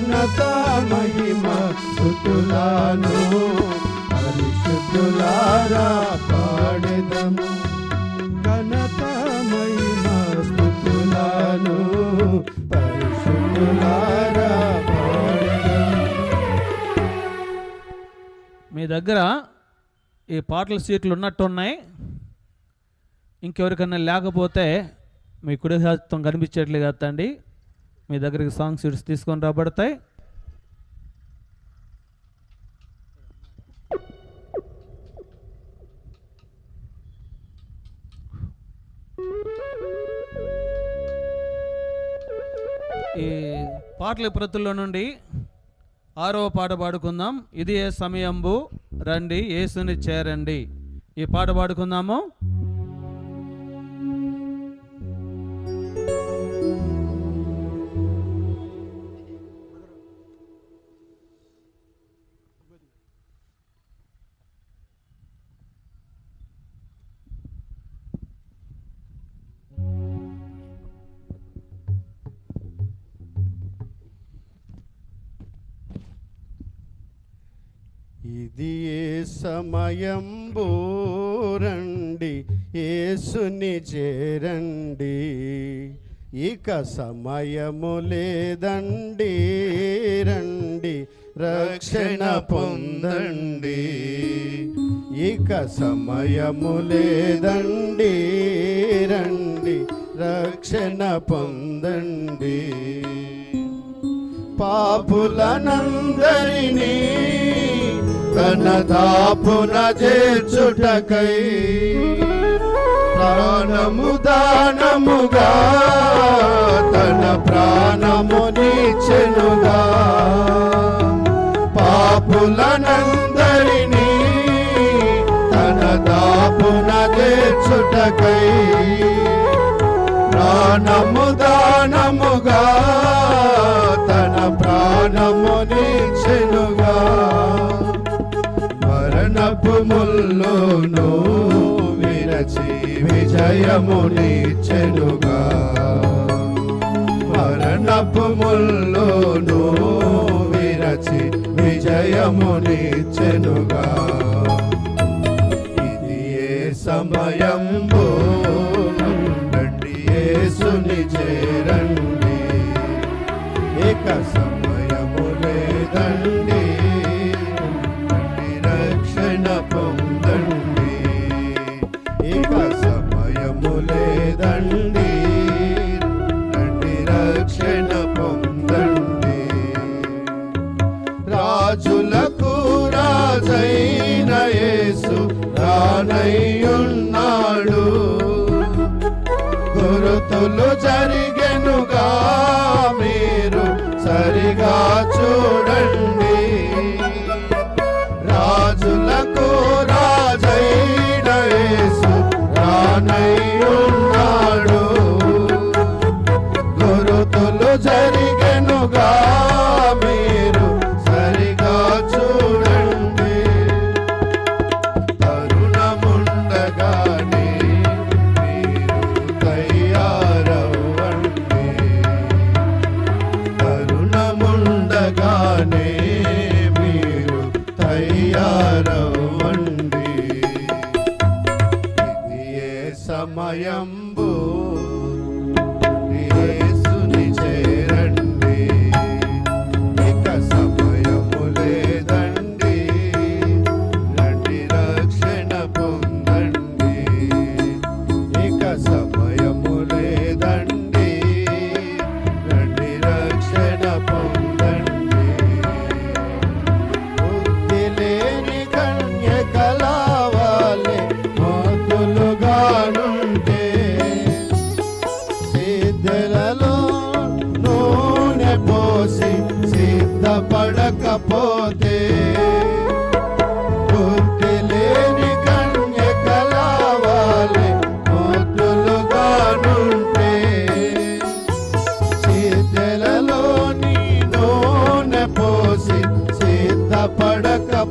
ఘనత మహిమ స్తుతులను పరిశుద్ధులారా పాడెదము. ఘనత మహిమ స్తుతులను పరిశుద్ధులారా పాడెదము. మీ దగ్గర ఈ పాటల సీట్లు ఉన్నట్టున్నాయి. ఇంకెవరికన్నా లేకపోతే మీ కుడి హస్తం కనిపించేట్లే కదండి, మీ దగ్గరికి సాంగ్ సీట్స్ తీసుకొని రాబడతాయి. ఈ పాటల ప్రతుల్లో నుండి 6వ పాట పాడుకుందాం. ఇది ఏ సమయంబు రండి యేసుని చేరండి. ఈ పాట పాడుకుందాము. ఇది ఏ సమయంబు రండి యేసుని చేరండి, ఇక సమయము లేదండి రండి రక్షణ పొందండి. ఇక సమయము లేదండి రండి రక్షణ పొందండి. పాపులనందరినీ తన దాపున చేర్చుటకై ప్రాణము దానముగా తన ప్రాణమునిచ్చెనుగా. పాపులనందరినీ తన దాపున చేర్చుటకై ప్రాణము దానముగా తన ప్రాణమునిచ్చెనుగా. మరణపు ముల్లును విరచి విజయమునిచ్చెనుగా. మరణపు ముల్లును విరచి విజయమునిచ్చెనుగా. ఇది ఏ సమయంబు రండి యేసుని చేరండి, ఇక సమయము లేదండి రక్షణ పొందండి. ఇక సమయము లేదండి రండి రక్షణ పొందండి. రాజులకు రాజైన యేసు రానయ్యున్నాడు. గురుతులు జరిగెనుగా మీరు సరిగా చూడండి. రాజులకు రాజైన యేసు రానయ్యున్నాడు. గురుతులు జరిగెనుగా మీరు సరిగా చూడండి. తరుణముండగానే మీరు తయారవ్వండి. తరుణముండగానే మీరు తయారవ్వండి. ఇది ఏ సమయంబు యేసుని చేరండి, ఇక సమయము లేదండి రండి రక్షణ పొందండి. ఇక సమయము లేదండి రండి రక్షణ పొందండి. బుద్ధి లేని కన్యకల వలె మొద్దులుగానుంటే, సిద్ధులలో నూనె పోసి సిద్ధపడకపోతే, బుద్ధి లేని కన్యకల వలె మొద్దులుగానుంటే, సిద్ధులలోని నూనె పోసి సిద్ధపడకపోతే,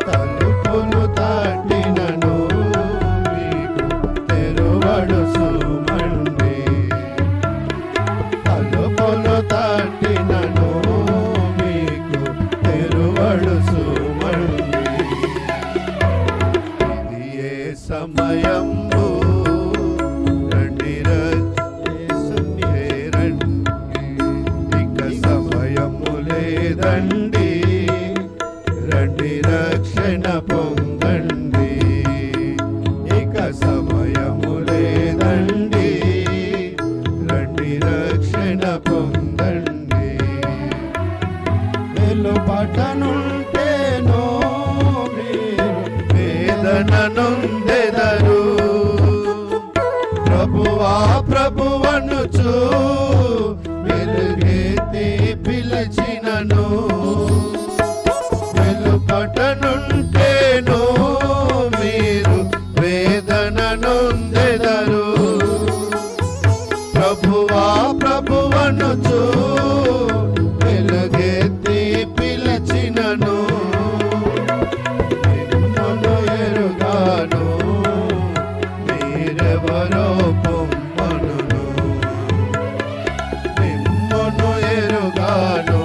తలుపులు తట్టినను మీకు తెరువడు సుమండి. తలుపులు దండి రండి రక్షణ పొందండి ఇక సమయము లేదండి రండి రక్షణ పొందండి వెలుపటనుంటేనో మీరు వేదన నొందెదరు ప్రభువా ప్రభువనుచు వెలుగెత్తి పిలిచినను వెలుపటనుంటేనో మీరు వేదన నొందెదరు ప్రభువా ప్రభువనుచు వెలుగెత్తి పిలిచినను నిన్ను ఎరుగాను మీరెవరో పొమ్మనును నిన్ను ఎరుగాను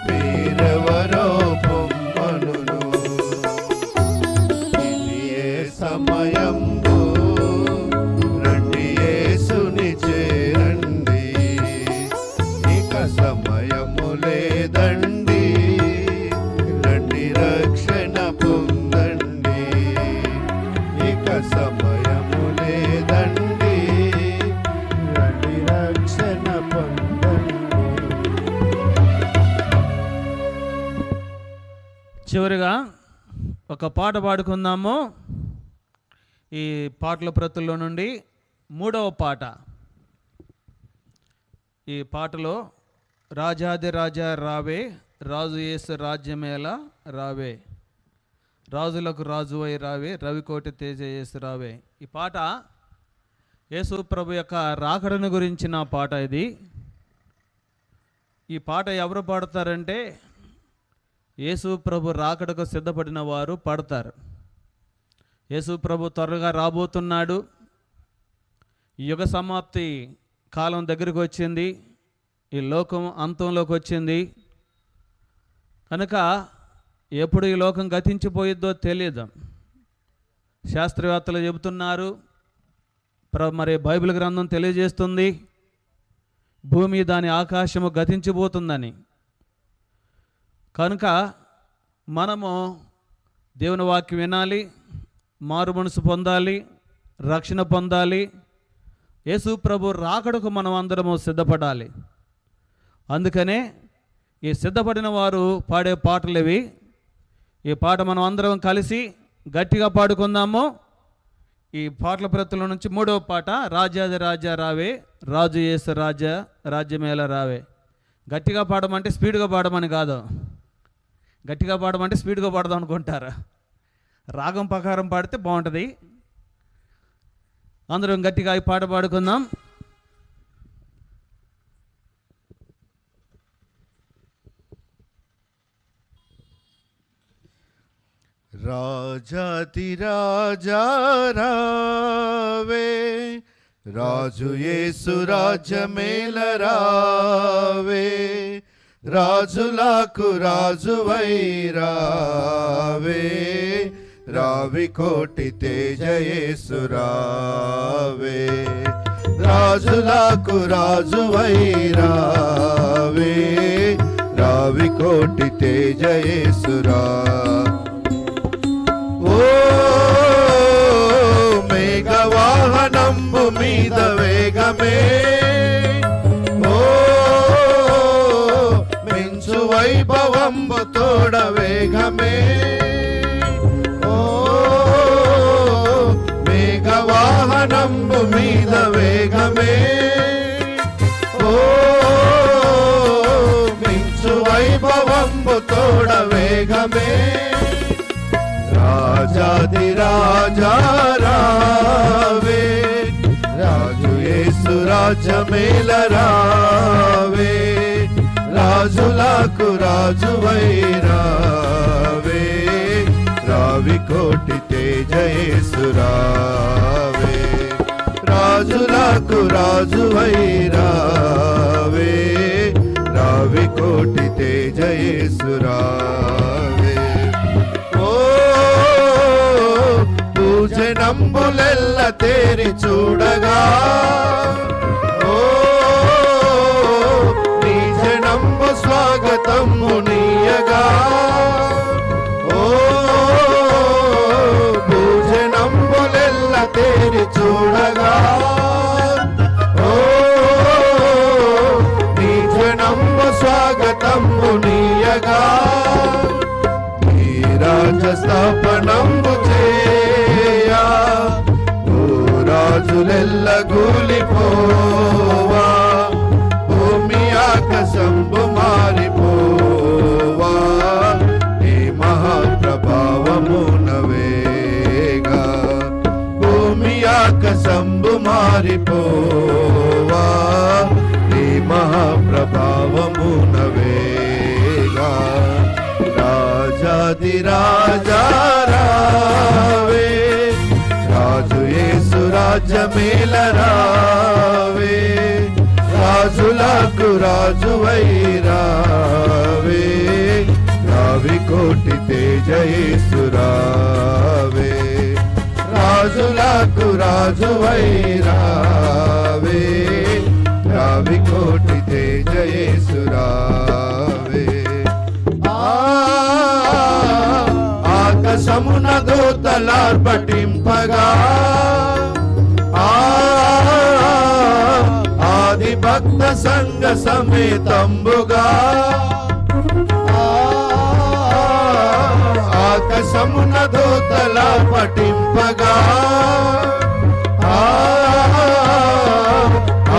మీరెవరో పొమ్మనును ఇది ఏ సమయంబు రండి యేసుని చేరండి ఇక సమయము లేదండి రండి రక్షణ పొందండి ఇక సమయము లేదండి రండి రక్షణ పొందండి చివరిగా ఒక పాట పాడుకుందాము. ఈ పాటల ప్రతుల్లో నుండి 3వ పాట. ఈ పాటలో రాజాది రాజా రావే రాజు యేసు రాజ్యమేళ రావే రాజులకు రాజువై రావే రవికోటి తేజ యేసు రావే. ఈ పాట యేసు ప్రభు యొక్క రాకడను గురించిన పాట ఇది. ఈ పాట ఎవరు పాడతారంటే యేసు ప్రభు రాకడకు సిద్ధపడిన వారు పాడతారు. యేసు ప్రభు త్వరగా రాబోతున్నాడు. ఈ యుగ సమాప్తి కాలం దగ్గరికి వచ్చింది. ఈ లోకం అంతంలోకి వచ్చింది కనుక ఎప్పుడు ఈ లోకం గతించిపోయిద్దో తెలియదు. శాస్త్రవేత్తలు చెబుతున్నారు, మరి బైబిల్ గ్రంథం తెలియజేస్తుంది భూమి దాని ఆకాశము గతించిపోతుందని. కనుక మనము దేవుని వాక్యం వినాలి, మారు మనసు పొందాలి, రక్షణ పొందాలి. యేసు ప్రభు రాకడకు మనం అందరము సిద్ధపడాలి. అందుకనే ఈ సిద్ధపడిన వారు పాడే పాటలు ఇవి. ఈ పాట మనం అందరం కలిసి గట్టిగా పాడుకుందాము. ఈ పాటల ప్రతుల నుంచి 3వ పాట రాజాది రాజా రావే రాజు యేసు రాజ్యమేళ రావే. గట్టిగా పాడమంటే స్పీడ్గా పాడమని కాదు, గట్టిగా పాడమంటే స్పీడ్గా పాడదాం అనుకుంటారు. రాగం ప్రకారం పాడితే బాగుంటుంది. అందరం గట్టిగా ఈ పాట పాడుకుందాం. రాజాతి రాజా రావే రాజు యేసు రాజ్యమేళ రావే రాజులకు రాజువై రావే రావికోటి తేజ యేసు రావే రాజులకు రాజువై రావే రావికోటి తేజ యేసు ఓ మేఘవాహనంబు మీద వేగమే ఓ మెంచు వైభవంబు తోడ వేగమే ఓ మేఘవాహనంబు మీద వేగమే ఓ మెంచు వైభవంబు తోడ వేగమే రాజాది రాజా రావే రాజు యేసు రాజ్యమేళ రావే రాజులకు రాజువై రావే రావికోటి తేజ యేసు రావే రాజులకు రాజువై రావే రావికోటి తేజ యేసు రావే పూజనంబులెల్ల తేరి చూడగా ఓ నీ జనంబు స్వాగతం చూడగా నీ రాజ స్థాపనంబు చేయా ఓ రాజులెల్ల కూలిపోవా భూమి ఆకాశంబు మారిపోవా నీ మహాప్రభావమునవేగా భూమి ఆకాశంబు మారిపోవా నీ మహాప్రభావమునవేగా రాజాది రాజా రావే రాజు యేసు రాజ్యమేల రావే రాజులకు రాజువై రావే రావి కోటి తేజ యేసు రావే రాజులకు రాజువై రావే రావి కోటి తేజ యేసు రావే ఆకాశమున దూతలార్పటింపగా ఆది భక్త సంఘ సమేతంబుగా ఆకాశమున దూతలార్పటింపగా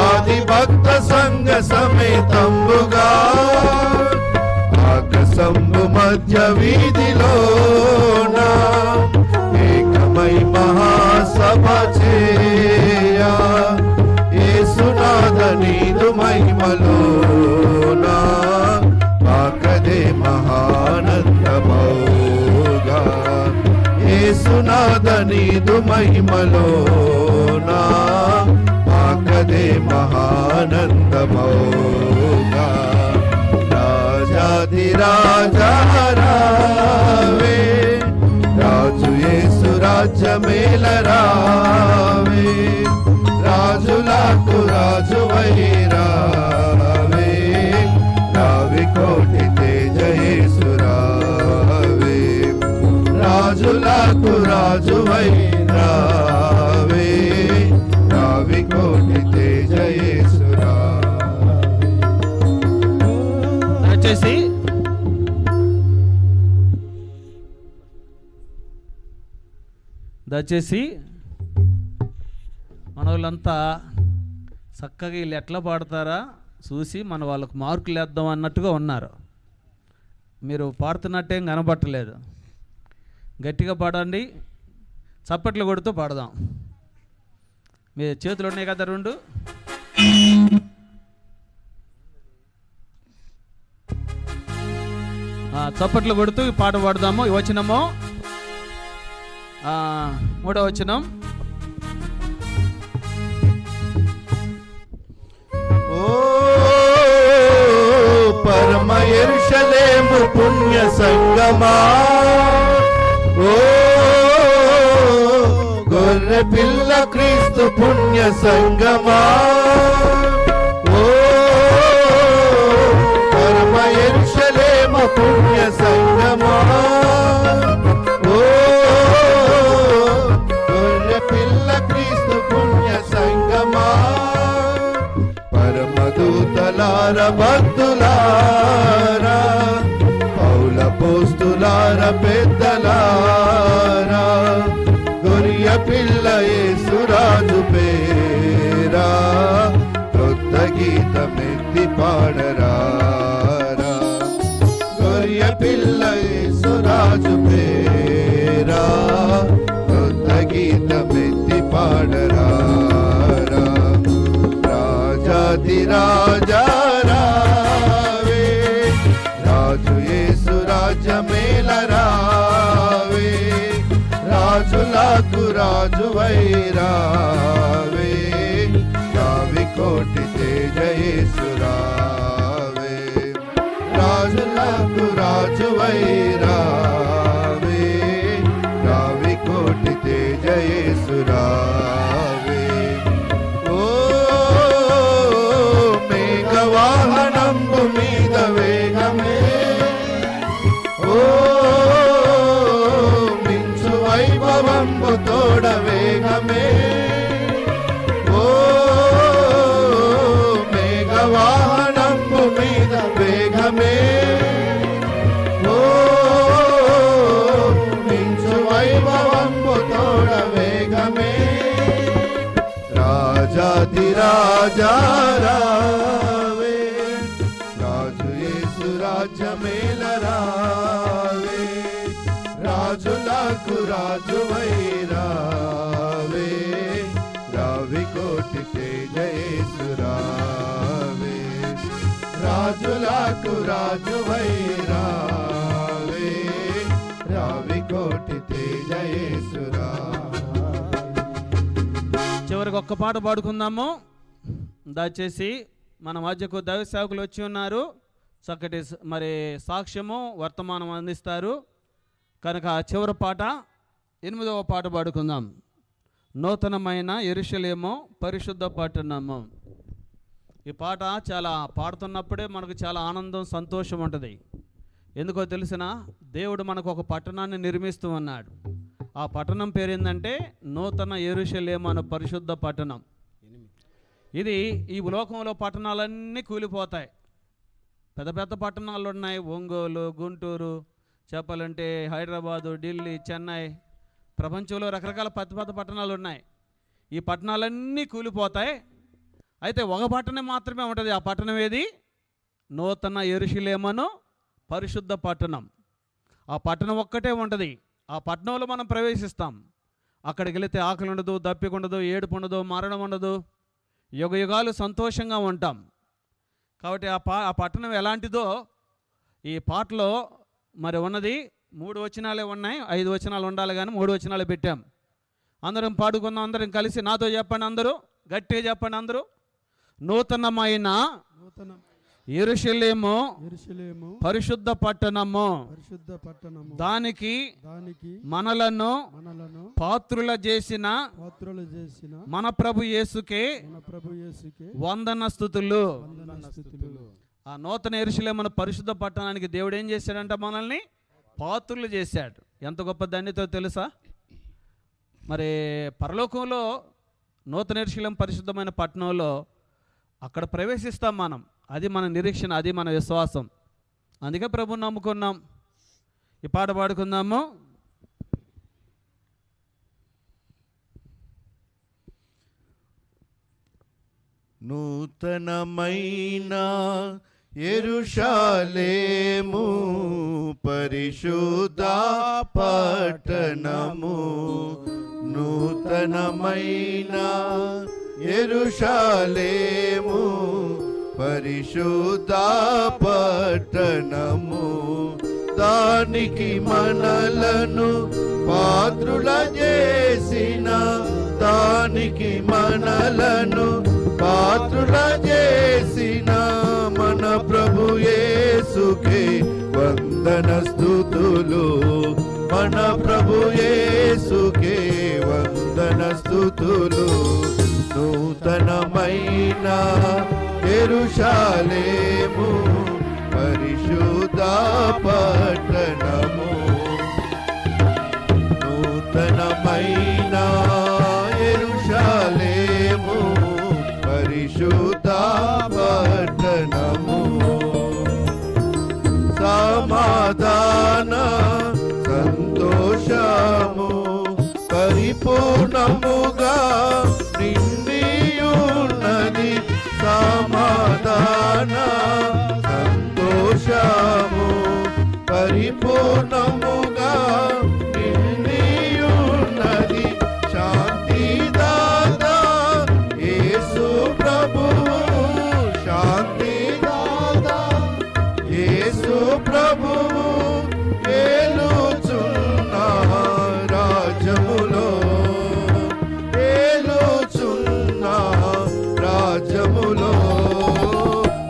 ఆది భక్త సంఘ సమేతంబుగా ఆకాశంబు మధ్య వీధిలోన ఏకమై మహాసభ చేయా యేసునాథ నీదు మహిమలోన ఆకదే మహానందమౌగా యేసునాథ నీదు మహిమలోన ఆకదే మహానందమౌగా రాజాది రాజా రావే రాజు యేసు రాజ్యమేల రావే రాజులకు రాజువై రావే రావి కోటి తేజ యేసు రావే రాజులకు రాజువై రావే రావి కోటి తేజ యేసు దయచేసి మన వాళ్ళంతా చక్కగా వీళ్ళు ఎట్లా పాడతారా చూసి మన వాళ్ళకు మార్కులు వేద్దాం అన్నట్టుగా ఉన్నారు. మీరు పాడుతున్నట్టేం కనబట్టలేదు. గట్టిగా పాడండి, చప్పట్లు కొడుతూ పాడదాం. మీ చేతులు ఉన్నాయి కదా రెండు. చప్పట్లు కొడుతూ ఈ పాట పాడదాము. వచనము మూడవ వచనం. ఓ పరమ యెరూషలేము పుణ్య సంగమా ఓ గొర్రె పిల్ల క్రీస్తు పుణ్య సంగమా ఓ పరమ యెరూషలేము పుణ్య సంగమా ఓ గొర్రె పిల్ల క్రీస్తు పుణ్య సంగమా పరమదూతలార భక్తులారా పౌల పోస్తులార పెద్దలారా గొర్రె పిల్ల యేసురాజు పేరా కొత్త గీతమెత్తి పాడరారా గొర్రె పిల్ల యేసురాజు పేరా కొత్త గీతమెత్తి పాడరారా రాజాది రాజా రావే రాజు యేసు రాజ్యమేల రావే రాజులకు రాజువై రావే రావి కోటి తేజ యేసు రావే రాజులకు రాజువై రావే రావి కోటి తేజ యేసు రావే ఓ మేఘవాహనంబు మీద వేగమే ఓ మించు వైభవంబు తోడ వేగమే ఓ మేఘవాహనంబు మీద వేగమే రాజారావే రాజు యేసు రాజ్యమేలరావే రాజులకు రాజువై రావే రావి కోటి తేజ యేసు రావే రాజులకు రాజువై రావే రావి కోటి తేజ యేసు చివరికి ఒక్క పాట పాడుకుందాము. దయచేసి మన మధ్యకు దైవ సేవకులు వచ్చి ఉన్నారు, చక్కటి మరి సాక్ష్యము వర్తమానం అందిస్తారు కనుక చివరి పాట 8వ పాట పాడుకుందాం. నూతనమైన యెరూషలేము పరిశుద్ధ పట్టణము. ఈ పాట చాలా పాడుతున్నప్పుడే మనకు చాలా ఆనందం సంతోషం ఉంటుంది. ఎందుకో తెలిసిన దేవుడు మనకు ఒక పట్టణాన్ని నిర్మిస్తూ ఉన్నాడు. ఆ పట్టణం పేరు ఏంటంటే నూతన యెరూషలేము అనే పరిశుద్ధ పట్టణం. ఇది ఈ లోకంలో పట్టణాలన్నీ కూలిపోతాయి. పెద్ద పెద్ద పట్టణాలు ఉన్నాయి, ఒంగోలు, గుంటూరు, చెప్పాలంటే హైదరాబాదు, ఢిల్లీ, చెన్నై, ప్రపంచంలో రకరకాల పెద్ద పెద్ద పట్టణాలు ఉన్నాయి. ఈ పట్టణాలన్నీ కూలిపోతాయి. అయితే ఒక పట్టణం మాత్రమే ఉంటుంది. ఆ పట్టణం ఏది? నూతన యెరూషలేము పరిశుద్ధ పట్టణం. ఆ పట్టణం ఒక్కటే ఉంటుంది. ఆ పట్టణంలో మనం ప్రవేశిస్తాం. అక్కడికి వెళితే ఆకలి ఉండదు, దప్పిక ఉండదు, ఏడుపు ఉండదు, మరణం ఉండదు, యుగ యుగాలు సంతోషంగా ఉంటాం. కాబట్టి ఆ పట్టణం ఎలాంటిదో ఈ పాటలో మరి ఉన్నది. 3 వచనాలే ఉన్నాయి, 5 వచనాలు ఉండాలి కానీ 3 వచనాలు పెట్టాం. అందరం పాడుకుందాం, అందరం కలిసి. నాతో చెప్పండి, అందరూ గట్టిగా చెప్పండి అందరూ. నూతనమైన యెరూషలేము పరిశుద్ధ పట్టణము, దానికి మనలను పాత్రుల చేసిన మన ప్రభు యేసుకే వందన స్తుతులు. ఆ నూతన యెరూషలేము పరిశుద్ధ పట్టణానికి దేవుడు ఏం చేశాడంట? మనల్ని పాత్రులు చేశాడు. ఎంత గొప్ప ధన్యతో తెలుసా? మరి పరలోకంలో నూతన యెరూషలేము పరిశుద్ధమైన పట్టణంలో అక్కడ ప్రవేశిస్తాం మనం. అది మన నిరీక్షణ, అది మన విశ్వాసం. అందుకే ప్రభువుని నమ్ముకున్నాం. ఈ పాట పాడుకుందాము. నూతనమైన యెరూషలేము పరిశుద్ధ పట్టణము, నూతనమైన యెరూషలేము పరిశుద్ధ పట్టణము, దానికి మనలను పాత్రుల చేసిన, దానికి మనలను పాత్రుల చేసిన మన ప్రభు యేసుకే వందన స్తుతులు, మన ప్రభు యేసుకే వందన స్తుతులు. నూతనమైన యెరూషలేము పరిశుద్ధ పట్టణము, నూతనమైన యెరూషలేము పరిశుద్ధ పట్టణము, సమాధాన సంతోషము పరిపూర్ణముగా నిండియున్నది, సమాధాన సంతోషము పరిపూర్ణముగా నిండియున్నది, శాంతిదాత యేసు ప్రభువు, శాంతిదాత యేసు ప్రభువు ఏలుచున్న రాజ్యములో, ఏలుచున్న రాజ్యములో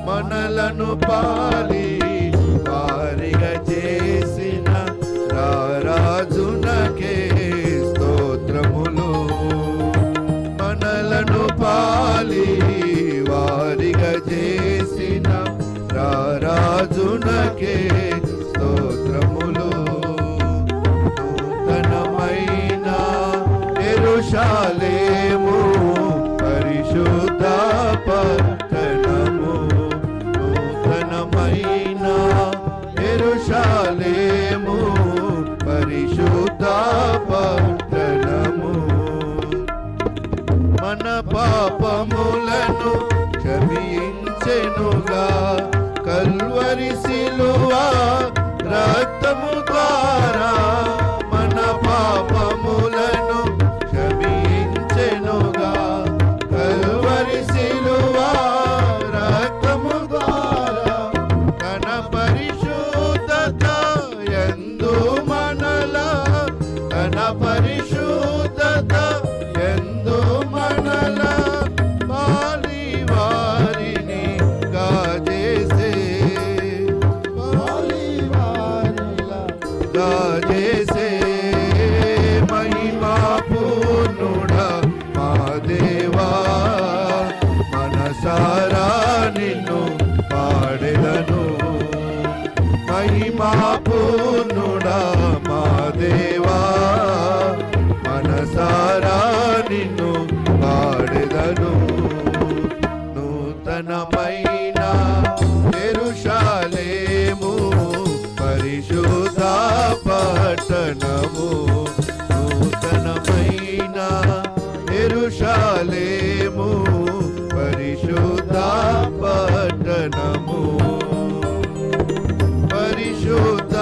మనలను పాలి వారిగా చేసిన రారాజునకే స్తోత్రములు, మనలను పాలి వారిగా చేసిన రారాజునకే స్తోత్రములు. నూతనమైన యెరూషలేము పరిశుద్ధ పట్టణము, నూతనమైన యెరూషలేము పరిశుద్ధ పట్టణము, మన పాపములను క్షమించెనుగా కల్వరి శిలువ రక్తము ద్వారా మన పాపములను క్షమించెనుగా కల్వరి శిలువ రక్తము ద్వారా తన పరిశుద్ధత యందు మనలా తన పరిశుద్ధత యందు మనలా వారిని గాజేసే గాజేసే మహిమా పూర్ణుడా మా దేవా మనసారా నిన్ను పాడెదను మహిమా పూర్ణుడా మా దేవా మనసారా నిన్ను పాడెదను నూతనమైన యెరూషలేము పరిశుద్ధ పట్టణము నూతనమైన యెరూషలేము పరిశుద్ధ పట్టణము పరిశుద్ధ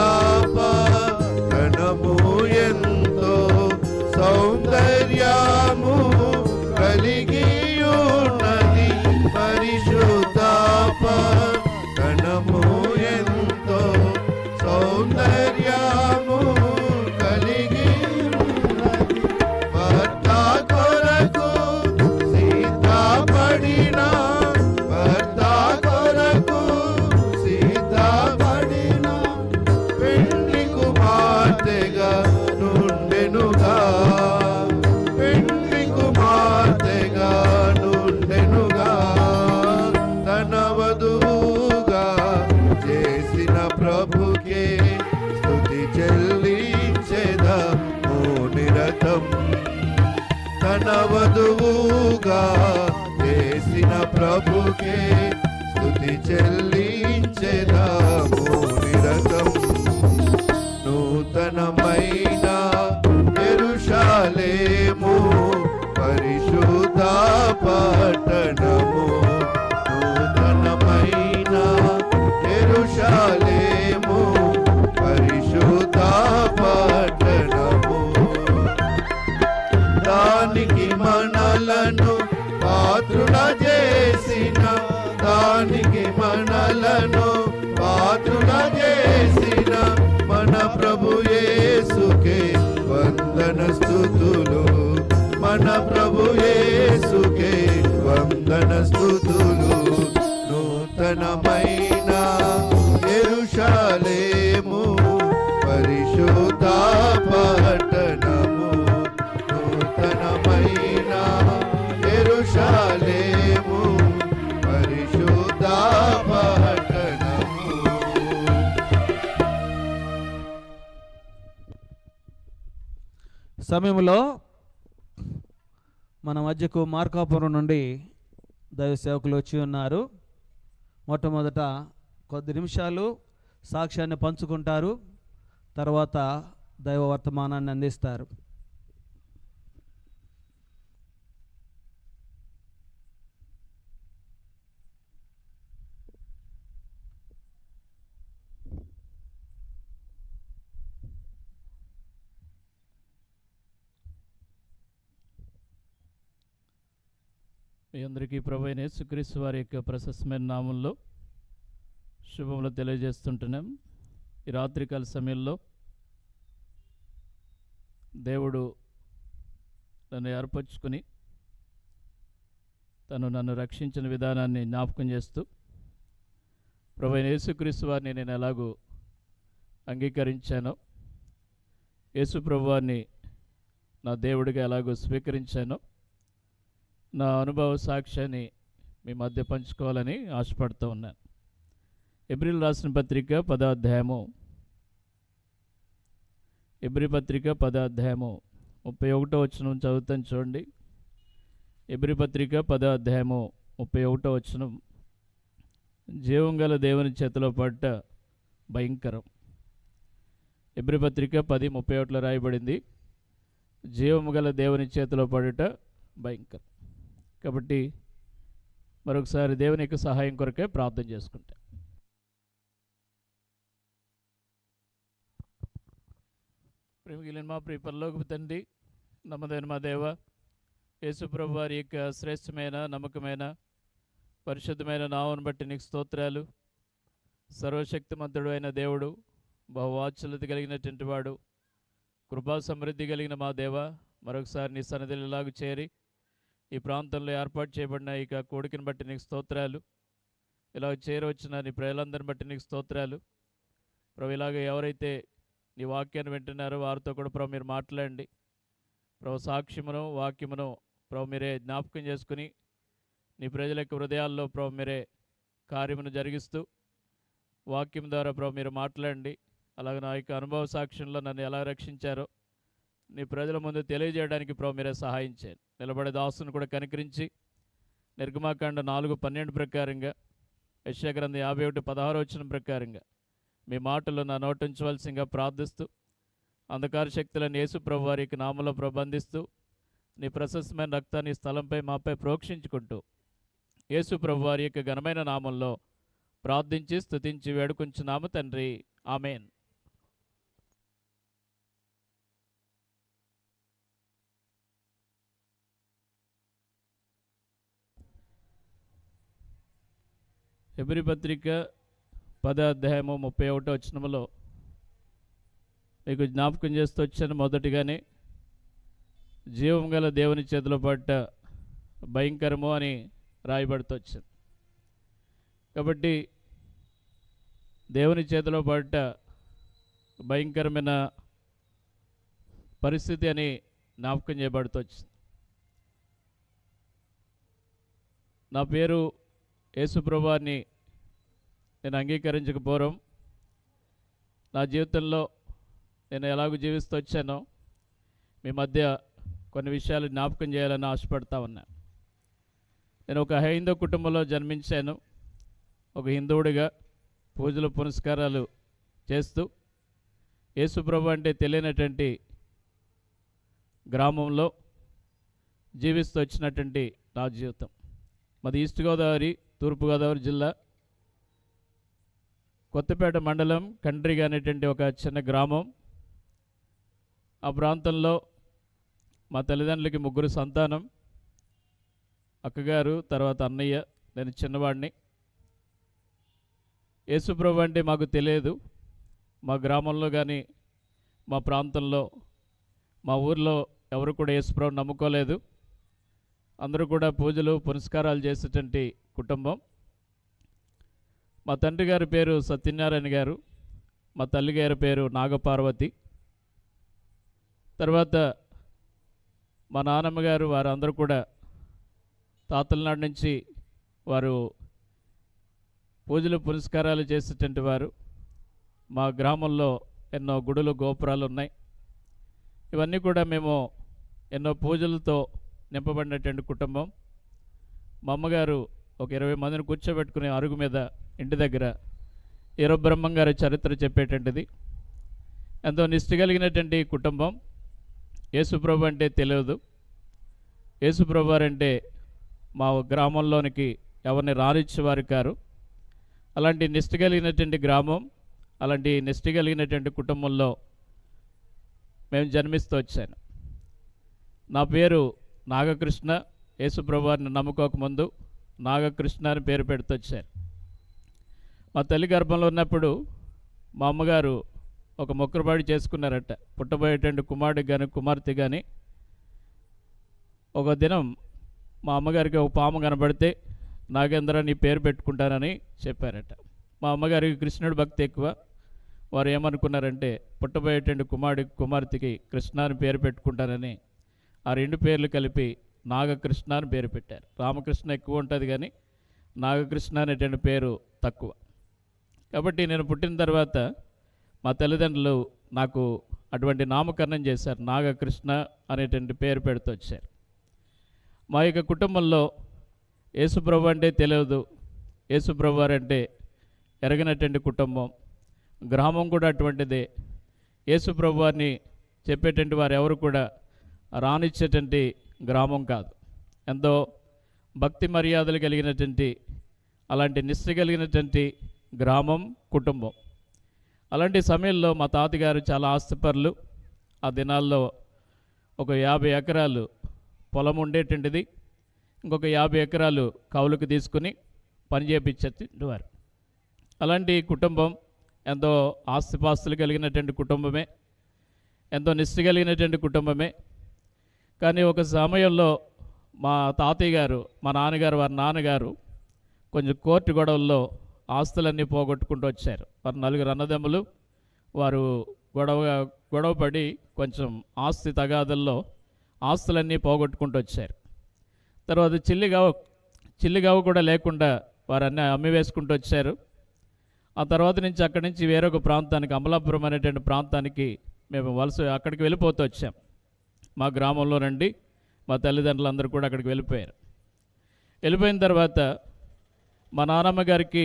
పట్టణము ఎంతో సౌందర్యము కలిగి ఉన్నది పరిశుద్ధ పట్టణము ఎంతో సౌందర్యము కలిగి ఉన్నది భర్త కొరకు సిద్ధపడిన భర్త కొరకు సిద్ధపడిన పెండ్లి కుమార్తెగా నుండెనుగా పెండ్లి కుమార్తెగా నుండెనుగా తన వధువుగా చేసిన ప్రభుకే స్తుతి చెల్లించెదము నిరతం తన వధువుగా చేసిన ప్రభుకే స్తుతి చెల్లించెదము నిరతం నూతనమైన యెరూషలేము పరిశుద్ధ పట్టణము నూతనమైన యెరూషలేము పరిశుద్ధ పట్టణము దానికి మనలను పాత్రుల చేసిన దానికి మనలను పాత్రుల చేసిన మన ప్రభు యేసుకే వందన స్తుతులు మన ప్రభు యేసుకే వందన స్తుతులు నూతనమైన యెరూషలేము పరిశుద్ధ పట్టణము నూతనమైన యెరూషలేము పరిశుద్ధ పట్టణము సమయంలో మన మధ్యకు మార్కాపురం నుండి దైవ సేవకులు వచ్చి ఉన్నారు. మొట్టమొదట కొద్ది నిమిషాలు సాక్ష్యాన్ని పంచుకుంటారు, తర్వాత దైవ వర్తమానాన్ని అందిస్తారు. మీ అందరికీ ప్రభువైన యేసుక్రీస్తు వారి యొక్క ప్రశస్తమైన నామంలో శుభములు తెలియజేస్తుంటున్నాం. ఈ రాత్రికాల సమయంలో దేవుడు నన్ను ఏర్పరచుకుని నన్ను రక్షించిన విధానాన్ని జ్ఞాపకం చేస్తూ ప్రభువైన యేసుక్రీస్తు వారిని నేను ఎలాగూ అంగీకరించానో, యేసు ప్రభువారిని నా దేవుడిగా ఎలాగో స్వీకరించానో నా అనుభవ సాక్ష్యాన్ని మీ మధ్య పంచుకోవాలని ఆశపడుతూ ఉన్నాను. ఎబ్రిల్ రాసిన పత్రిక 10వ అధ్యాయము ఎబ్రి పత్రిక 10వ అధ్యాయము 31వ వచనం చదువుతాను చూడండి. ఎబ్రి పత్రిక 10వ అధ్యాయము 31వ వచనం, జీవం గల దేవుని చేతిలో పడ్డ భయంకరం. ఎబ్రి పత్రిక 10:31 రాయబడింది, జీవము గల దేవుని చేతిలో పడుట భయంకరం. కాబట్టి మరొకసారి దేవుని యొక్క సహాయం కొరకే ప్రార్థన చేసుకుంటాం. ప్రేమిగిలిన మా ప్రియ పరలోకపు తండ్రి, నమ్మదైన మా దేవ, యేసు ప్రభు వారి యొక్క శ్రేష్టమైన నమ్మకమైన పరిశుద్ధమైన నామమును బట్టి నీకు స్తోత్రాలు. సర్వశక్తిమంతుడు అయిన దేవుడు, బహువాత్సల్యత కలిగినటువంటి వాడు, కృపా సమృద్ధి కలిగిన మా దేవ, మరొకసారి నీ సన్నిధిలో ఇలాగ చేరి ఈ ప్రాంతంలో ఏర్పాటు చేయబడిన ఇక కోడికను బట్టి నీకు స్తోత్రాలు. ఇలాగ చేరవచ్చిన నీ ప్రజలందరిని బట్టి నీకు స్తోత్రాలు. ప్రభు, ఇలాగ ఎవరైతే నీ వాక్యాన్ని వింటున్నారో వారితో కూడా ప్రభు మీరు మాట్లాడండి. ప్రభు, సాక్ష్యమును వాక్యమును ప్రభు మీరే జ్ఞాపకం చేసుకుని నీ ప్రజల యొక్క హృదయాల్లో ప్రభు మీరే కార్యమును జరిగిస్తూ వాక్యం ద్వారా ప్రభు మీరు మాట్లాడండి. అలాగే నా యొక్క అనుభవ సాక్ష్యంలో నన్ను ఎలా రక్షించారో నీ ప్రజల ముందు తెలియజేయడానికి ప్రభు మీరే సహాయం చేయండి. నిలబడే దాసును కూడా కనికరించి నిర్గమాకాండ 4:12 ప్రకారంగా, యెషయా గ్రంథం 51:16 ప్రకారంగా మీ మాటలు నా నోటించవలసిందిగా ప్రార్థిస్తూ, అంధకార శక్తులను యేసు ప్రభు వారి యొక్క నామంలో ప్రబంధిస్తూ నీ ప్రశస్తమైన రక్తాన్ని స్థలంపై మాపై ప్రోక్షించుకుంటూ యేసు ప్రభు వారి యొక్క ఘనమైన నామంలో ప్రార్థించి స్తుతించి వేడుకుంటున్నాము తండ్రి, ఆమేన్. హెబ్రీ పత్రిక 10వ అధ్యాయము 31వ వచనములో మీకు జ్ఞాపకం చేస్తూ వచ్చాను. మొదటిగానే జీవం గల దేవుని చేతిలో పడ్డ భయంకరము అని రాయబడుతూ వచ్చింది. కాబట్టి దేవుని చేతిలో పడ్డ భయంకరమైన పరిస్థితి అని జ్ఞాపకం చేయబడుతూ వచ్చింది. నా పేరు యేసు ప్రభువాన్ని నేను అంగీకరించకపోవడం, నా జీవితంలో నేను ఎలాగో జీవిస్తూ వచ్చానో మీ మధ్య కొన్ని విషయాలు జ్ఞాపకం చేయాలని ఆశపడతా ఉన్నాను. నేను ఒక హైందవ కుటుంబంలో జన్మించాను. ఒక హిందువుడిగా పూజలు పునస్కారాలు చేస్తూ యేసు ప్రభు అంటే తెలియనటువంటి గ్రామంలో జీవిస్తూ వచ్చినటువంటి నా జీవితం. మాది ఈస్ట్ గోదావరి, తూర్పుగోదావరి జిల్లా, కొత్తపేట మండలం, కండ్రిగ అనేటువంటి ఒక చిన్న గ్రామం. ఆ ప్రాంతంలో మా తల్లిదండ్రులకి 3 సంతానం, అక్కగారు, తర్వాత అన్నయ్య, నేను చిన్నవాడిని. యేసుప్రభు అంటే మాకు తెలియదు. మా గ్రామంలో కానీ మా ప్రాంతంలో మా ఊర్లో ఎవరు కూడా యేసుప్రభుని నమ్ముకోలేదు. అందరూ కూడా పూజలు పునస్కారాలు చేసేటువంటి కుటుంబం. మా తండ్రి గారి పేరు సత్యనారాయణ గారు, మా తల్లి గారి పేరు నాగపార్వతి. తర్వాత మా నాన్నమ్మ గారు, వారందరూ కూడా తాతల నాటి నుంచి వారు పూజలు పునస్కారాలు చేసేటువంటి వారు. మా గ్రామంలో ఎన్నో గుడులు గోపురాలు ఉన్నాయి. ఇవన్నీ కూడా మేము ఎన్నో పూజలతో నింపబడినటువంటి కుటుంబం. మా అమ్మగారు ఒక 20 మందిని కూర్చోబెట్టుకునే అరుగు మీద ఇంటి దగ్గర ఈరబ్రహ్మం గారి చరిత్ర చెప్పేటువంటిది. ఎంతో నిష్ఠ కలిగినటువంటి కుటుంబం. యేసుప్రభు అంటే తెలియదు. యేసుప్రభు అంటే మా గ్రామంలోనికి ఎవరిని రానిచ్చేవారు కారు. అలాంటి నిష్ఠ కలిగినటువంటి గ్రామం, అలాంటి నిష్ఠ కలిగినటువంటి కుటుంబంలో మేము జన్మిస్తూ వచ్చాను. నా పేరు నాగకృష్ణ. యేసుప్రభు వారిని నమ్ముకోకముందు నాగకృష్ణ అని పేరు పెడుతూ వచ్చాను. మా తల్లి గర్భంలో ఉన్నప్పుడు మా అమ్మగారు ఒక మొక్కుబడి చేసుకున్నారట. పుట్టబోయేటువంటి కుమారుడికి కానీ కుమార్తె కానీ ఒక దినం మా అమ్మగారికి ఒక పాము కనబడితే నాగేంద్ర నీ పేరు పెట్టుకుంటానని చెప్పారట. మా అమ్మగారికి కృష్ణుడి భక్తి ఎక్కువ. వారు ఏమనుకున్నారంటే పుట్టబోయేటువంటి కుమారుడికి కుమార్తెకి కృష్ణ అని పేరు పెట్టుకుంటానని ఆ 2 పేర్లు కలిపి నాగకృష్ణ అని పేరు పెట్టారు. రామకృష్ణ ఎక్కువ ఉంటుంది కానీ నాగకృష్ణ అనేటువంటి పేరు తక్కువ. కాబట్టి నేను పుట్టిన తర్వాత మా తల్లిదండ్రులు నాకు అటువంటి నామకరణం చేశారు. నాగకృష్ణ అనేటువంటి పేరు పెడుతూ వచ్చారు. మా యొక్క కుటుంబంలో యేసుప్రభు అంటే తెలియదు. యేసుప్రభు అంటే ఎరగినటువంటి కుటుంబం. గ్రామం కూడా అటువంటిదే. యేసుప్రభు వారిని చెప్పేటువంటి వారు ఎవరు కూడా రానిచ్చేటువంటి గ్రామం కాదు. ఎంతో భక్తి మర్యాదలు కలిగినటువంటి అలాంటి నిష్ఠ కలిగినటువంటి గ్రామం, కుటుంబం. అలాంటి సమయంలో మా తాతగారు చాలా ఆస్తిపరులు. ఆ దినాల్లో ఒక 50 ఎకరాలు పొలం ఉండేటువంటిది. ఇంకొక 50 ఎకరాలు కౌలుకు తీసుకుని పని చేయించేవారు. అలాంటి కుటుంబం ఎంతో ఆస్తిపాస్తులు కలిగినటువంటి కుటుంబమే, ఎంతో నిష్ఠ కలిగినటువంటి కుటుంబమే. కానీ ఒక సమయంలో మా తాతయ్య గారు, మా నాన్నగారు, వారి నాన్నగారు కొంచెం కోర్టు గొడవల్లో ఆస్తులన్నీ పోగొట్టుకుంటూ వచ్చారు. వారు 4 అన్నదమ్ములు. వారు గొడవపడి కొంచెం ఆస్తి తగాదల్లో ఆస్తులన్నీ పోగొట్టుకుంటూ వచ్చారు. తర్వాత చిల్లిగావు కూడా లేకుండా వారన్నీ అమ్మి వేసుకుంటూ వచ్చారు. ఆ తర్వాత నుంచి అక్కడి నుంచి వేరొక ప్రాంతానికి, అమలాపురం అనేటువంటి ప్రాంతానికి మేము అక్కడికి వెళ్ళిపోతూ వచ్చాం. మా గ్రామంలో నుండి మా తల్లిదండ్రులందరూ కూడా అక్కడికి వెళ్ళిపోయారు. వెళ్ళిపోయిన తర్వాత మా నాన్నమ్మ గారికి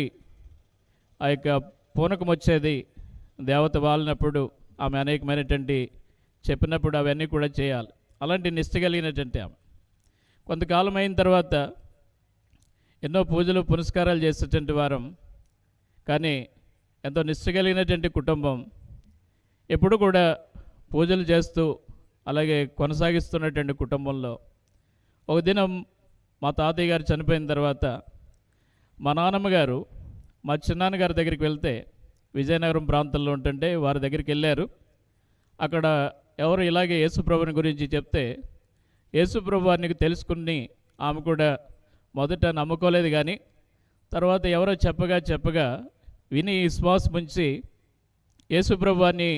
ఆ యొక్క పూనకం వచ్చేది. దేవత వాలినప్పుడు ఆమె అనేకమైనటువంటి చెప్పినప్పుడు అవన్నీ కూడా చేయాలి. అలాంటి నిష్ఠ కలిగినటువంటి ఆమె. కొంతకాలం అయిన తర్వాత ఎన్నో పూజలు పునస్కారాలు చేసేటువంటి వారం, కానీ ఎంతో నిష్ఠ కలిగినటువంటి కుటుంబం. ఎప్పుడు కూడా పూజలు చేస్తూ అలాగే కొనసాగిస్తున్నటువంటి కుటుంబంలో ఒక దినం మా తాతయ్య గారు చనిపోయిన తర్వాత మా నాన్నమ్మ గారు మా చిన్నాన్నగారి దగ్గరికి వెళ్తే, విజయనగరం ప్రాంతంలో ఉంటుంటే వారి దగ్గరికి వెళ్ళారు. అక్కడ ఎవరు ఇలాగే యేసుప్రభుని గురించి చెప్తే, యేసుప్రభు వారిని తెలుసుకుని ఆమె కూడా మొదట నమ్ముకోలేదు. కానీ తర్వాత ఎవరో చెప్పగా విని విశ్వాసం ఉంచి యేసుప్రభు వారిని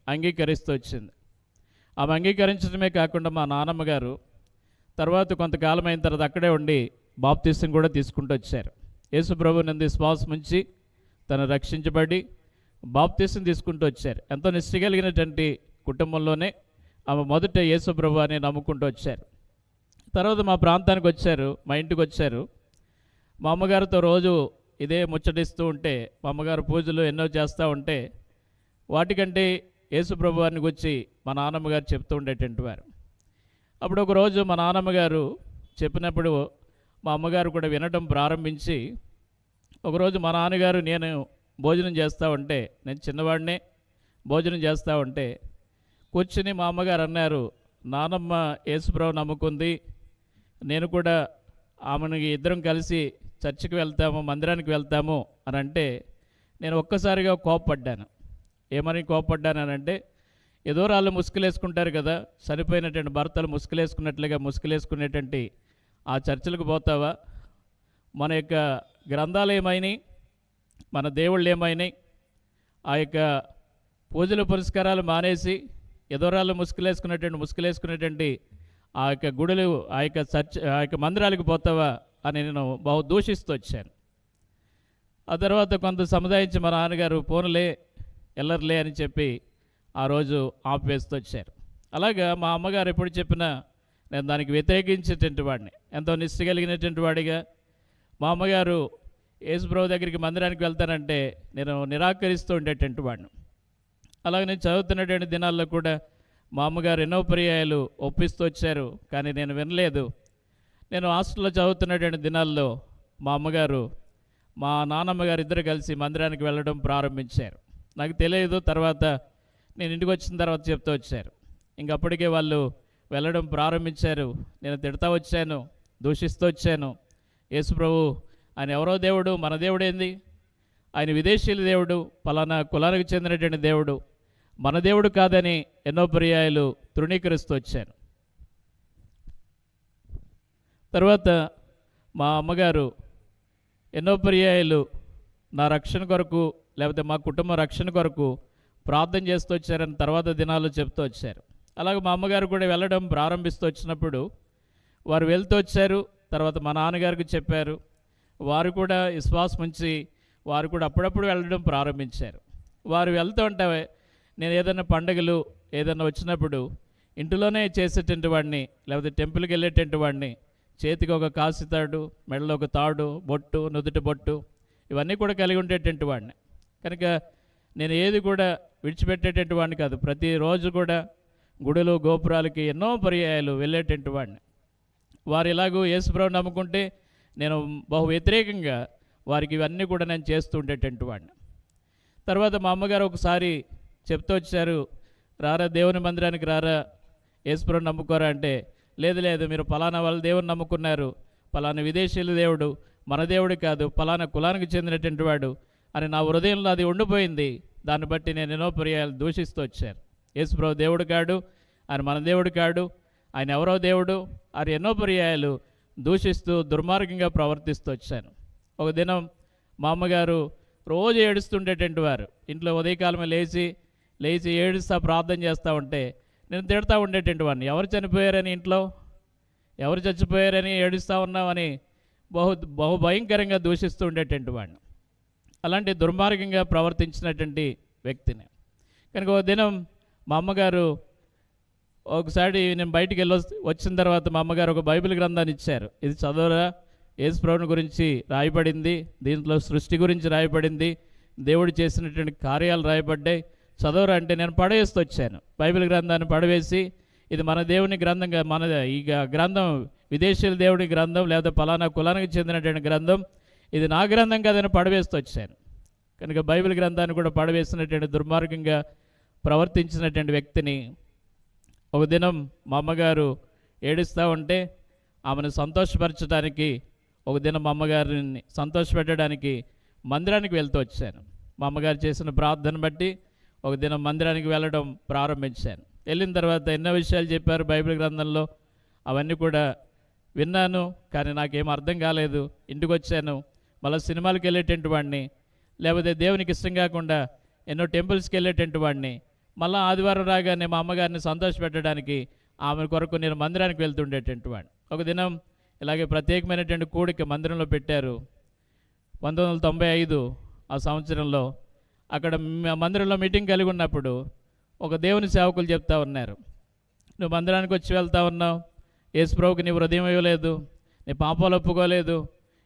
అంగీకరిస్తూ వచ్చింది. ఆమె అంగీకరించడమే కాకుండా మా నాన్నమ్మ గారు తర్వాత కొంతకాలం అయిన తర్వాత అక్కడే ఉండి బాప్తీసం కూడా తీసుకుంటూ వచ్చారు. యేసుప్రభు నందు విశ్వాసం ఉంచి తను రక్షించబడి బాప్తీసం తీసుకుంటూ వచ్చారు. ఎంతో నిష్ఠ కలిగినటువంటి కుటుంబంలోనే ఆమె మొదట యేసుప్రభు అని నమ్ముకుంటూ వచ్చారు. తర్వాత మా ప్రాంతానికి వచ్చారు, మా ఇంటికి వచ్చారు. మా అమ్మగారితో రోజు ఇదే ముచ్చటిస్తూ ఉంటే, మా అమ్మగారు పూజలు ఎన్నో చేస్తూ ఉంటే వాటికంటే యేసుప్రభు వారిని గురించి మా నాన్నమ్మ గారు చెప్తూ ఉండేటువంటి వారు. అప్పుడు ఒకరోజు మా నాన్నమ్మ గారు చెప్పినప్పుడు మా అమ్మగారు కూడా వినడం ప్రారంభించి, ఒకరోజు మా నాన్నగారు నేను భోజనం చేస్తూ ఉంటే, నేను చిన్నవాడినే భోజనం చేస్తూ ఉంటే కూర్చుని మా అమ్మగారు అన్నారు, నానమ్మ యేసుప్రభు నమ్ముకుంది, నేను కూడా ఆమెను ఇద్దరం కలిసి చర్చికి వెళ్తాము, మందిరానికి వెళ్తాము అని అంటే నేను ఒక్కసారిగా కోపపడ్డాను. ఏమని కోపపడ్డానంటే, ఏదో వాళ్ళు ముసుగులేసుకుంటారు కదా, చనిపోయినటువంటి భర్తలు ముసుగులేసుకున్నట్లుగా ముసుగులేసుకునేటువంటి ఆ చర్చలకు పోతావా? మన యొక్క గ్రంథాలు ఏమైనాయి, మన దేవుళ్ళు ఏమైనాయి? ఆ యొక్క పూజలు పురస్కారాలు మానేసి ఎదోరాళ్ళు ముసుగులేసుకునేటువంటి ఆ యొక్క గుడులు, ఆ యొక్క మందిరాలకు పోతావా అని నేను బహు దూషిస్తూ వచ్చాను. ఆ తర్వాత కొంత సముదాయించి మా నాన్నగారు పోనులే ఎల్లర్లే అని చెప్పి ఆ రోజు ఆపివేస్తూ వచ్చారు. అలాగా మా అమ్మగారు ఎప్పుడు చెప్పినా నేను దానికి వ్యతిరేకించేటువంటి వాడిని, ఎంతో నిష్ఠ కలిగినటువంటి వాడిగా. మా అమ్మగారు యేసుప్రభు దగ్గరికి మందిరానికి వెళ్తానంటే నేను నిరాకరిస్తూ ఉండేటువంటి వాడిని. అలాగే నేను చదువుతున్నటువంటి దినాల్లో కూడా మా అమ్మగారు ఎన్నో పర్యాయాలు ఒప్పిస్తూ వచ్చారు, కానీ నేను వినలేదు. నేను హాస్టల్లో చదువుతున్నటువంటి దినాల్లో మా అమ్మగారు మా నాన్నమ్మగారు ఇద్దరు కలిసి మందిరానికి వెళ్ళడం ప్రారంభించారు. నాకు తెలియదు, తర్వాత నేను ఇంటికి వచ్చిన తర్వాత చెప్తూ వచ్చారు. ఇంకప్పటికే వాళ్ళు వెళ్ళడం ప్రారంభించారు. నేను తిడతా వచ్చాను, దూషిస్తూ వచ్చాను. యేసుప్రభు ఆయన ఎవరో దేవుడు, మన దేవుడు ఏంది? ఆయన విదేశీయుల దేవుడు, పలానా కులానికి చెందినటువంటి దేవుడు, మన దేవుడు కాదని ఎన్నో పర్యాయాలు తృణీకరిస్తూ వచ్చాను. తర్వాత మా అమ్మగారు ఎన్నో పర్యాయాలు నా రక్షణ కొరకు, లేకపోతే మా కుటుంబ రక్షణ కొరకు ప్రార్థన చేస్తూ వచ్చారని తర్వాత దినాల్లో చెప్తూ వచ్చారు. అలాగే మా అమ్మగారు కూడా వెళ్ళడం ప్రారంభిస్తూ వచ్చినప్పుడు వారు వెళ్తూ వచ్చారు. తర్వాత మా నాన్నగారికి చెప్పారు. వారు కూడా విశ్వాసం ఉంచి వారు కూడా అప్పుడప్పుడు వెళ్ళడం ప్రారంభించారు. వారు వెళ్తూ ఉంటే నేను ఏదైనా పండుగలు ఏదైనా వచ్చినప్పుడు ఇంటిలోనే చేసేటువంటి వాడిని, లేకపోతే టెంపుల్కి వెళ్ళేటువంటి వాడిని. చేతికి ఒక కాసితాడు, మెడలో ఒక తాడు, బొట్టు, నుదుటి బొట్టు, ఇవన్నీ కూడా కలిగి ఉండేటువంటి వాడిని. కనుక నేను ఏది కూడా విడిచిపెట్టేటువంటి వాడిని కాదు. ప్రతిరోజు కూడా గుడులు గోపురాలకి ఎన్నో పర్యాయాలు వెళ్ళేటువంటి వాడిని. వారు ఇలాగూ యేసుప్రభు నమ్ముకుంటే నేను బహు వ్యతిరేకంగా వారికి ఇవన్నీ కూడా నేను చేస్తూ ఉండేటటువంటి వాడిని. తర్వాత మా అమ్మగారు ఒకసారి చెప్తూ వచ్చారు, రారా దేవుని మందిరానికి రారా, యేసుప్రభుని నమ్ముకోరా అంటే, లేదు లేదు మీరు పలానా వాళ్ళ దేవుని నమ్ముకున్నారు, పలానా విదేశీయుల దేవుడు మన దేవుడు కాదు, పలానా కులానికి చెందినటువంటి వాడు అని నా హృదయంలో అది ఉండిపోయింది. దాన్ని బట్టి నేను ఎన్నో పర్యాయాలు దూషిస్తూ వచ్చాను. యేసుప్రభు దేవుడు కాడు, ఆయన మన దేవుడు కాడు, ఆయన ఎవరో దేవుడు అని ఎన్నో పర్యాయాలు దూషిస్తూ దుర్మార్గంగా ప్రవర్తిస్తూ వచ్చాను. ఒక దినం మా అమ్మగారు రోజు ఏడుస్తుండేటువంటి వారు. ఇంట్లో ఉదయకాలమే లేచి ఏడుస్తూ ప్రార్థన చేస్తూ ఉంటే నేను తిడతా ఉండేటువంటి వాడిని. ఎవరు చనిపోయారని, ఇంట్లో ఎవరు చచ్చిపోయారని ఏడుస్తూ ఉన్నామని బహు భయంకరంగా దూషిస్తూ ఉండేటువంటి వాడిని. అలాంటి దుర్మార్గంగా ప్రవర్తించినటువంటి వ్యక్తిని. కనుక ఒక దినం మా అమ్మగారు ఒకసారి నేను బయటికి వచ్చిన తర్వాత మా అమ్మగారు ఒక బైబిల్ గ్రంథాన్ని ఇచ్చారు. ఇది చదవరా, యేసుప్రభుని గురించి రాయబడింది, దీంట్లో సృష్టి గురించి రాయబడింది, దేవుడు చేసినటువంటి కార్యాలు రాయబడ్డాయి, చదవరా అంటే నేను పడవేస్తూ వచ్చాను. బైబిల్ గ్రంథాన్ని పడవేసి, ఇది మన దేవుని గ్రంథంగా, మన ఈ గ్రంథం విదేశీయుల దేవుని గ్రంథం లేదా పలానా కులానికి చెందినటువంటి గ్రంథం, ఇది నా గ్రంథం కాదని పడవేస్తూ వచ్చాను. కనుక బైబిల్ గ్రంథాన్ని కూడా పడవేసినటువంటి దుర్మార్గంగా ప్రవర్తించినటువంటి వ్యక్తిని ఒక దినం మా అమ్మగారు ఏడుస్తూ ఉంటే ఆమెను సంతోషపరచడానికి ఒక దినం మా అమ్మగారిని సంతోషపెట్టడానికి మందిరానికి వెళ్తూ వచ్చాను. మా అమ్మగారు చేసిన ప్రార్థన బట్టి ఒక దినం మందిరానికి వెళ్ళడం ప్రారంభించాను. వెళ్ళిన తర్వాత ఎన్నో విషయాలు చెప్పారు బైబిల్ గ్రంథంలో, అవన్నీ కూడా విన్నాను. కానీ నాకేం అర్థం కాలేదు. ఇంటికి వచ్చాను, మళ్ళీ సినిమాలకు వెళ్ళేటటువంటి వాడిని, లేకపోతే దేవునికి ఇష్టం కాకుండా ఎన్నో టెంపుల్స్కి వెళ్ళేటటువంటి వాడిని. మళ్ళీ ఆదివారం రాగానే మా అమ్మగారిని సంతోషపెట్టడానికి ఆమె కొరకు నేను మందిరానికి వెళ్తుండేటటువంటి వాడిని. ఒక దినం ఇలాగే ప్రత్యేకమైనటువంటి కూడిక మందిరంలో పెట్టారు. 1995 ఆ సంవత్సరంలో అక్కడ మందిరంలో మీటింగ్ కలిగి ఉన్నప్పుడు ఒక దేవుని సేవకులు చెప్తా ఉన్నారు, నువ్వు మందిరానికి వచ్చి వెళ్తా ఉన్నావు, యేసుప్రభుకి నీ హృదయం ఇవ్వలేదు, నీ పాపాలు ఒప్పుకోలేదు,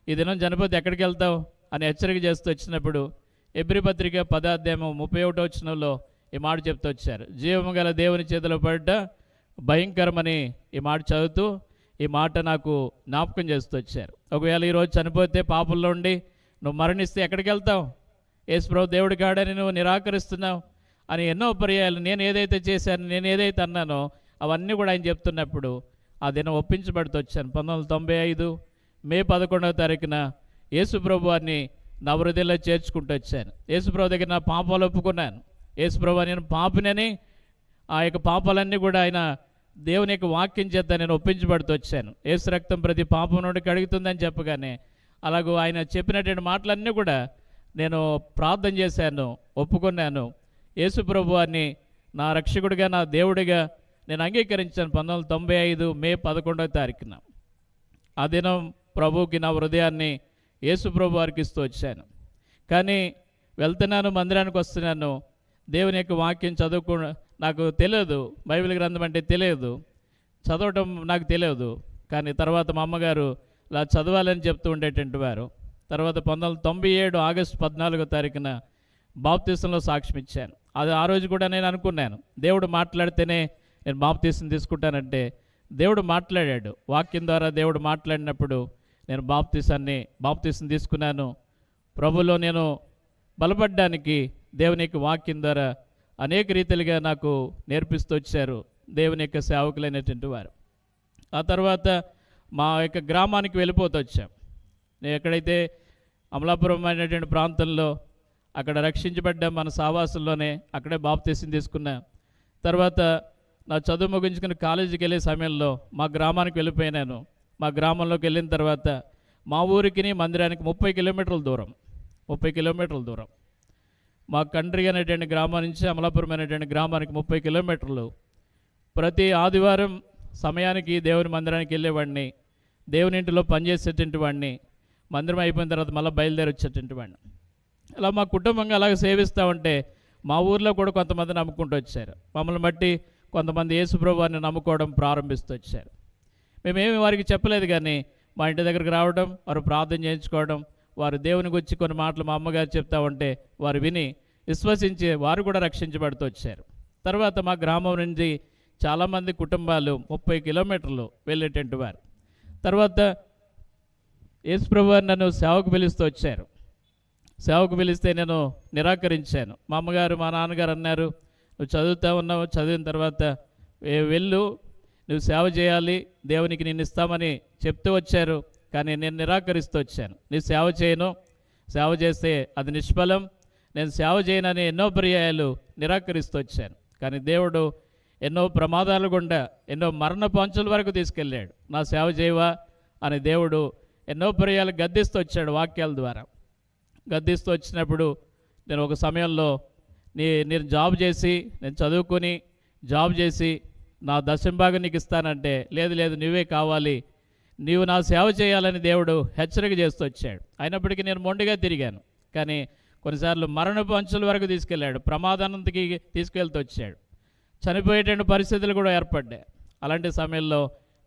ఈ దినం చనిపోతే ఎక్కడికి వెళ్తావు అని హెచ్చరిక చేస్తూ వచ్చినప్పుడు ఎబ్రీ పత్రిక 10వ అధ్యాయం 31వ వచనంలో ఈ మాట చెప్తూ వచ్చారు. జీవము గల దేవుని చేతిలో పడ్డ భయంకరమని ఈ మాట చదువుతూ ఈ మాట నాకు జ్ఞాపకం చేస్తూ వచ్చారు. ఒకవేళ ఈరోజు చనిపోతే పాపంలో ఉండి నువ్వు మరణిస్తే ఎక్కడికి వెళ్తావు, యేసుప్రభు దేవుడి కాడని నువ్వు నిరాకరిస్తున్నావు అని ఎన్నో పర్యాయాలు నేను ఏదైతే చేశాను, నేను ఏదైతే అన్నానో అవన్నీ కూడా ఆయన చెప్తున్నప్పుడు ఆ దినం ఒప్పించబడుతూ వచ్చాను. 1995 మే 11వ తారీఖున యేసుప్రభు వారిని నా హృదయంలో చేర్చుకుంటూ వచ్చాను. యేసుప్రభు దగ్గర నా పాపాలు ఒప్పుకున్నాను. యేసుప్రభు నేను పాపినని, ఆ యొక్క పాపాలన్నీ కూడా ఆయన దేవుని యొక్క వాక్యం చేత నేను ఒప్పించబడుతూ వచ్చాను. యేసు రక్తం ప్రతి పాపం నుండి కడుగుతుందని చెప్పగానే అలాగూ ఆయన చెప్పినటువంటి మాటలన్నీ కూడా నేను ప్రార్థన చేశాను, ఒప్పుకున్నాను. యేసుప్రభు వారిని నా రక్షకుడిగా, నా దేవుడిగా నేను అంగీకరించాను 1995 మే 11వ తారీఖున. ఆ దినం ప్రభువుకి నా హృదయాన్ని యేసుప్రభు వారికి ఇస్తూ వచ్చాను. కానీ వెళ్తున్నాను, మందిరానికి వస్తున్నాను, దేవుని యొక్క వాక్యం చదువుకో నాకు తెలియదు, బైబిల్ గ్రంథం అంటే తెలియదు, చదవటం నాకు తెలియదు. కానీ తర్వాత మా అమ్మగారు ఇలా చదవాలని చెప్తూ ఉండేటువంటి వారు. తర్వాత 1997 ఆగస్టు 14వ తారీఖున బాప్తీసంలో సాక్ష్యం ఇచ్చాను. అది ఆ రోజు కూడా నేను అనుకున్నాను, దేవుడు మాట్లాడితేనే నేను బాప్తీసం తీసుకుంటానంటే దేవుడు మాట్లాడాడు. వాక్యం ద్వారా దేవుడు మాట్లాడినప్పుడు నేను బాప్తీసం తీసుకున్నాను. ప్రభులో నేను బలపడ్డానికి దేవుని యొక్క వాక్యం ద్వారా అనేక రీతిలుగా నాకు నేర్పిస్తూ వచ్చారు దేవుని యొక్క సేవకులైనటువంటి వారు. ఆ తర్వాత మా యొక్క గ్రామానికి వెళ్ళిపోతూ వచ్చాం. నేను ఎక్కడైతే అమలాపురం అనేటువంటి ప్రాంతంలో అక్కడ రక్షించబడ్డ మన సావాసుల్లోనే అక్కడే బాప్తీసం తీసుకున్నా. తర్వాత నా చదువు ముగించుకుని కాలేజీకి వెళ్ళే సమయంలో మా గ్రామానికి వెళ్ళిపోయినాను. మా గ్రామంలోకి వెళ్ళిన తర్వాత మా ఊరికి మందిరానికి 30 కిలోమీటర్ల దూరం. మా కండ్రి అనేటువంటి గ్రామం నుంచి అమలాపురం అనేటువంటి గ్రామానికి 30 కిలోమీటర్లు. ప్రతి ఆదివారం సమయానికి దేవుని మందిరానికి వెళ్ళేవాడిని, దేవుని ఇంటిలో పనిచేసేటువంటి వాడిని, మందిరం అయిపోయిన తర్వాత మళ్ళీ బయలుదేరి వచ్చేటువంటి వాడిని. అలా మా కుటుంబంగా అలాగే సేవిస్తూ ఉంటే మా ఊర్లో కూడా కొంతమంది నమ్ముకుంటూ వచ్చారు. మమ్మల్ని బట్టి కొంతమంది యేసుప్రభు వారిని నమ్ముకోవడం ప్రారంభిస్తూ వచ్చారు. మేమేమి వారికి చెప్పలేదు, కానీ మా ఇంటి దగ్గరికి రావడం, వారు ప్రార్థన చేయించుకోవడం, వారు దేవుని గురించి కొన్ని మాటలు మా అమ్మగారు చెప్తా ఉంటే వారు విని విశ్వసించి వారు కూడా రక్షించబడుతూ వచ్చారు. తర్వాత మా గ్రామం నుంచి చాలామంది కుటుంబాలు 30 కిలోమీటర్లు వెళ్ళేటువంటి వారు. తర్వాత యేసుప్రభు వారు నన్ను సేవకు పిలుస్తూ వచ్చారు. సేవకు పిలిస్తే నేను నిరాకరించాను. మా అమ్మగారు మా నాన్నగారు అన్నారు, నువ్వు చదువుతా ఉన్నావు, చదివిన తర్వాత వెళ్ళు, నువ్వు సేవ చేయాలి, దేవునికి నిన్ను ఇస్తామని చెప్తూ వచ్చారు. కానీ నేను నిరాకరిస్తూ వచ్చాను. నీ సేవ చేయను, సేవ చేస్తే అది నిష్ఫలం, నేను సేవ చేయనని ఎన్నో పర్యాయాలు నిరాకరిస్తూ వచ్చాను. కానీ దేవుడు ఎన్నో ప్రమాదాలు గుండా ఎన్నో మరణ పంచుల వరకు తీసుకెళ్ళాడు. నా సేవ చేయవా అని దేవుడు ఎన్నో పర్యాలు గద్దిస్తూ వచ్చాడు వాక్యాల ద్వారా. గద్దిస్తూ వచ్చినప్పుడు నేను ఒక సమయంలో నేను జాబ్ చేసి, నేను చదువుకొని జాబ్ చేసి నా దశంభాగం నీకు ఇస్తానంటే, లేదు నువ్వే కావాలి, నీవు నా సేవ చేయాలని దేవుడు హెచ్చరిక చేస్తూ వచ్చాడు. అయినప్పటికీ నేను మొండిగా తిరిగాను. కానీ కొన్నిసార్లు మరణపు అంచుల వరకు తీసుకెళ్ళాడు, ప్రమాదానికి తీసుకెళ్తూ వచ్చాడు. చనిపోయేటువంటి పరిస్థితులు కూడా ఏర్పడ్డాయి. అలాంటి సమయంలో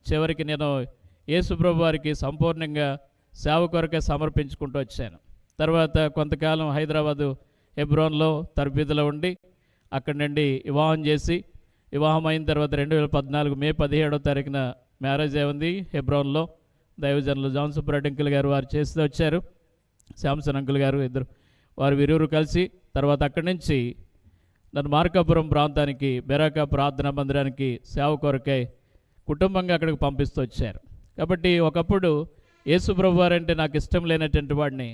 చివరికి నేను యేసుప్రభు వారికి సంపూర్ణంగా సేవ కొరకే సమర్పించుకుంటూ వచ్చాను. తర్వాత కొంతకాలం హైదరాబాదు హెబ్రోన్లో తరబీదులో ఉండి అక్కడి నుండి వివాహం చేసి, వివాహం అయిన తర్వాత 2014 మే 17వ తారీఖున మ్యారేజ్ అయింది హెబ్రోన్లో. దైవజనులు జాన్ సుబ్రాట్ అంకుల్ గారు వారు చేస్తూ వచ్చారు, శాంసన్ అంకుల్ గారు వారు వీరు కలిసి. తర్వాత అక్కడి నుంచి నన్ను మార్కాపురం ప్రాంతానికి బెరాకా ప్రార్థనా మందిరానికి సేవ కొరకై కుటుంబంగా అక్కడికి పంపిస్తూ వచ్చారు. కాబట్టి ఒకప్పుడు యేసుప్రభు వారు అంటే నాకు ఇష్టం లేనటువంటి వాడిని,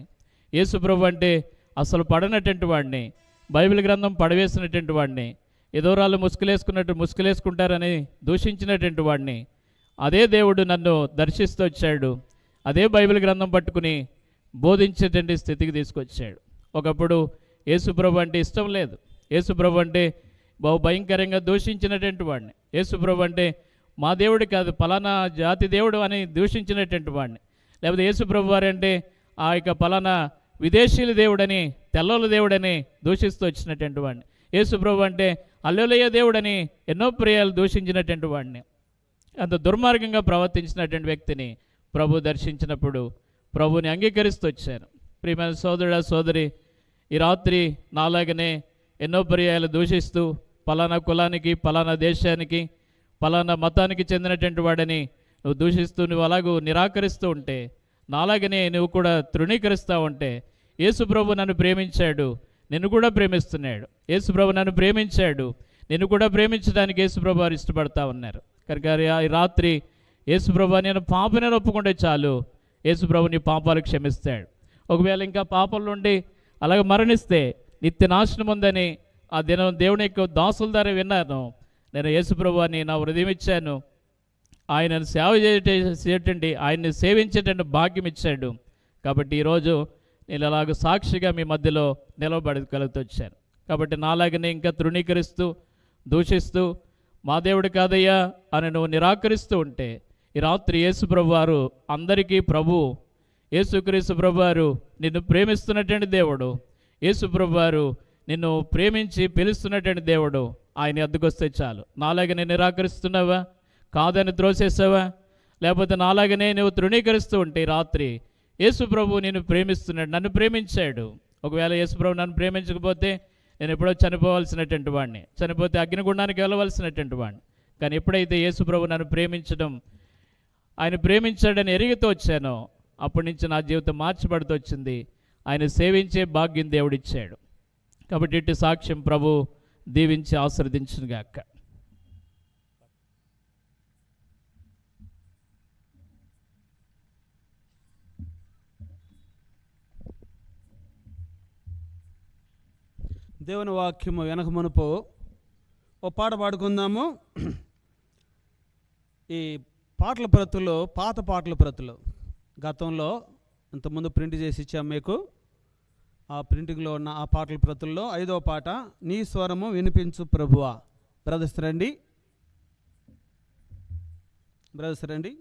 యేసుప్రభు అంటే అసలు పడనటువంటి వాడిని, బైబిల్ గ్రంథం పడవేసినటువంటి వాడిని, ఎదోరాళ్ళు ముసుగులేసుకుంటారని దూషించినటువంటి వాడిని. అదే దేవుడు నన్ను దర్శిస్తూ వచ్చాడు. అదే బైబిల్ గ్రంథం పట్టుకుని బోధించేటువంటి స్థితికి తీసుకొచ్చాడు. ఒకప్పుడు యేసుప్రభు అంటే ఇష్టం లేదు, యేసుప్రభు అంటే బహు భయంకరంగా దూషించినటువంటి వాడిని, యేసుప్రభు అంటే మా దేవుడు కాదు పలానా జాతి దేవుడు అని దూషించినటువంటి వాడిని, లేకపోతే యేసుప్రభు వారంటే ఆ యొక్క పలానా విదేశీయుల దేవుడని, తెల్లోల దేవుడని దూషిస్తూ వచ్చినటువంటి వాడిని, యేసుప్రభు అంటే హల్లెలూయా దేవుడని ఎన్నో ప్రియాలు దూషించినటువంటి వాడిని, అంత దుర్మార్గంగా ప్రవర్తించినటువంటి వ్యక్తిని ప్రభు దర్శించినప్పుడు ప్రభుని అంగీకరిస్తూ వచ్చాను. ప్రియమైన సోదరుడా సోదరి, ఈ రాత్రి నాలాగనే ఎన్నో పర్యాయాలు దూషిస్తూ పలానా కులానికి, పలానా దేశానికి, పలానా మతానికి చెందినటువంటి వాడని నువ్వు దూషిస్తూ నువ్వు అలాగూ నిరాకరిస్తూ ఉంటే, నాలాగనే నువ్వు కూడా తృణీకరిస్తూ ఉంటే, యేసుప్రభు నన్ను ప్రేమించాడు, నిన్ను కూడా ప్రేమిస్తున్నాడు. యేసుప్రభు నన్ను ప్రేమించాడు, నిన్ను కూడా ప్రేమించడానికి యేసుప్రభు వారు ఇష్టపడతా ఉన్నారు. కనుక ఈ రాత్రి యేసుప్రభు నేను పాపని ఒప్పుకుంటే చాలు, యేసుప్రభు నీ పాపాలు క్షమిస్తాడు. ఒకవేళ ఇంకా పాపం నుండి అలాగే మరణిస్తే నిత్య నాశనం ఉందని ఆ దినం దేవుని యొక్క దాసుల ద్వారా విన్నాను. నేను యేసుప్రభు అని నా హృదయం ఇచ్చాను, ఆయనను సేవ చేయటండి, ఆయన్ని సేవించేటండి భాగ్యం ఇచ్చాడు. కాబట్టి ఈరోజు నేను అలాగ సాక్షిగా మీ మధ్యలో నిలవబడగలుగుతూ వచ్చాను. కాబట్టి నాలాగనే ఇంకా తృణీకరిస్తూ దూషిస్తూ మా దేవుడు కాదయ్యా అని నువ్వు నిరాకరిస్తూ ఉంటే, ఈ రాత్రి యేసుప్రభు వారు అందరికీ ప్రభు, యేసుక్రీస్తు ప్రభు వారు నిన్ను ప్రేమిస్తున్నటువంటి దేవుడు, యేసుప్రభు వారు నిన్ను ప్రేమించి పిలుస్తున్నటువంటి దేవుడు. ఆయన అద్దెకొస్తే చాలు. నాలాగనే నిరాకరిస్తున్నావా, కాదని త్రోసేసావా, లేకపోతే నాలాగనే నువ్వు తృణీకరిస్తూ ఉంటే రాత్రి యేసుప్రభు నిన్ను ప్రేమిస్తున్నాడు, నన్ను ప్రేమించాడు. ఒకవేళ యేసుప్రభు నన్ను ప్రేమించకపోతే నేను ఎప్పుడో చనిపోవాల్సినటువంటి వాడిని, చనిపోతే అగ్నిగుండానికి వెళ్ళవలసినటువంటి వాడిని. కానీ ఎప్పుడైతే యేసుప్రభు నన్ను ప్రేమించడం, ఆయన ప్రేమించాడని ఎరిగితూ వచ్చానో అప్పటి నుంచి నా జీవితం మార్చబడుతూ వచ్చింది. ఆయన సేవించే భాగ్యం దేవుడిచ్చాడు. కాబట్టి ఇట్టి సాక్ష్యం ప్రభు దీవించి ఆశీర్వదించునుగాక. దేవుని వాక్యము వెనక మునుపు ఓ పాట పాడుకుందాము. ఈ పాటల ప్రతులు పాత పాటల ప్రతులు గతంలో ఇంతకుముందు ప్రింట్ చేసి ఇచ్చాము మీకు. ఆ ప్రింటింగ్లో ఉన్న ఆ పాటల ప్రతుల్లో 5వ పాట, నీ స్వరము వినిపించు ప్రభువా. బ్రదర్స్ రండి, బ్రదర్స్ రండి.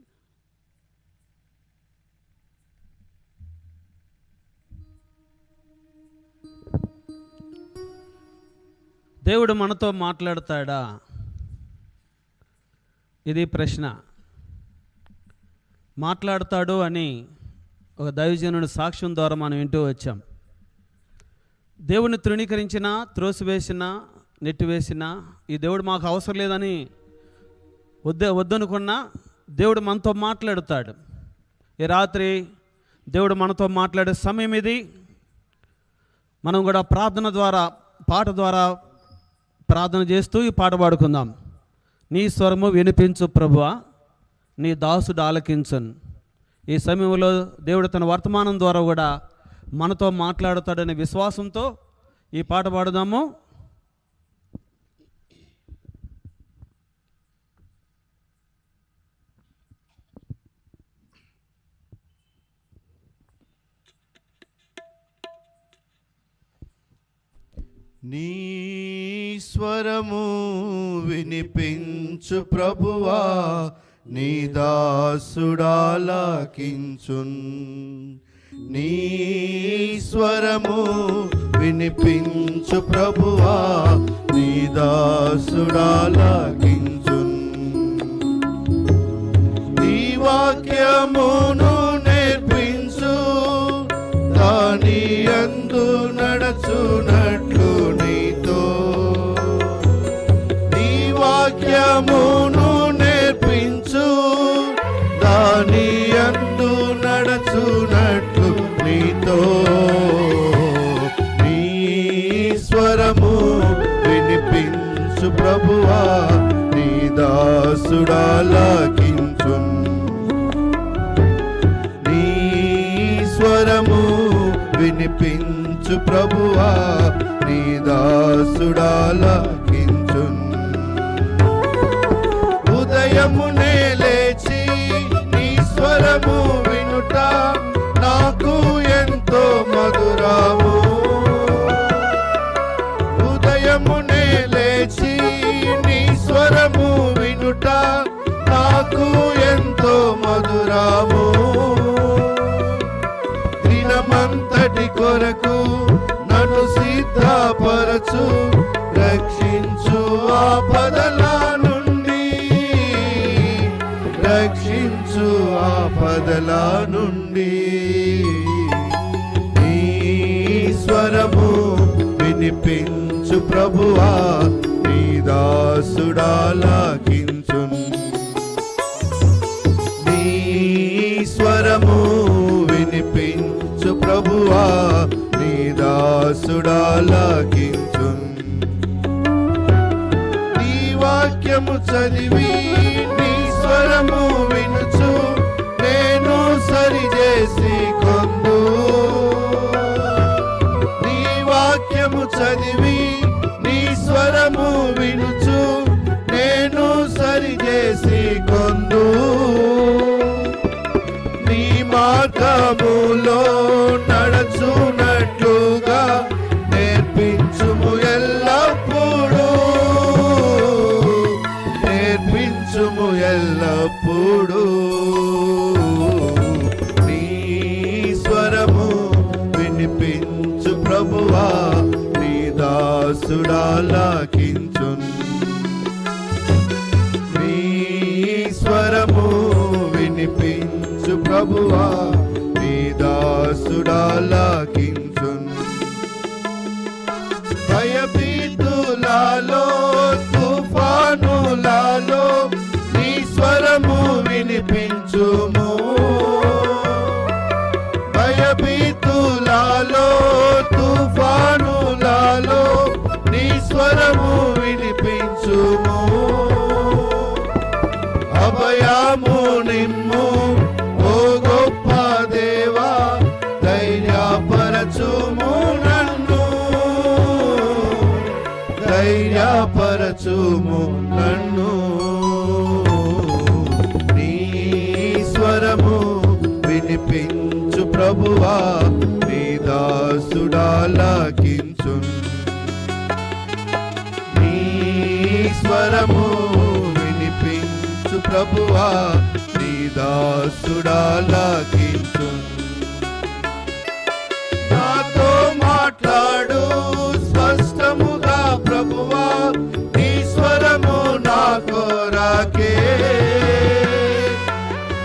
దేవుడు మనతో మాట్లాడతాడా? ఇది ప్రశ్న. మాట్లాడతాడు అని ఒక దైవజనుడి సాక్ష్యం ద్వారా మనం వింటూ వచ్చాం. దేవుడిని తృణీకరించిన, త్రోసివేసిన, నెట్టివేసిన, ఈ దేవుడు మాకు అవసరం లేదని వద్దనుకున్నా దేవుడు మనతో మాట్లాడుతాడు. ఈ రాత్రి దేవుడు మనతో మాట్లాడే సమయం ఇది. మనం కూడా ప్రార్థన ద్వారా, పాట ద్వారా ప్రార్థన చేస్తూ ఈ పాట పాడుకుందాం. నీ స్వరము వినిపించు ప్రభువా, నీ దాసుడు ఆలకించను. ఈ సమయంలో దేవుడు తన వర్తమానం ద్వారా కూడా మనతో మాట్లాడుతాడనే విశ్వాసంతో ఈ పాట పాడుదాము. నీ స్వరము వినిపించు ప్రభువా, నీ దాసుడాలకించున్. నీ స్వరము వినిపించు ప్రభువా, నీ దాసుడాలకించున్. నీ వాక్యమును నేర్పించు, దాని యందు నడచునట్లు నీతో. నీ వాక్యమును నేర్పించు, దాని యందు నడచునట్లు నీతో. నీ స్వరము వినిపించు ప్రభువా, నీ దాసుడాలకించున్. నీ స్వరము వినిపించు ప్రభువా, నీ దాసుడాలకించున్. ఉదయమునే లేచి నీ స్వరము వినుట నాకు ఎంతో మధురము. ఉదయమునే లేచి నీ స్వరము వినుట నాకు ఎంతో మధురము. దినమంతటి కొరకు నన్ను సిద్ధపరచు, రక్షించు ఆపదల నుండి, రక్షించు ఆపదల నుండి. నీ స్వరము వినిపించు ప్రభువా, నీ దాసుడాలకించున్. నీ స్వరము వినిపించు ప్రభువా, నీ దాసుడాలకించున్. నీ వాక్యము చదివి నీ స్వరము వినుచు, నేను సరిచేసి కొందు. నీ వాక్యము చదివి నీ స్వరము వినుచు, నేను సరిచేసి కొందు. నీ మార్గములో నడచునట్లుగా నేర్పించుము ఎల్లప్పుడూ, నేర్పించుము ఎల్లప్పుడూ. నీ స్వరము వినిపించు ప్రభువా, నీ దాసుడాలకించున్. నీ స్వరము వినిపించు ప్రభువా, నీ దాసుడాలకించున్. భయభీతులలో తుఫానులలో నీ స్వరము వినిపించుము. భయభీతులలో తుఫానులలో నీ స్వరము వినిపించుము. అభయము నిమ్ము ఓ గొప్ప దేవా, ధైర్యపరచుము నన్ను, ధైర్యపరచుము నన్ను. నీ స్వరము వినిపించు ప్రభువా, నీ దాసుడాలకించున్. నీ స్వరము వినిపించు ప్రభువా, నీ దాసుడాలకించున్. నాతో మాట్లాడు స్పష్టముగా ప్రభువా, నీ స్వరము నా కొరకే.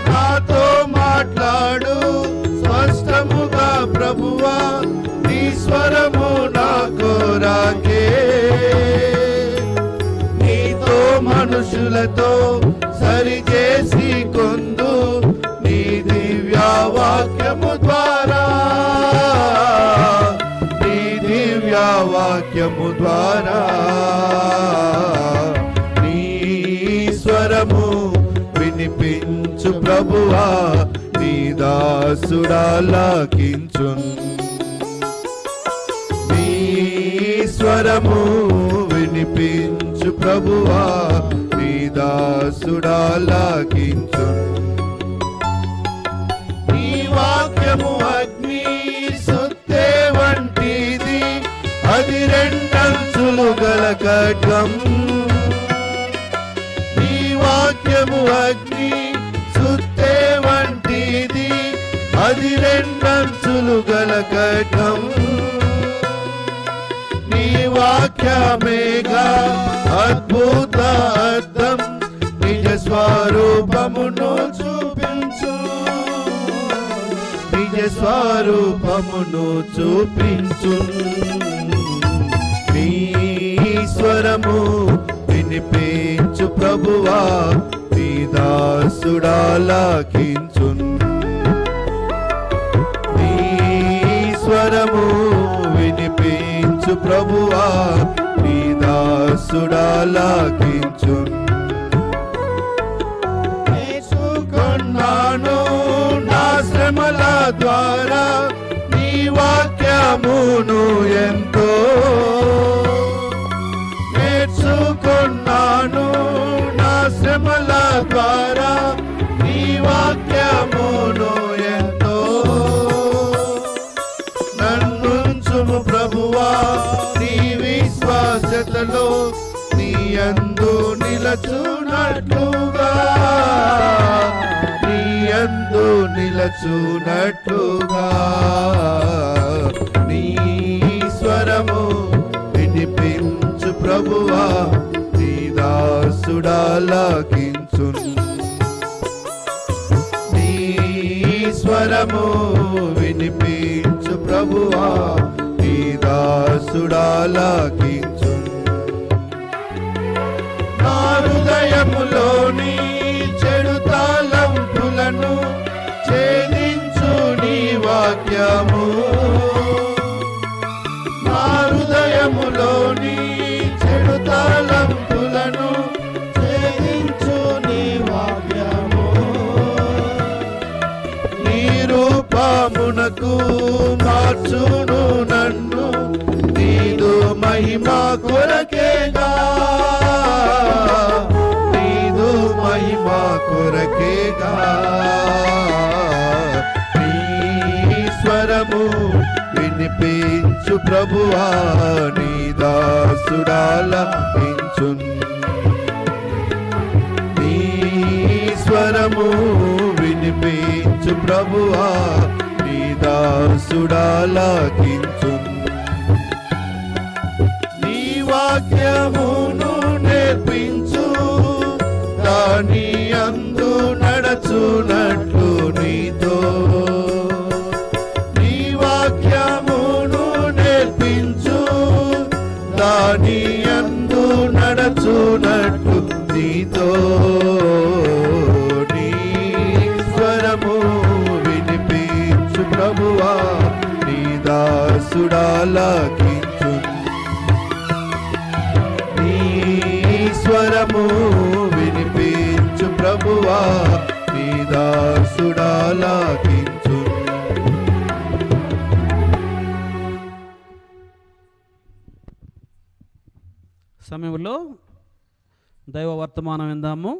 నాతో మాట్లాడు స్పష్టముగా ప్రభువా, నీ స్వరము నా కొరకే. నీతో మనుషులతో సరిచేసి కొందు, నీ దివ్య వాక్యము ద్వారా దివ్య వాక్యము ద్వారా నీ స్వరము వినిపించు ప్రభువా, నీ దాసుడాలకించున్. నీ స్వరము వినిపించు ప్రభువా, నీ దాసుడాలకించున్. నీ వాక్యము అగ్ని సుత్తే వంటిది, అది రెండంచులు గల ఖడ్గం. నీ వాక్యము అగ్ని సుత్తే వంటిది, అది రెండంచులు గల ఖడ్గం. నీ వాక్యమేగా అద్భుత అర్థం, నిజ స్వరూపమును చూపించు, నిజ స్వరూపమును చూపించు. నీ స్వరము వినిపించు ప్రభువా, నీ దాసుడాలకించున్. నీ స్వరము వినిపించు ప్రభువా, నీ దాసుడాలకించున్. నేర్చుకున్నాను నా శ్రమల ద్వారా నీ వాక్యమును ఎంతో. నేర్చుకున్నాను నా శ్రమల ద్వారా నీ వాక్యమును ఎంతో. నన్నుంచుము ప్రభువా నీ విశ్వాసతలో, నీ యందు నిలచునట్లుగా, నీ యందు నిలచునట్లుగా. నీ స్వరము వినిపించు ప్రభువా, నీ దాసుడాలకించున్. నీ స్వరము వినిపించు ప్రభువా, నీ దాసుడాలకించున్. నా హృదయములోని చెడు తలంపులను ఛేదించు నీ వాక్యము. నా హృదయములోని చెడు తలంపులను ఛేదించు నీ వాక్యము. నీ రూపమునకు మార్చును నన్ను, నీదు మహిమ కొరకేగా, నీదు మహిమ కొరకేగా. నీ స్వరము వినిపించు ప్రభువా, నీ దాసుడాలకించున్. నీ స్వరము వినిపించు ప్రభువా, నీ దాసుడాలకించున్. నీ వాక్యమును నేర్పించు, దాని అందు నడచునట్లు నీతో. నీ వాక్యమును నేర్పించు, దాని అందు నడచునట్లు నీతో. నీ స్వరము వినిపించు ప్రభువా, నీ దాసుడాలకించున్. నీ స్వరము వినిపించు ప్రభువా, నీ దాసుడాలకించున్. సమయంలో దైవ వర్తమానం విందాము.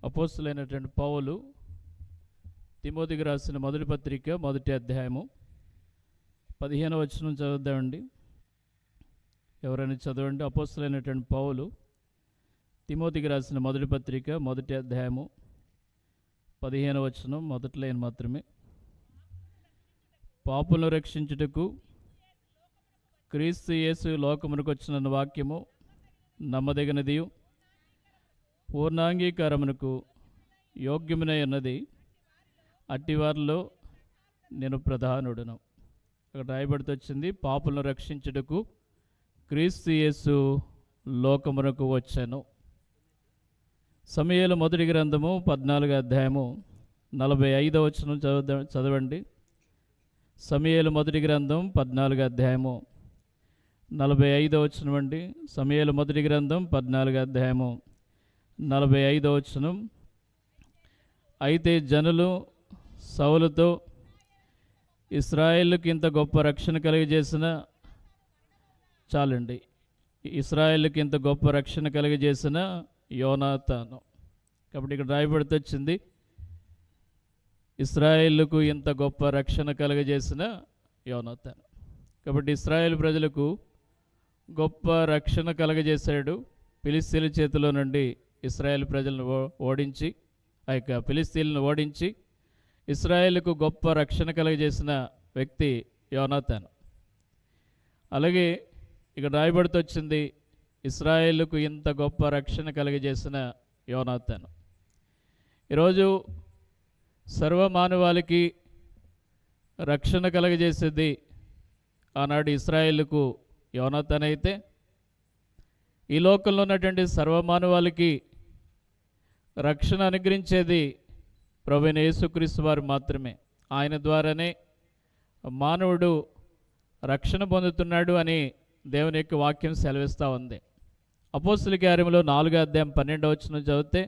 అపోస్తలుడైనటువంటి పౌలు తిమోతికి రాసిన మొదటి పత్రిక మొదటి అధ్యాయము 15వ వచనం చదువుదామండి. ఎవరైనా చదవండి. అపోస్తలుడైనటువంటి పౌలు తిమోతికి రాసిన మొదటి పత్రిక మొదటి అధ్యాయము 15వ వచనం మొదటి లైన్ మాత్రమే. పాపులను రక్షించుటకు క్రీస్తు యేసు లోకమునకు వచ్చిన వాక్యము నమ్మదగినదియు పూర్ణాంగీకారమునకు యోగ్యమునై ఉన్నది, అట్టివారిలో నేను ప్రధానుడును. అక్కడ రాయబడితే వచ్చింది, పాపులను రక్షించుటకు క్రీస్తు యేసు లోకమునకు వచ్చెను. సమూయేలు మొదటి గ్రంథము 14వ అధ్యాయము 45వ వచనం చదవండి. సమూయేలు మొదటి గ్రంథం 14వ అధ్యాయము 45వ వచనం అండి. సమూయేలు మొదటి గ్రంథం 14వ అధ్యాయము 45వ వచనం. అయితే జనులు సౌలుతో, ఇశ్రాయేలుకి ఇంత గొప్ప రక్షణ కలిగజేసిన, చాలండి, ఇశ్రాయేలుకి ఇంత గొప్ప రక్షణ కలిగజేసిన యోనాతాను. కాబట్టి ఇక్కడ రాయబడితే వచ్చింది ఇశ్రాయేలుకు ఇంత గొప్ప రక్షణ కలుగజేసిన యోనాతాను. కాబట్టి ఇశ్రాయేలు ప్రజలకు గొప్ప రక్షణ కలుగజేశాడు. ఫిలిస్తీన్ల చేతిలో నుండి ఇశ్రాయేల్ ప్రజలను ఓడించి, ఆ యొక్క ఫిలిస్తీన్లను ఓడించి ఇశ్రాయేలుకు గొప్ప రక్షణ కలుగజేసిన వ్యక్తి యోనాతాను. అలాగే ఇక్కడ రాయబడితే వచ్చింది ఇశ్రాయేలుకు ఇంత గొప్ప రక్షణ కలుగజేసిన యోనాతాను. ఈరోజు సర్వమానవాళికి రక్షణ కలుగజేసేది ఆనాడు ఇశ్రాయేలుకు యోనాతాను అయితే, ఈ లోకంలో ఉన్నటువంటి సర్వమానవాళికి రక్షణ అనుగ్రహించేది ప్రభువైన యేసుక్రీస్తు వారు మాత్రమే. ఆయన ద్వారానే మానవుడు రక్షణ పొందుతున్నాడు అని దేవుని యొక్క వాక్యం సెలవిస్తూ ఉంది. అపోస్తుల కార్యములో 4వ అధ్యాయం 12వ వచనం చదివితే,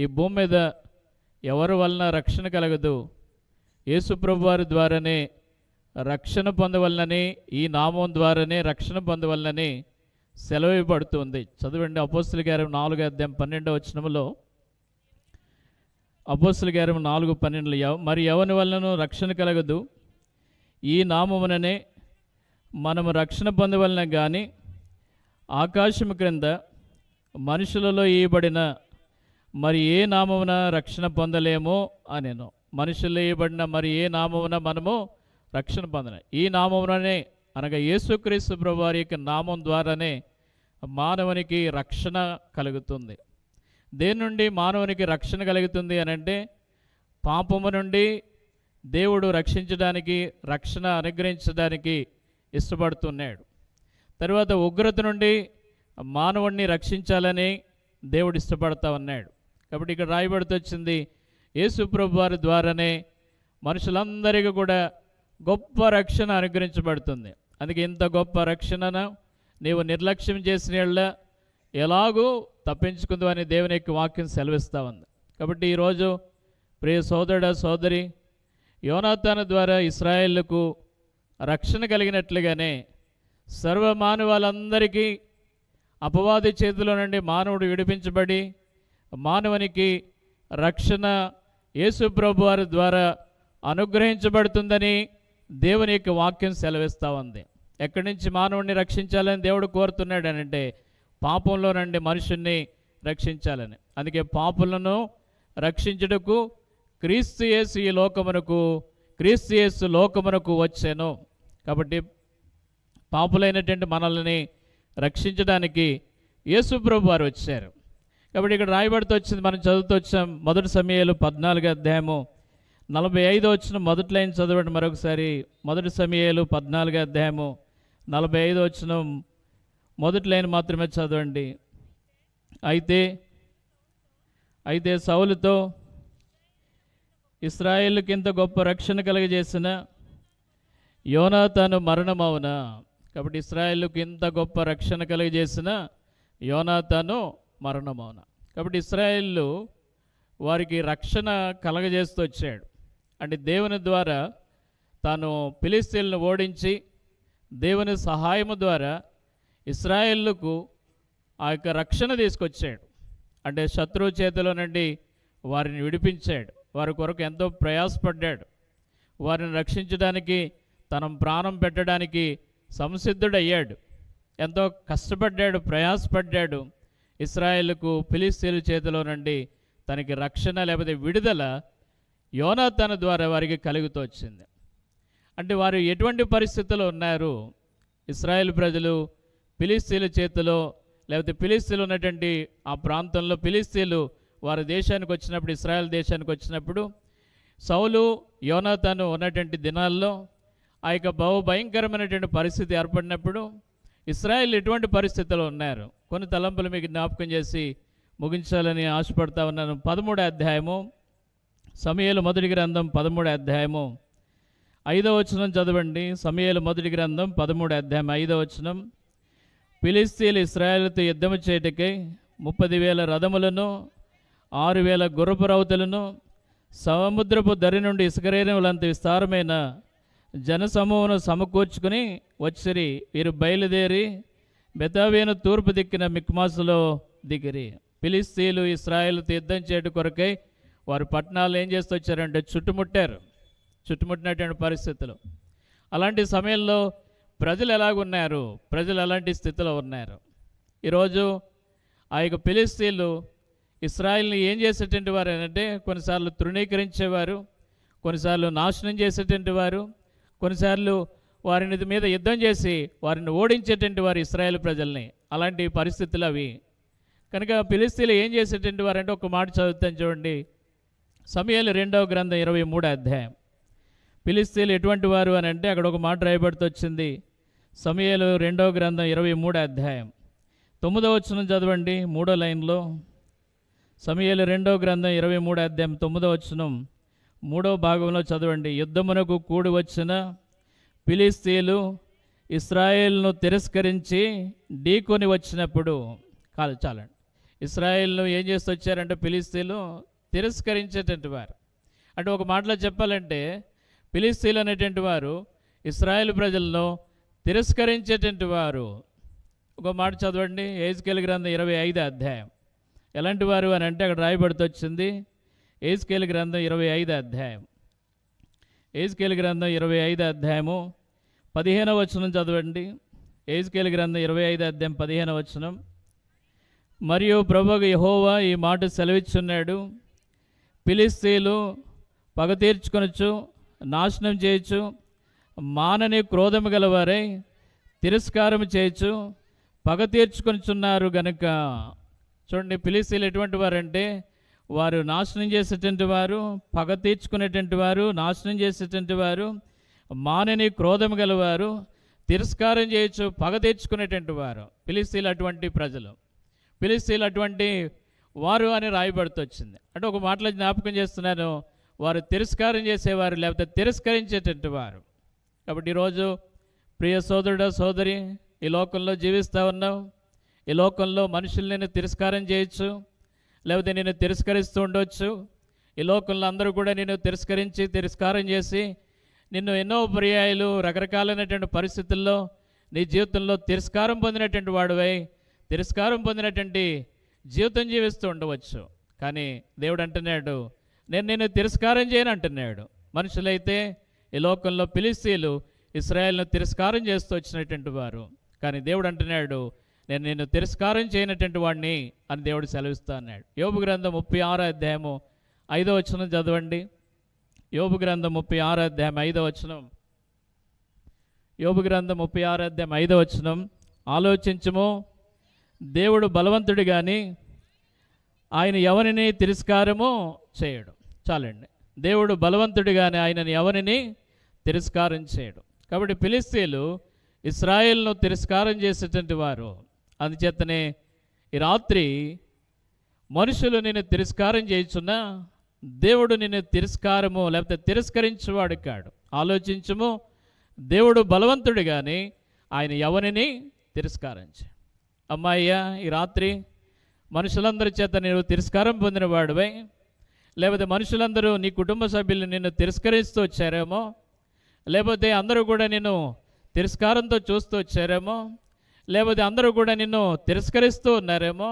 ఈ భూమి మీద ఎవరి వలన రక్షణ కలగదు, యేసు ప్రభు వారి ద్వారానే రక్షణ పొందవలనని, ఈ నామం ద్వారానే రక్షణ పొందవలనని సెలవివ్వబడుతుంది. చదవండి అపోస్తుల కార్యం 4వ అధ్యాయం 12వ వచనములో. అపోస్తుల కార్యం 4:12, మరి ఎవని వలనను రక్షణ కలగదు, ఈ నామముననే మనము రక్షణ పొందవలన కానీ ఆకాశము క్రింద మనుషులలో ఇవ్వబడిన మరి ఏ నామమున రక్షణ పొందలేమో అనేను. మనుషుల్లో ఇవ్వబడిన మరి ఏ నామమున మనము రక్షణ పొందలేము. ఈ నామముననే, అనగా యేసుక్రీస్తు ప్రభువు వారి యొక్క నామం ద్వారానే మానవునికి రక్షణ కలుగుతుంది. దేని నుండి మానవునికి రక్షణ కలుగుతుంది అని అంటే, పాపము నుండి దేవుడు రక్షించడానికి, రక్షణ అనుగ్రహించడానికి ఇష్టపడుతున్నాడు. తర్వాత ఉగ్రత నుండి మానవుణ్ణి రక్షించాలని దేవుడు ఇష్టపడతా ఉన్నాడు. కాబట్టి ఇక్కడ రాయబడుతూ వచ్చింది యేసు ప్రభు వారి ద్వారానే మనుషులందరికీ కూడా గొప్ప రక్షణ అనుగ్రహించబడుతుంది. అందుకే ఇంత గొప్ప రక్షణను నీవు నిర్లక్ష్యం చేసిన యెడల ఎలాగూ తప్పించుకుందు అని దేవుని యొక్క వాక్యం సెలవిస్తూ ఉంది. కాబట్టి ఈరోజు ప్రియ సోదరుడ సోదరి, యోనాతాను ద్వారా ఇశ్రాయేలుకు రక్షణ కలిగినట్లుగానే సర్వమానవాళ్ళందరికీ అపవాది చేతిలో నుండి మానవుడు విడిపించబడి మానవునికి రక్షణ యేసు ప్రభు వారి ద్వారా అనుగ్రహించబడుతుందని దేవుని యొక్క వాక్యం సెలవిస్తూ ఉంది. ఎక్కడి నుంచి మానవుడిని రక్షించాలని దేవుడు కోరుతున్నాడు అని అంటే, పాపంలో నుండి మనుషుణ్ణి రక్షించాలని. అందుకే పాపులను రక్షించుటకు క్రీస్తు యేసు లోకమునకు వచ్చాను. కాబట్టి పాపులైనటువంటి మనల్ని రక్షించడానికి యేసు ప్రభు వారు వచ్చారు. కాబట్టి ఇక్కడ రాయబడుతూ వచ్చింది, మనం చదువుతూ వచ్చాం. మొదటి సమూయేలు 14వ అధ్యాయము 45వ వచనం మొదటి లైన్ చదవండి మరొకసారి. మొదటి సమూయేలు 14వ అధ్యాయము 45వ వచనం మొదటి లైన్ మాత్రమే చదవండి. అయితే సౌలుతో, ఇశ్రాయేలుకి ఇంత గొప్ప రక్షణ కలుగజేసిన యోనాతాను మరణమవునా. కాబట్టి ఇశ్రాయేలుకి ఇంత గొప్ప రక్షణ కలుగజేసిన యోనాతాను మరణమవునా. కాబట్టి ఇశ్రాయేలు వారికి రక్షణ కలగజేస్తూ వచ్చాడు. అంటే దేవుని ద్వారా తాను ఫిలిస్తీన్లను ఓడించి దేవుని సహాయము ద్వారా ఇశ్రాయేలుకు ఆ యొక్క రక్షణ తీసుకొచ్చాడు. అంటే శత్రువు చేతిలో నుండి వారిని విడిపించాడు. వారి కొరకు ఎంతో ప్రయాసపడ్డాడు. వారిని రక్షించడానికి తన ప్రాణం పెట్టడానికి సంసిద్ధుడయ్యాడు. ఎంతో కష్టపడ్డాడు, ప్రయాసపడ్డాడు. ఇశ్రాయేలుకు ఫిలిస్తీన్ల చేతిలో నుండి తనకి రక్షణ లేకపోతే విడుదల యోనాతాను ద్వారా వారికి కలుగుతూ వచ్చింది. అంటే వారు ఎటువంటి పరిస్థితుల్లో ఉన్నారు? ఇశ్రాయేల్ ప్రజలు ఫిలిస్తీన్ల చేతిలో లేకపోతే ఫిలిస్తీన్లు ఉన్నటువంటి ఆ ప్రాంతంలో ఫిలిస్తీన్లు వారి దేశానికి వచ్చినప్పుడు, ఇశ్రాయేల్ దేశానికి వచ్చినప్పుడు, సౌలు యోనాతాను ఉన్నటువంటి దినాల్లో ఆ యొక్క బహుభయంకరమైనటువంటి పరిస్థితి ఏర్పడినప్పుడు ఇశ్రాయేల్ ఎటువంటి పరిస్థితుల్లో ఉన్నారు? కొన్ని తలంపులు మీకు జ్ఞాపకం చేసి ముగించాలని ఆశపడతా ఉన్నాను. 13వ అధ్యాయము, సమూయేలు మొదటి గ్రంథం 13వ అధ్యాయము 5వ వచనం చదవండి. సమూయేలు మొదటి గ్రంథం 13వ అధ్యాయం 5వ వచనం. ఫిలిష్తీయులు ఇశ్రాయేలుతో యుద్ధము చేయుటకై 30,000 రథములను 6,000 గుర్రపు రౌతులను సముద్రపు దరి నుండి ఇసుకరేణువులంత విస్తారమైన జనసమూహను సమకూర్చుకుని వచ్చిరి. వీరు బయలుదేరి బెతావేను తూర్పు దిక్కిన మిక్మాసులో దిగిరి. ఫిలిష్తీయులు ఇశ్రాయేలుతో యుద్ధం చేయడం కొరకై వారు పట్టణాలు ఏం చేస్తూ వచ్చారంటే చుట్టుముట్టినటువంటి పరిస్థితులు. అలాంటి సమయంలో ప్రజలు ఎలాగున్నారు? ప్రజలు అలాంటి స్థితిలో ఉన్నారు. ఈరోజు ఆ యొక్క ఫిలిష్తీయులు ఇశ్రాయేల్ని ఏం చేసేటువంటి వారు అంటే కొన్నిసార్లు తృణీకరించేవారు, కొన్నిసార్లు నాశనం చేసేటువంటి వారు, కొన్నిసార్లు వారిని మీద యుద్ధం చేసి వారిని ఓడించేటువంటి వారు ఇశ్రాయేల్ ప్రజల్ని. అలాంటి పరిస్థితులు అవి. కనుక ఫిలిష్తీయులు ఏం చేసేటువంటి వారు అంటే ఒక మాట చదువుతాను చూడండి. సమూయేలు 2వ గ్రంథం 23వ అధ్యాయం. ఫిలిష్తీయులు ఎటువంటి వారు అని అంటే అక్కడ ఒక మాట రాయబడుతూ వచ్చింది. సమూయేలు 2వ గ్రంథం 23వ అధ్యాయం 9వ వచనం చదవండి. 3వ లైన్లో సమూయేలు 2వ గ్రంథం 23వ అధ్యాయం 9వ వచనం 3వ భాగంలో చదవండి. యుద్ధమునకు కూడి వచ్చిన ఫిలిష్తీయులు ఇశ్రాయేలును తిరస్కరించి ఢీకొని వచ్చినప్పుడు చాలండి. ఇశ్రాయేలును ఏం చేస్తూ వచ్చారంటే ఫిలిష్తీయులు తిరస్కరించేటువంటి వారు. అంటే ఒక మాటలో చెప్పాలంటే ఫిలిష్తీయులు అనేటువంటి వారు ఇశ్రాయేల్ ప్రజలను తిరస్కరించేటువంటి వారు. ఒక మాట చదవండి. యెహెజ్కేలు గ్రంథం 25వ అధ్యాయం. ఎలాంటి వారు అని అంటే అక్కడ రాయబడుతూ వచ్చింది. యెహెజ్కేలు గ్రంథం 25వ అధ్యాయం. యెహెజ్కేలు గ్రంథం 25వ అధ్యాయము 15వ వచనం చదవండి. యెహెజ్కేలు గ్రంథం 25వ అధ్యాయం 15వ వచనం. మరియు ప్రభువు యెహోవా ఈ మాట సెలవిచ్చున్నాడు, ఫిలిష్తీయులు పగ తీర్చుకొనొచ్చు, నాశనం చేయొచ్చు, మానని క్రోధము గలవారై తిరస్కారం చేయొచ్చు, పగ తీర్చుకొనిచున్నారు గనుక. చూడండి, ఫిలిష్తీయులు ఎటువంటి వారంటే వారు నాశనం చేసేటువంటి వారు, పగ తీర్చుకునేటువంటి వారు, నాశనం చేసేటువంటి వారు, మానని క్రోధము గలవారు, తిరస్కారం చేయొచ్చు, పగ తీర్చుకునేటువంటి వారు. ఫిలిష్తీయులు అటువంటి ప్రజలు, ఫిలిష్తీయులు అటువంటి వారు అని రాయబడుతూ వచ్చింది. అంటే ఒక మాటలో జ్ఞాపకం చేస్తున్నాను, వారు తిరస్కారం చేసేవారు, లేకపోతే తిరస్కరించేటువంటి వారు. కాబట్టి ఈరోజు ప్రియ సోదరుడు సోదరి, ఈ లోకంలో జీవిస్తూ ఉన్నావు. ఈ లోకంలో మనుషులు నేను తిరస్కారం చేయొచ్చు, లేకపోతే నేను తిరస్కరిస్తూ ఉండవచ్చు. ఈ లోకంలో అందరూ కూడా నేను తిరస్కారం చేసి నిన్ను ఎన్నో పర్యాయాలు రకరకాలైనటువంటి పరిస్థితుల్లో నీ జీవితంలో తిరస్కారం పొందినటువంటి వాడువై తిరస్కారం పొందినటువంటి జీవితం జీవిస్తూ ఉండవచ్చు. కానీ దేవుడు అంటున్నాడు, నేను తిరస్కారం చేయను అంటున్నాడు. మనుషులైతే ఈ లోకంలో ఫిలిష్తీయులు ఇశ్రాయేల్ను తిరస్కారం చేస్తూ వచ్చినటువంటి వారు. కానీ దేవుడు అంటున్నాడు, నేను తిరస్కారం చేయనటువంటి వాడిని అని దేవుడు సెలవిస్తా అన్నాడు. యోబు గ్రంథం 36వ అధ్యాయము 5వ వచనం చదవండి. యోబు గ్రంథం 36వ అధ్యాయం 5వ వచనం. యోబు గ్రంథం 36వ అధ్యాయం 5వ వచనం. ఆలోచించుము, దేవుడు బలవంతుడు కానీ ఆయన ఎవరిని తిరస్కారము చేయడు. చాలండి, దేవుడు బలవంతుడు కానీ ఆయనని ఎవరిని తిరస్కారం చేయడు. కాబట్టి ఫిలిష్తీయులు ఇశ్రాయేలును తిరస్కారం చేసేటువంటి వారు. అందుచేతనే ఈ రాత్రి మనుషులు నిన్ను తిరస్కారం చేయుచున్నా దేవుడు నిన్ను తిరస్కారము లేకపోతే తిరస్కరించేవాడు కాడు. ఆలోచించుము, దేవుడు బలవంతుడు కానీ ఆయన ఎవరిని తిరస్కారం చేయడు. అమ్మాయ్యా, ఈ రాత్రి మనుషులందరి చేత నేను తిరస్కారం పొందినవాడువై, లేకపోతే మనుషులందరూ నీ కుటుంబ సభ్యులు నిన్ను తిరస్కరిస్తూ వచ్చారేమో, లేకపోతే అందరూ కూడా నిన్ను తిరస్కారంతో చూస్తూ వచ్చారేమో, లేకపోతే అందరూ కూడా నిన్ను తిరస్కరిస్తూ ఉన్నారేమో.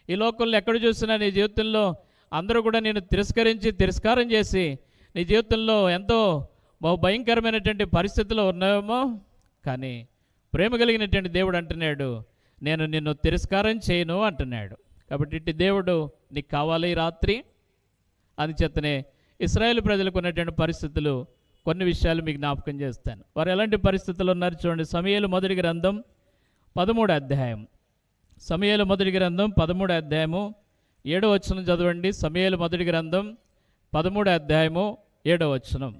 ఈ లోకంలో ఎక్కడ చూసినా నీ జీవితంలో అందరూ కూడా నేను తిరస్కారం చేసి నీ జీవితంలో ఎంతో భయంకరమైనటువంటి పరిస్థితుల్లో ఉన్నావేమో. కానీ ప్రేమ కలిగినటువంటి దేవుడు అంటున్నాడు, నేను నిన్ను తిరస్కారం చేయను అంటున్నాడు. కాబట్టి ఇట్టి దేవుడు నీకు కావాలి ఈ రాత్రి. అందుచేతనే ఇశ్రాయేలు ప్రజలకు ఉన్నటువంటి పరిస్థితులు కొన్ని విషయాలు మీకు జ్ఞాపకం చేస్తాను. వారు ఎలాంటి పరిస్థితులు ఉన్నారు చూడండి. సమూయేలు మొదటి గ్రంథం 13వ అధ్యాయం. సమూయేలు మొదటి గ్రంథం 13వ అధ్యాయము 7వ వచనం చదవండి. సమూయేలు మొదటి గ్రంథం 13వ అధ్యాయము 7వ వచనం.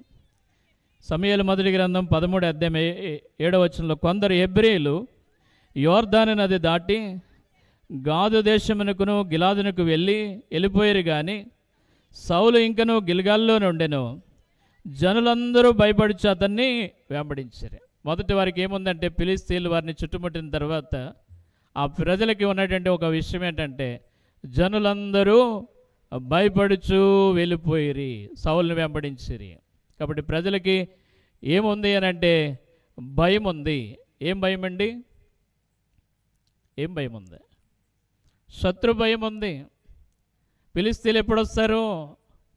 సమూయేలు మొదటి గ్రంథం 13వ అధ్యాయం 7వ వచనంలో కొందరు హెబ్రీయులు యోర్దాను నది దాటి గాదు దేశమునకును గిలాదునకు వెళ్ళిపోయారు కానీ సౌలు ఇంకను గిల్గాల్లో నుండెను. జనులందరూ భయపడుచు అతన్ని వెంబడించారు. మొదటి వారికి ఏముందంటే, ఫిలిస్తీన్లు వారిని చుట్టుముట్టిన తర్వాత ఆ ప్రజలకి ఉన్నటువంటి ఒక విషయం ఏంటంటే, జనులందరూ భయపడుచు వెళ్ళిపోయిరి, సౌలుని వెంబడించిరి. కాబట్టి ప్రజలకి ఏముంది అని అంటే భయం ఉంది. ఏం భయం అండి? ఏం భయం ఉంది? శత్రు భయం ఉంది. ఫిలిస్తీన్లు ఎప్పుడు వస్తారు,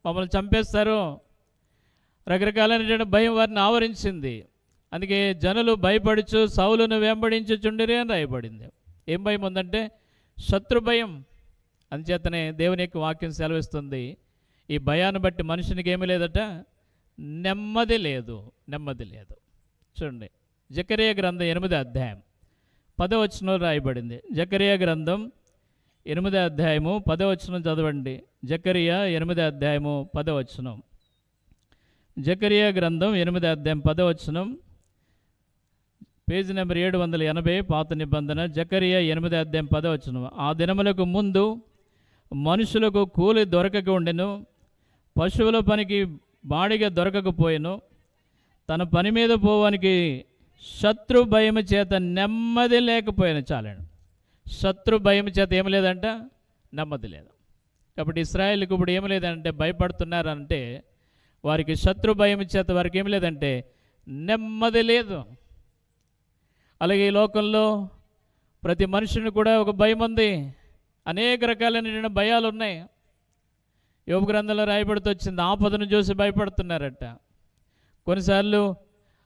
మమ్మల్ని చంపేస్తారు, రకరకాలైనటువంటి భయం వారిని ఆవరించింది. అందుకే జనులు భయపడుచు సౌలును వెంబడించుచుండిరి అని రాయబడింది. ఏం భయం ఉందంటే శత్రు భయం. అందుచేతనే దేవుని యొక్క వాక్యం సెలవిస్తుంది, ఈ భయాన్ని బట్టి మనుషునికి ఏమీ లేదట, నెమ్మది లేదు. నెమ్మది లేదు. చూడండి, జకరియా గ్రంథం 8వ అధ్యాయం 10వ వచనంలో రాయబడింది. జకరియా గ్రంథం 8వ అధ్యాయము 10వ వచనం చదవండి. జకరియా 8వ అధ్యాయము 10వ వచనం. జకరియా గ్రంథం 8వ అధ్యాయం 10వ వచనం, పేజీ నెంబర్ 780, పాత నిబంధన. జకరియా 8వ అధ్యాయం 10వ వచనం. ఆ దినములకు ముందు మనుషులకు కూలి దొరకక ఉండెను, పశువుల పనికి బాడిగ దొరకకపోయెను, తన పని మీద పోవానికి శత్రు భయము చేత నెమ్మది లేకపోయాను. చాలండి, శత్రు భయం చేత ఏమి లేదంట, నెమ్మది లేదు. కాబట్టి ఇశ్రాయేలుకు ఇప్పుడు ఏమి లేదంటే, భయపడుతున్నారంటే వారికి శత్రు భయం చేత వారికి ఏమి లేదంటే నెమ్మది లేదు. అలాగే ఈ లోకంలో ప్రతి మనుషుని కూడా ఒక భయం ఉంది. అనేక రకాలైన భయాలు ఉన్నాయి. యోబు గ్రంథంలో రాయబడుతూ వచ్చింది, ఆపదను చూసి భయపడుతున్నారట. కొన్నిసార్లు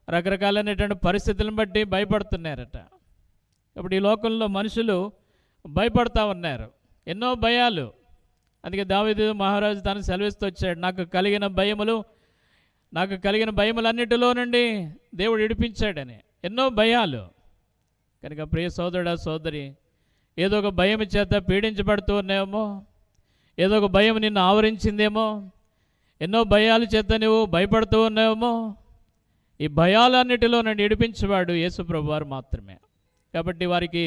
రకరకాలైనటువంటి పరిస్థితులను బట్టి భయపడుతున్నారట. కాబట్టి ఈ లోకంలో మనుషులు భయపడతా ఉన్నారు, ఎన్నో భయాలు. అందుకే దావీదు మహారాజు తాను సెలవిస్తూ వచ్చాడు, నాకు కలిగిన భయములన్నిటిలో నుండి దేవుడు విడిపించాడని. ఎన్నో భయాలు. కనుక ప్రియ సోదరుడా సోదరి, ఏదో ఒక భయం చేత పీడించబడుతూ ఉన్నాయేమో, ఏదో ఒక భయం నిన్ను ఆవరించిందేమో, ఎన్నో భయాల చేత నువ్వు భయపడుతూ ఉన్నావేమో. ఈ భయాలన్నిటిలో నుండి విడిపించేవాడు యేసుప్రభు వారు మాత్రమే. కాబట్టి వారికి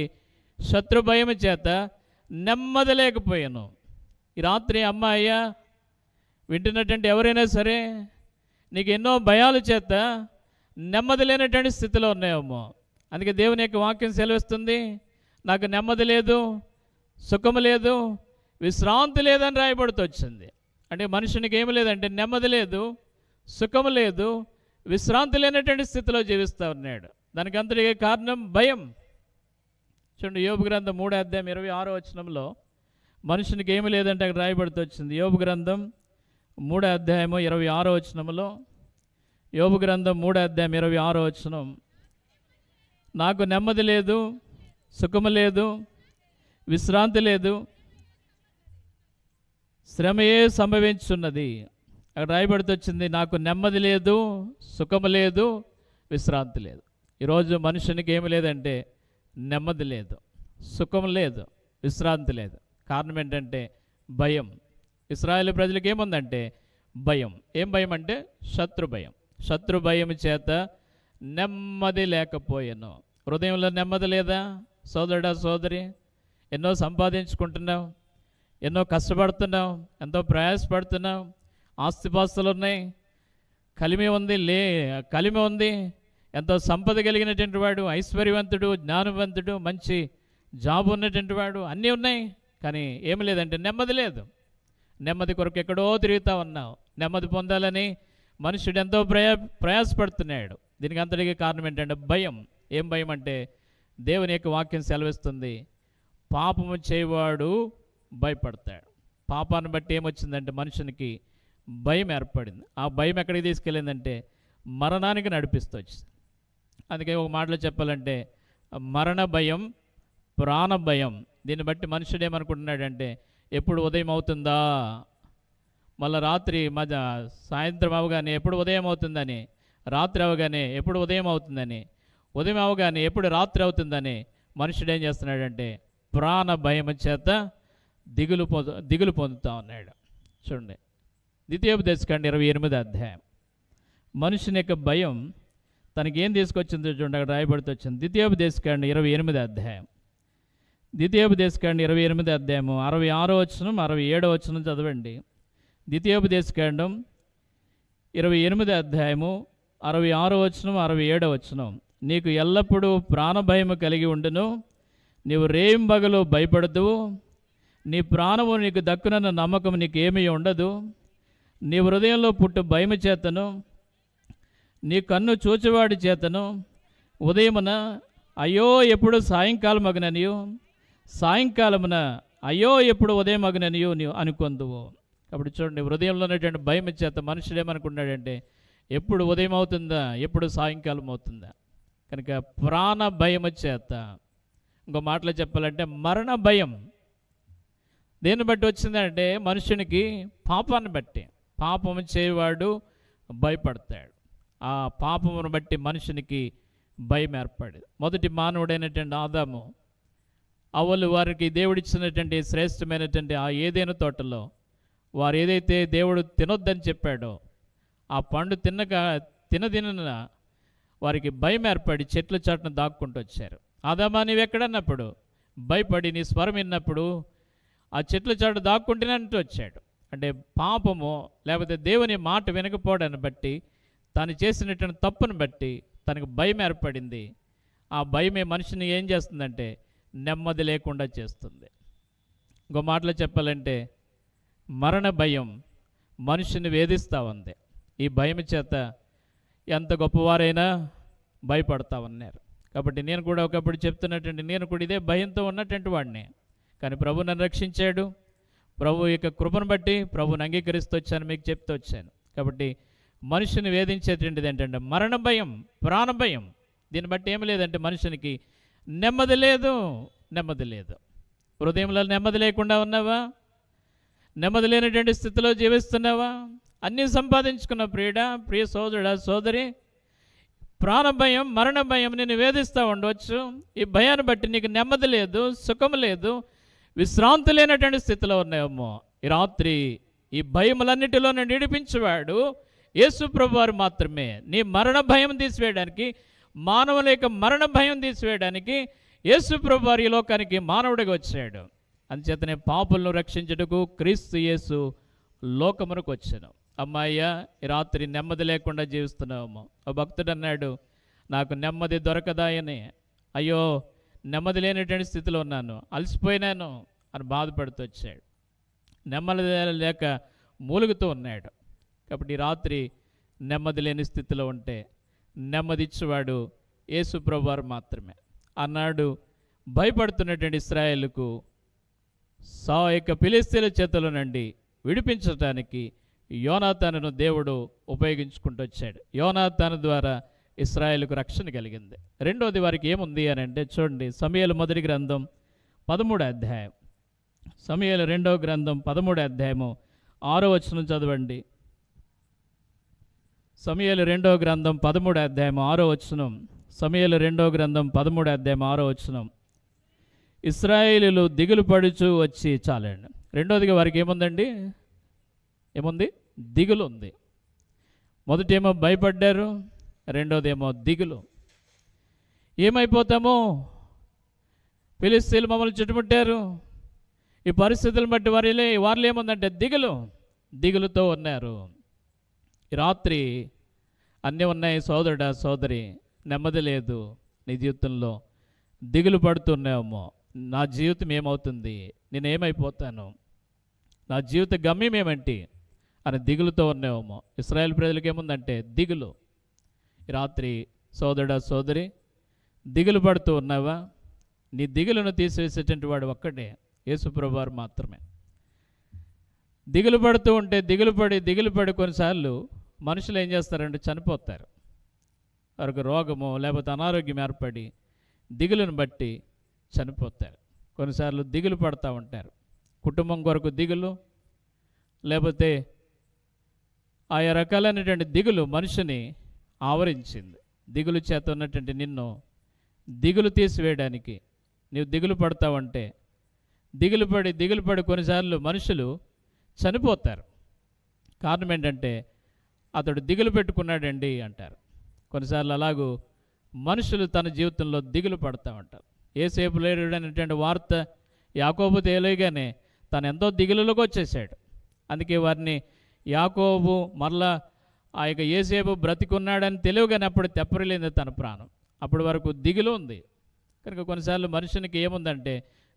శత్రు భయం చేత నెమ్మది లేకపోయాను. ఈ రాత్రి అమ్మాయ్య వింటున్నటువంటి ఎవరైనా సరే, నీకు ఎన్నో భయాల చేత నెమ్మది లేనటువంటి స్థితిలో ఉన్నాయేమో. అందుకే దేవుని యొక్క వాక్యం సెలవిస్తుంది, నాకు నెమ్మది లేదు, సుఖము లేదు, విశ్రాంతి లేదని రాయబడుతూ వచ్చింది. అంటే మనుషునికి ఏమి లేదంటే నెమ్మది లేదు, సుఖము లేదు, విశ్రాంతి లేనటువంటి స్థితిలో జీవిస్తూ ఉన్నాడు. దానికి అంతటికే కారణం భయం. చూడండి, యోబు గ్రంథం 3వ అధ్యాయం 26వ వచనంలో మనుషునికి ఏమి లేదంటే అక్కడ రాయబడుతూ వచ్చింది. యోబు గ్రంథం 3వ అధ్యాయము 26వ వచనంలో, యోబు గ్రంథం 3వ అధ్యాయం 26వ వచనం, నాకు నెమ్మది లేదు, సుఖము లేదు, విశ్రాంతి లేదు, శ్రమయే సంభవించున్నది. అక్కడ రాయబడుతూ వచ్చింది, నాకు నెమ్మది లేదు, సుఖము లేదు, విశ్రాంతి లేదు. ఈరోజు మనుషునికి ఏమి లేదంటే నెమ్మది లేదు, సుఖం లేదు, విశ్రాంతి లేదు. కారణం ఏంటంటే భయం. ఇశ్రాయేలు ప్రజలకు ఏముందంటే భయం. ఏం భయం అంటే శత్రు భయం. శత్రు భయం చేత నెమ్మది లేకపోయాను. హృదయంలో నెమ్మది లేదా సోదరుడా సోదరి? ఎన్నో సంపాదించుకుంటున్నావు, ఎన్నో కష్టపడుతున్నావు, ఎంతో ప్రయాసపడుతున్నావు, ఆస్తిపాస్తులు ఉన్నాయి, కలిమి ఉంది, ఎంతో సంపద కలిగినటువంటి వాడు, ఐశ్వర్యవంతుడు, జ్ఞానవంతుడు, మంచి జాబ్ ఉన్నటువంటి వాడు, అన్నీ ఉన్నాయి. కానీ ఏమి లేదంటే నెమ్మది లేదు. నెమ్మది కొరకు ఎక్కడో తిరుగుతూ ఉన్నావు. నెమ్మది పొందాలని మనుషుడు ఎంతో ప్రయాసపడుతున్నాడు. దీనికి అంతటికీ కారణం ఏంటంటే భయం. ఏం భయం అంటే దేవుని యొక్క వాక్యం సెలవిస్తుంది, పాపము చేయవాడు భయపడతాడు. పాపాన్ని బట్టి ఏమొచ్చిందంటే మనుషునికి భయం ఏర్పడింది. ఆ భయం ఎక్కడికి తీసుకెళ్ళిందంటే మరణానికి నడిపిస్తూ వచ్చింది. అందుకే ఒక మాటలో చెప్పాలంటే మరణ భయం, ప్రాణ భయం. దీన్ని బట్టి మనుషుడు ఏమనుకుంటున్నాడంటే ఎప్పుడు ఉదయం అవుతుందా, మళ్ళీ రాత్రి సాయంత్రం అవగానే ఎప్పుడు ఉదయం అవుతుందని, రాత్రి అవగానే ఎప్పుడు ఉదయం అవుతుందని, ఉదయం అవగానే ఎప్పుడు రాత్రి అవుతుందని మనుషుడు ఏం చేస్తున్నాడంటే ప్రాణ భయం చేత దిగులు పొందుతూ ఉన్నాడు. చూడండి, ద్వితీయోపదేశకాండం 28వ అధ్యాయం. మనుషుని యొక్క భయం తనకి ఏం తీసుకొచ్చిందో చూడండి, అక్కడ రాయబడుతూ వచ్చింది. ద్వితీయోపదేశకాండం 28వ అధ్యాయం. ద్వితీయోపదేశకాండం 28వ అధ్యాయము 66వ వచనం 67వ వచనం చదవండి. ద్వితీయోపదేశకాండం 28వ అధ్యాయము 66వ వచనం 67వ వచనం. నీకు ఎల్లప్పుడూ ప్రాణభయము కలిగి ఉండును, నీవు రేయింబగలు భయపడదువు, నీ ప్రాణము నీకు దక్కునన్న నమ్మకం నీకేమీ ఉండదు. నీ హృదయంలో పుట్టు భయము చేతను, నీ కన్ను చూచువాడి చేతను ఉదయమున అయ్యో ఎప్పుడు సాయంకాలం అగుననియు, సాయంకాలమున అయ్యో ఎప్పుడు ఉదయం అగుననియు నీవు అనుకొందువు. అప్పుడు చూడండి, హృదయంలో ఉన్నటువంటి భయం చేత మనుషుడు ఏమనుకున్నాడంటే ఎప్పుడు ఉదయం అవుతుందా, ఎప్పుడు సాయంకాలం అవుతుందా. కనుక ప్రాణ భయము చేత, ఇంకో మాటలో చెప్పాలంటే మరణ భయం దేన్ని బట్టి వచ్చిందంటే మనుషునికి పాపాన్ని బట్టి. పాపము చేయవాడు భయపడతాడు. ఆ పాపమును బట్టి మనుషునికి భయం ఏర్పడేది. మొదటి మానవుడైనటువంటి ఆదాము అవ్వలు వారికి దేవుడిచ్చినటువంటి శ్రేష్టమైనటువంటి ఆ ఏదైనా తోటలో వారు ఏదైతే దేవుడు తినొద్దని చెప్పాడో ఆ పండు తినదిన వారికి భయం ఏర్పడి చెట్ల చాటున దాక్కుంటూ వచ్చారు. ఆదామా నీవెక్కడన్నప్పుడు భయపడి నీ స్వరం విన్నప్పుడు ఆ చెట్ల చాటు దాక్కుంటేనంటూ వచ్చాడు. అంటే పాపము లేకపోతే దేవుని మాట వినకపోవడాన్ని బట్టి, తాను చేసినటువంటి తప్పును బట్టి తనకు భయం ఏర్పడింది. ఆ భయమే మనిషిని ఏం చేస్తుందంటే నెమ్మది లేకుండా చేస్తుంది. ఇంకో మాటలో చెప్పాలంటే మరణ భయం మనిషిని వేధిస్తూ ఉంది. ఈ భయం చేత ఎంత గొప్పవారైనా భయపడతా ఉన్నారు. కాబట్టి నేను కూడా ఒకప్పుడు చెప్తున్నటువంటి నేను కూడా ఇదే భయంతో ఉన్నటువంటి వాడిని. కానీ ప్రభు నన్ను రక్షించాడు. ప్రభు యొక్క కృపను బట్టి ప్రభుని అంగీకరిస్తూ వచ్చాను, మీకు చెప్తూ వచ్చాను. కాబట్టి మనుషుని వేధించేటువంటిది ఏంటంటే మరణ భయం, ప్రాణ భయం. దీన్ని బట్టి ఏమి లేదంటే మనుషునికి నెమ్మది లేదు, నెమ్మది లేదు. హృదయంలో నెమ్మది లేకుండా ఉన్నావా? నెమ్మది లేనటువంటి స్థితిలో జీవిస్తున్నావా? అన్నీ సంపాదించుకున్న ప్రియ సోదరుడా, సోదరి, ప్రాణభయం, మరణ భయం నిన్ను వేధిస్తూ ఉండవచ్చు. ఈ భయాన్ని బట్టి నీకు నెమ్మది లేదు, సుఖం లేదు, విశ్రాంతి లేనటువంటి స్థితిలో ఉన్నాయేమో. ఈ రాత్రి ఈ భయములన్నిటిలో నిడిపించేవాడు యేసు ప్రభు వారు మాత్రమే. నీ మరణ భయం తీసివేయడానికి, మానవుల యొక్క మరణ భయం తీసివేయడానికి యేసు ప్రభు వారు ఈ లోకానికి మానవుడిగా వచ్చాడు. అందుచేతనే పాపులను రక్షించుటకు క్రీస్తు యేసు లోకమునకు వచ్చాను. అమ్మాయ్యా, ఈ రాత్రి నెమ్మది లేకుండా జీవిస్తున్నాము. ఒక భక్తుడు అన్నాడు, నాకు నెమ్మది దొరకదాయని, అయ్యో నెమ్మది లేనటువంటి స్థితిలో ఉన్నాను, అలసిపోయినాను అని బాధపడుతూ వచ్చాడు. నెమ్మది లేక మూలుగుతూ ఉన్నాడు. కాబట్టి ఈ రాత్రి నెమ్మది లేని స్థితిలో ఉంటే నెమ్మదిచ్చేవాడు యేసు ప్రభువారు మాత్రమే. అన్నాడు భయపడుతున్నటువంటి ఇశ్రాయేలుకు యొక్క ఫిలిష్తీయుల చేతుల నుండి విడిపించడానికి యోనాతానును దేవుడు ఉపయోగించుకుంటూ వచ్చాడు. యోనాతాను ద్వారా ఇశ్రాయేలుకు రక్షణ కలిగింది. రెండోది వారికి ఏముంది అని అంటే చూడండి, సమూయేలు మొదటి గ్రంథం 13వ అధ్యాయం. సమూయేలు రెండవ గ్రంథం 13వ అధ్యాయము 6వ వచనం చదవండి. సమూయేలు రెండవ గ్రంథం 13వ అధ్యాయం 6వ వచనం. సమూయేలు రెండవ గ్రంథం 13వ అధ్యాయం 6వ వచనం. ఇశ్రాయేలీయులు దిగులు పడుచు వచ్చి, చాలండి. రెండోదిగా వారికి ఏముందండి? ఏముంది? దిగులు ఉంది. మొదటేమో భయపడ్డారు, రెండోదేమో దిగులు. ఏమైపోతామో, ఫిలిష్తీయులు మమ్మల్ని చుట్టుముట్టారు, ఈ పరిస్థితులను బట్టి వారిలో ఏముందంటే దిగులుతో ఉన్నారు. ఈ రాత్రి అన్నీ ఉన్నాయి సోదరుడా, సోదరి, నెమ్మది లేదు నీ జీవితంలో. దిగులు పడుతున్నాయేమో, నా జీవితం ఏమవుతుంది, నేనేమైపోతాను, నా జీవిత గమ్యం ఏమంటి అని దిగులుతో ఉన్నాయేమో. ఇశ్రాయేల్ ప్రజలకు ఏముందంటే దిగులు. ఈ రాత్రి సోదరుడా, సోదరి, దిగులు పడుతూ ఉన్నావా? నీ దిగులను తీసివేసేటువంటి వాడు ఒక్కడే, యేసు ప్రభువారు మాత్రమే. దిగులు పడుతూ ఉంటే దిగులు పడి కొన్నిసార్లు మనుషులు ఏం చేస్తారంటే చనిపోతారు. వారికి రోగము లేకపోతే అనారోగ్యం ఏర్పడి దిగులును బట్టి చనిపోతారు. కొన్నిసార్లు దిగులు పడుతూ ఉంటారు. కుటుంబం కొరకు దిగులు, లేకపోతే ఆయా రకాలైనటువంటి దిగులు మనిషిని ఆవరించింది. దిగులు చేత ఉన్నటువంటి నిన్ను దిగులు తీసివేయడానికి నీవు దిగులు పడతావంటే దిగులు పడి కొన్నిసార్లు మనుషులు చనిపోతారు. కారణం ఏంటంటే అతడు దిగులు పెట్టుకున్నాడండి అంటారు. కొన్నిసార్లు అలాగూ మనుషులు తన జీవితంలో దిగులు పడతా ఉంటారు. యోసేపు లేడు అనేటువంటి వార్త యాకోబు తెలియగానే తను ఎంతో దిగులులోకి వచ్చేసాడు. అందుకే వారిని యాకోబు మరలా ఆ యొక్క యోసేపు బ్రతికున్నాడని తెలియగానే అప్పుడు తెప్పరిలేంది తన ప్రాణం. అప్పటి వరకు దిగులు ఉంది. కనుక కొన్నిసార్లు మనుషునికి ఏముందంటే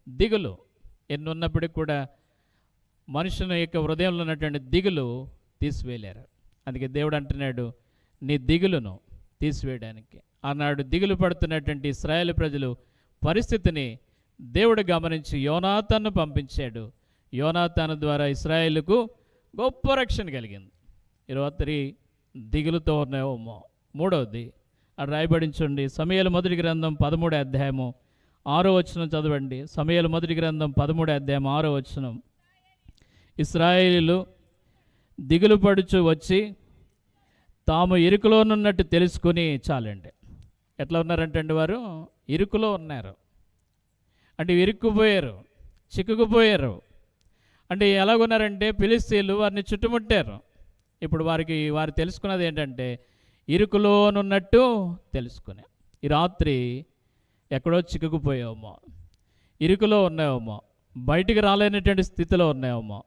దిగులు. ఎన్ని ఉన్నప్పటికీ కూడా మనుషుని యొక్క హృదయంలో ఉన్నటువంటి దిగులు తీసివేయలేరు. అందుకే దేవుడు అంటున్నాడు, నీ దిగులును తీసివేయడానికి. ఆనాడు దిగులు పడుతున్నటువంటి ఇశ్రాయేలు ప్రజలు పరిస్థితిని దేవుడు గమనించి యోనాతాను పంపించాడు. యోనాతాను ద్వారా ఇశ్రాయేలుకు గొప్ప రక్షణ కలిగింది. ఈ రాత్రి దిగులుతో ఉన్నామో. మూడవది అది రాయబడించండి. సమూయేలు మొదటి గ్రంథం 13వ అధ్యాయము 6వ వచనం చదవండి. సమూయేలు మొదటి గ్రంథం 13వ అధ్యాయం 6వ వచనం. ఇశ్రాయేలీయులు దిగులు పడుచు వచ్చి తాము ఇరుకులోనున్నట్టు తెలుసుకుని, చాలండి ఎట్లా ఉన్నారంటే వారు ఇరుకులో ఉన్నారు. అంటే ఇరుక్కుపోయారు, చిక్కుకుపోయారు. అంటే ఎలాగున్నారంటే ఫిలిష్తీయులు వారిని చుట్టుముట్టారు. ఇప్పుడు వారు తెలుసుకున్నది ఏంటంటే ఇరుకులోనున్నట్టు తెలుసుకునే. ఈ రాత్రి ఎక్కడో చిక్కుకుపోయామో, ఇరుకులో ఉన్నాయేమో, బయటికి రాలేనటువంటి స్థితిలో ఉన్నాయేమో,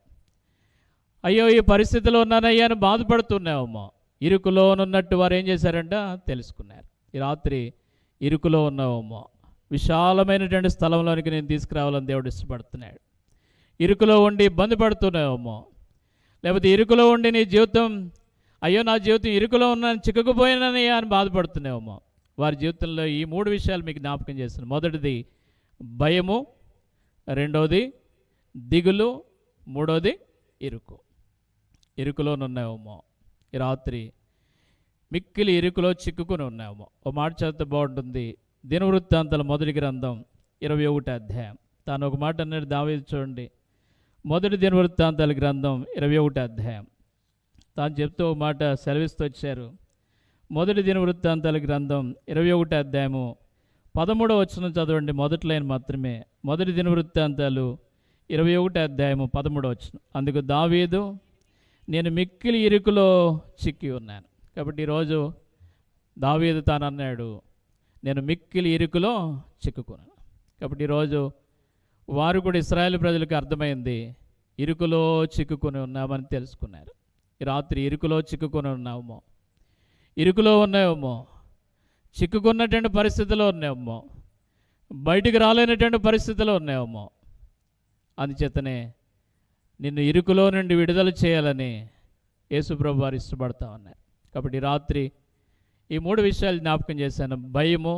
అయ్యో ఈ పరిస్థితిలో ఉన్నానయ్యా అని బాధపడుతున్నాయేమో. ఇరుకులోనున్నట్టు వారు ఏం చేశారంట తెలుసుకున్నారు. ఈ రాత్రి ఇరుకులో ఉన్నావేమో, విశాలమైనటువంటి స్థలంలోనికి నేను తీసుకురావాలని దేవుడు ఇష్టపడుతున్నాడు. ఇరుకులో ఉండి ఇబ్బంది పడుతున్నావేమో, లేకపోతే ఇరుకులో ఉండి నీ జీవితం, అయ్యో నా జీవితం ఇరుకులో ఉన్నాను, చిక్కుకుపోయినానయ్యా అని బాధపడుతున్నావేమో. వారి జీవితంలో ఈ 3 విషయాలు మీకు జ్ఞాపకం చేస్తున్నాను. మొదటిది భయము, రెండవది దిగులు, మూడవది ఇరుకు. ఇరుకులోనున్నావేమో. ఈ రాత్రి మిక్కిలి ఇరుకులో చిక్కుకుని ఉన్నామో. ఓ మాట చదివితే బాగుంటుంది. దినవృత్తాంతాల మొదటి గ్రంథం 21వ అధ్యాయం. తాను ఒక మాట అన్నాడు దావీదు, చూడండి. మొదటి దినవృత్తాంతాల గ్రంథం 21వ అధ్యాయం తాను చెప్తూ ఒక మాట సెలవిస్తూ వచ్చారు. మొదటి దినవృత్తాంతాల గ్రంథం 21వ అధ్యాయము 13వ వచనం చదవండి. మొదటి లైన్ మాత్రమే. మొదటి దినవృత్తాంతాలు 21వ అధ్యాయము 13వ వచనం. అందుకు దావీదు, నేను మిక్కిలి ఇరుకులో చిక్కి ఉన్నాను. కాబట్టి ఈరోజు దావీదు తాను అన్నాడు, నేను మిక్కిలి ఇరుకులో చిక్కుకున్నాను. కాబట్టి ఈరోజు వారు కూడా ఇశ్రాయేలు ప్రజలకు అర్థమైంది, ఇరుకులో చిక్కుకొని ఉన్నామని తెలుసుకున్నారు. ఈ రాత్రి ఇరుకులో చిక్కుకొని ఉన్నామో, ఇరుకులో ఉన్నాయేమో, చిక్కుకున్నటువంటి పరిస్థితిలో ఉన్నాయేమో, బయటికి రాలేనటువంటి పరిస్థితిలో ఉన్నాయేమో. అందుచేతనే నిన్ను ఇరుకులో నుండి విడుదల చేయాలని యేసుప్రభు వారు ఇష్టపడతా ఉన్నారు. కాబట్టి రాత్రి ఈ 3 విషయాలు జ్ఞాపకం చేశాను. భయము,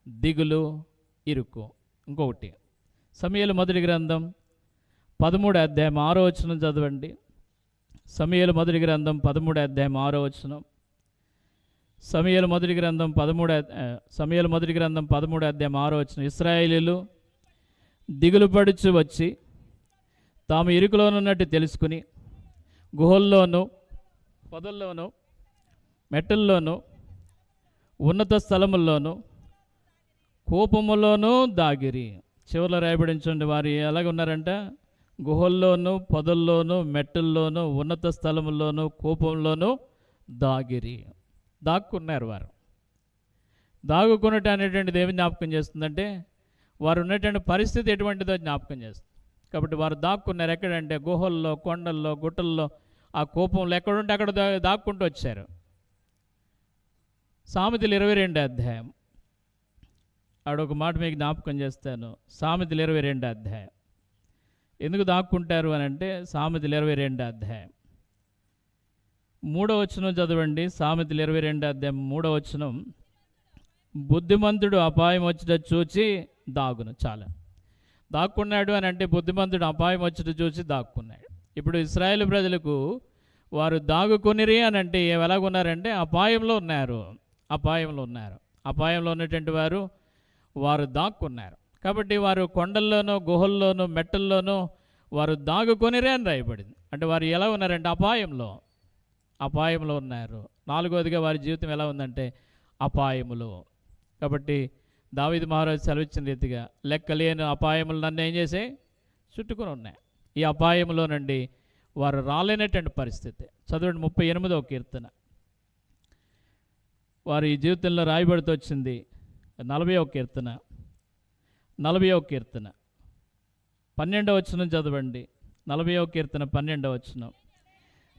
దిగులు, ఇరుకు. ఇంకొకటి సమూయేలు మొదటి గ్రంథం 13వ అధ్యాయం 6వ వచనం చదవండి. సమూయేలు మొదటి గ్రంథం 13వ అధ్యాయం 6వ వచనం. సమూయేలు మొదటి గ్రంథం 13వ అధ్యాయం 6వ వచనం. ఇశ్రాయేలీయులు దిగులు పడుచు వచ్చి తాము ఇరుకులోనున్నట్టు తెలుసుకుని గుహల్లోనూ, పొదల్లోనూ, మెట్టల్లోనూ, ఉన్నత స్థలముల్లోనూ, కూపములోనూ దాగిరి. చివరిలో రాయబడించండి. వారు ఎలాగున్నారంట? గుహల్లోనూ, పొదల్లోనూ, మెట్టల్లోనూ, ఉన్నత స్థలముల్లోనూ, కూపంలోనూ దాగిరి. దాక్కున్నారు వారు. దాగుకున్నట్టు అనేటువంటిది ఏమి జ్ఞాపకం చేస్తుందంటే వారు ఉన్నటువంటి పరిస్థితి ఎటువంటిదో జ్ఞాపకం చేస్తుంది. కాబట్టి వారు దాక్కున్నారు. ఎక్కడంటే గుహల్లో, కొండల్లో, గుట్టల్లో, ఆ కూపంలో ఎక్కడుంటే అక్కడ దాక్కుంటూ వచ్చారు. సామెతలు 22వ అధ్యాయం ఆడొక మాట మీకు జ్ఞాపకం చేస్తాను. సామెతలు 22వ అధ్యాయం. ఎందుకు దాక్కుంటారు అని అంటే సామెతలు 22వ అధ్యాయం 3వ వచనం చదవండి. సామెతలు 22వ అధ్యాయం 3వ వచనం. బుద్ధిమంతుడు అపాయం వచ్చేట చూచి దాగును. చాలా దాక్కున్నాడు అని అంటే బుద్ధిమంతుడు అపాయం వచ్చేట చూసి దాక్కున్నాడు. ఇప్పుడు ఇశ్రాయేలు ప్రజలకు వారు దాగుకొనిరి అని అంటే ఎలాగున్నారంటే అపాయంలో ఉన్నారు. అపాయంలో ఉన్నటువంటి వారు దాక్కున్నారు. కాబట్టి వారు కొండల్లోనూ, గుహల్లోనూ, మెట్టల్లోనూ వారు దాగుకొనిరే అని రాయబడింది. అంటే వారు ఎలా ఉన్నారంటే అపాయంలో ఉన్నారు. 4వదిగా వారి జీవితం ఎలా ఉందంటే అపాయములు. కాబట్టి దావీదు మహారాజు సెలవిచ్చిన రీతిగా లెక్కలేని అపాయములు నన్ను ఏం చేసే చుట్టుకొని ఉన్నాయి. ఈ అపాయంలో నుండి వారు రాలేనటువంటి పరిస్థితి. చదవండి 38వ కీర్తన. వారి జీవితంలో రాయబడుతూ వచ్చింది. 40వ కీర్తన 12వ వచనం చదవండి. 40వ కీర్తన 12వ వచనం.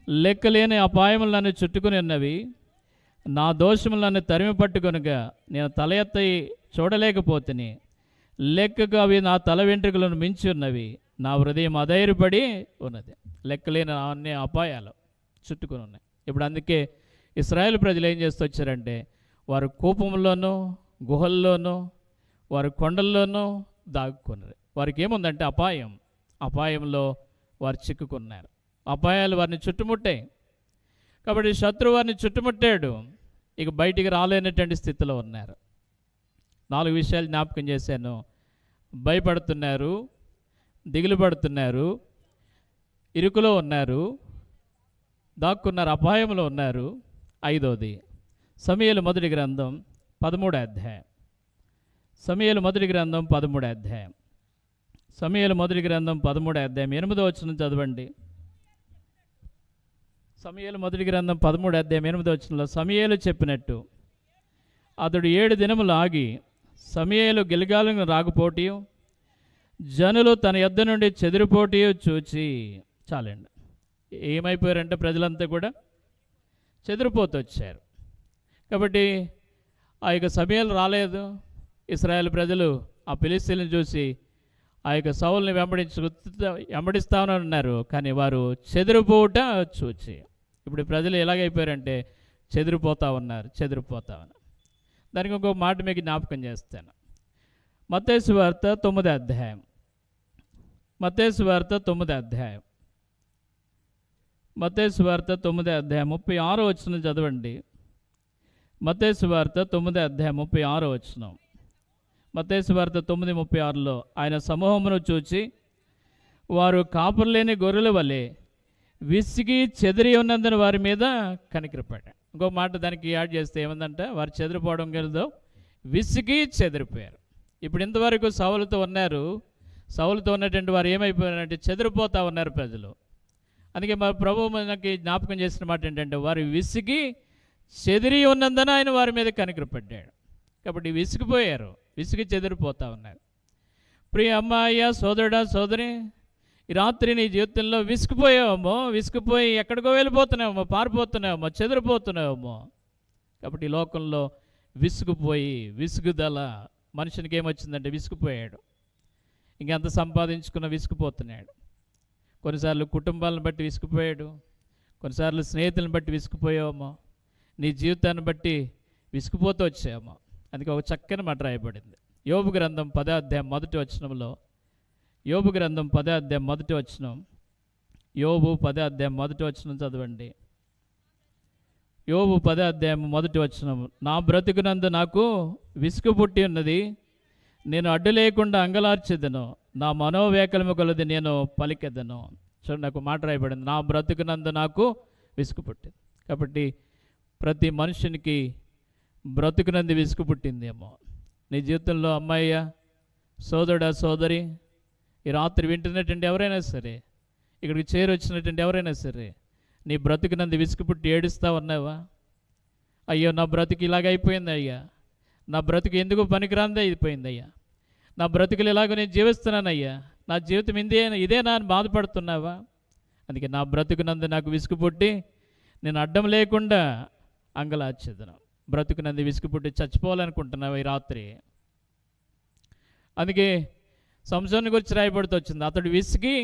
లెక్కలేని అపాయములు నన్ను చుట్టుకుని ఉన్నవి, నా దోషములు నన్ను తరిమి పట్టుకొనగా నేను తల ఎత్తి చూడలేకపోతుని. లెక్కకు అవి నా తల వెంట్రుకలను మించి ఉన్నవి, నా హృదయం అధైర్యపడి ఉన్నది. లెక్కలేని అన్ని అపాయాలు చుట్టుకుని ఉన్నాయి. ఇప్పుడు అందుకే ఇశ్రాయేలు ప్రజలు ఏం చేస్తూ వచ్చారంటే, వారు కూపంలోనూ గుహల్లోనూ వారు కొండల్లోనూ దాక్కున్నారు. వారికి ఏముందంటే అపాయంలో వారు చిక్కుకున్నారు. అపాయాలు వారిని చుట్టుముట్టాయి. కాబట్టి శత్రువు వారిని చుట్టుముట్టాడు. ఇక బయటికి రాలేనటువంటి స్థితిలో ఉన్నారు. 4 విషయాలు జ్ఞాపకం చేశాను. భయపడుతున్నారు, దిగులు పడుతున్నారు, ఇరుకులో ఉన్నారు, దాక్కున్నారు, అపాయంలో ఉన్నారు. 5వది సమూయేలు మొదటి గ్రంథం 13వ అధ్యాయం. సమూయేలు మొదటి గ్రంథం 13వ అధ్యాయం. సమూయేలు మొదటి గ్రంథం 13వ అధ్యాయం 8వ వచనం చదవండి. సమూయేలు మొదటి గ్రంథం 13వ అధ్యాయం 8వ వచనంలో, సమూయేలు చెప్పినట్టు అతడు 7 దినములు ఆగి సమూయేలు గిల్గాలును రాకపోటియు జనులు తన యొద్ద నుండి చెదిరిపోటియు చూచి. చాలండి. ఏమైపోయారంటే ప్రజలంతా కూడా చెదిరిపోతూ వచ్చారు. కాబట్టి ఆ యొక్క సమూయేలు రాలేదు. ఇశ్రాయేలు ప్రజలు ఆ ఫిలిష్తీయులను చూసి ఆ యొక్క సౌలుని వెంబడిస్తామని అన్నారు. కానీ వారు చెదిరిపోవట చూచి. ఇప్పుడు ప్రజలు ఎలాగైపోయారంటే చెదిరిపోతా ఉన్నారు. దానికి ఇంకొక మాట మీకు జ్ఞాపకం చేస్తాను. మత్తయి సువార్త 9వ అధ్యాయం. మత్తయి సువార్త 9వ అధ్యాయం. మత్తయి సువార్త 9వ అధ్యాయం 36వ వచనం చదవండి. మత్తయి సువార్త 9వ అధ్యాయం 36వ వచనం. మత్తయి సువార్త 9:36లో, ఆయన సమూహమును చూచి వారు కాపురలేని గొర్రెల వలె విసిగి చెదిరి ఉన్నందున వారి మీద కనికరపడ్డాడు. ఇంకో మాట దానికి యాడ్ చేస్తే ఏమందంటే, వారు చెదిరిపోవడం కలదో విసిగి చెదిరిపోయారు. ఇప్పుడు ఇంతవరకు సౌలుతో ఉన్నారు. సౌలుతో ఉన్నటువంటి వారు ఏమైపోయారంటే చెదిరిపోతూ ఉన్నారు ప్రజలు. అందుకే మా ప్రభువు మనకి జ్ఞాపకం చేసిన మాట ఏంటంటే, వారు విసిగి చెదిరి ఉన్నందున ఆయన వారి మీద కనికరపడ్డాడు. కాబట్టి విసిగిపోయారు, విసిగి చెదిరిపోతూ ఉన్నారు. ప్రియ అమ్మాయ, సోదరుడా, సోదరి, ఈ రాత్రి నీ జీవితంలో విసిగిపోయి ఎక్కడికో వెళ్ళిపోతున్నావేమో, పారిపోతున్నావేమో, చెదిరిపోతున్నావేమో. కాబట్టి ఈ లోకంలో విసుగుదల మనుషునికి ఏమొచ్చిందంటే విసిగిపోయాడు. ఇంకెంత సంపాదించుకున్న విసిగిపోతున్నాడు. కొన్నిసార్లు కుటుంబాలను బట్టి విసిగిపోయాడు, కొన్నిసార్లు స్నేహితులను బట్టి విసిగిపోయావేమో, నీ జీవితాన్ని బట్టి విసిగిపోతూ వచ్చాయేమో. అందుకే ఒక చక్కని మాట రాయబడింది. యోబు గ్రంథం 10వ అధ్యాయం 1వ వచనంలో. యోబు గ్రంథం 10వ అధ్యాయం 1వ వచనం. యోబు 10వ అధ్యాయం 1వ వచనం చదవండి. యోబు 10వ అధ్యాయం 1వ వచనం. నా బ్రతుకునందు నాకు విసుగు పుట్టి ఉన్నది, నేను అడ్డు లేకుండా అంగలార్చెదను, నా మనోవేకలము కొలది నేను పలికెదను. చూడండి, నాకు మాట రాయబడింది, నా బ్రతుకునందు నాకు విసుగు పుట్టింది. కాబట్టి ప్రతి మనుషునికి బ్రతుకునందు విసుగు పుట్టిందేమో. నీ జీవితంలో అమ్మాయ్య, సోదరుడా, సోదరి, ఈ రాత్రి వింటున్నటువంటి ఎవరైనా సరే, ఇక్కడికి చేరొచ్చినటువంటి ఎవరైనా సరే, నీ బ్రతుకునందు విసుగు పుట్టి ఏడుస్తూ ఉన్నావా? అయ్యో, నా బ్రతుకు ఇలాగైపోయింది అయ్యా, నా బ్రతుకు ఎందుకు పనికిరాందే అయిపోయింది అయ్యా, నా బ్రతుకులు ఇలాగ నేను జీవిస్తున్నానయ్యా, నా జీవితం ఇదే నా అని బాధపడుతున్నావా? అందుకే నా బ్రతుకునందు నాకు విసుగు పుట్టి నేను అడ్డం లేకుండా అంగలార్చెదను. బ్రతుకునందు విసుగు పుట్టి చచ్చిపోవాలనుకుంటున్నావు ఈ రాత్రి. అందుకే సంసోను గురించి రాయబడుతూ వచ్చింది, అతడు విసిగి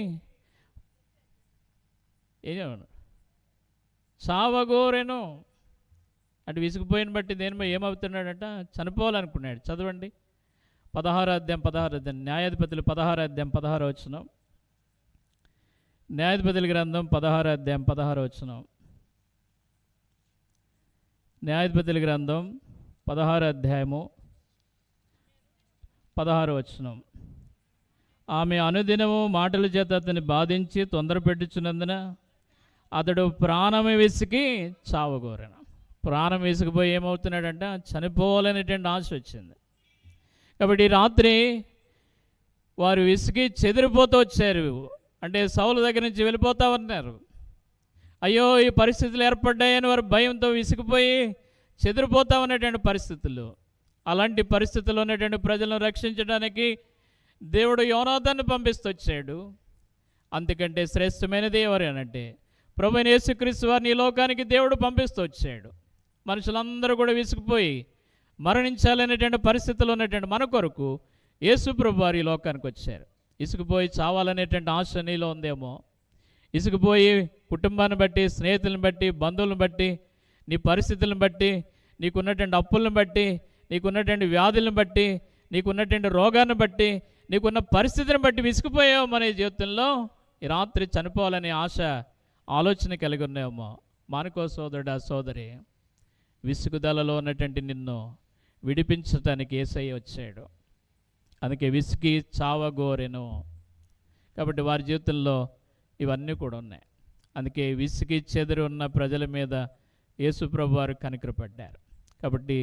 చావగోరెను. అంటే విసిగిపోయిన బట్టి దేనిమో ఏమవుతున్నాడంట, చనిపోవాలనుకున్నాడు. చదవండి 16వ అధ్యాయం. న్యాయాధిపతులు 16వ అధ్యాయం 16వ వచనం. న్యాయాధిపతుల గ్రంథం 16వ అధ్యాయం 16వ వచనం. న్యాయాధిపతుల గ్రంథం 16వ అధ్యాయము 16వ వచనం. ఆమె అనుదినము మాటల చేత అతన్ని బాధించి తొందర పెట్టుచున్నందున అతడు ప్రాణము విసిగి చావగోరెను. ప్రాణం విసిగిపోయి ఏమవుతున్నాడంట, చనిపోవాలనేటువంటి ఆశ వచ్చింది. కాబట్టి రాత్రి వారు విసిగి చెదిరిపోతూ వచ్చారు. అంటే సౌలు దగ్గర నుంచి వెళ్ళిపోతా ఉన్నారు. అయ్యో, ఈ పరిస్థితులు ఏర్పడ్డాయని వారు భయంతో విసిగిపోయి చెదిరిపోతా ఉన్నటువంటి పరిస్థితులు. అలాంటి పరిస్థితుల్లో ఉన్నటువంటి ప్రజలను రక్షించడానికి దేవుడు యోనాతాన్ని పంపిస్తొచ్చాడు. అంతకంటే శ్రేష్టమైనది ఎవరేనంటే ప్రభువైన యేసుక్రీస్తు వారిని ఈ లోకానికి దేవుడు పంపిస్తూ వచ్చాడు. మనుషులందరూ కూడా విసిగిపోయి మరణించాలనేటువంటి పరిస్థితుల్లో ఉన్నటువంటి మన కొరకు యేసు ప్రభు వారు ఈ లోకానికి వచ్చారు. ఇసుకుపోయి చావాలనేటువంటి ఆశ నీలో ఉందేమో, ఇసుకుపోయి కుటుంబాన్ని బట్టి, స్నేహితులను బట్టి, బంధువులను బట్టి, నీ పరిస్థితులను బట్టి, నీకున్నటువంటి అప్పులను బట్టి, నీకున్నటువంటి వ్యాధులను బట్టి, నీకున్నటువంటి రోగాన్ని బట్టి, నీకున్న పరిస్థితిని బట్టి విసిగిపోయావు. మన జీవితంలో ఈ రాత్రి చనిపోవాలనే ఆశ, ఆలోచన కలిగి ఉన్నాయేమో. మానుకో సోదరుడా, సోదరి, విసుగుదలలో ఉన్నటువంటి నిన్ను విడిపించటానికి యేసయ్య వచ్చాడు. అందుకే విసిగి చావగోరెను. కాబట్టి వారి జీవితంలో ఇవన్నీ కూడా ఉన్నాయి. అందుకే విసిగి చెదిరి ఉన్న ప్రజల మీద యేసు ప్రభు వారు కనికరపడ్డారు. కాబట్టి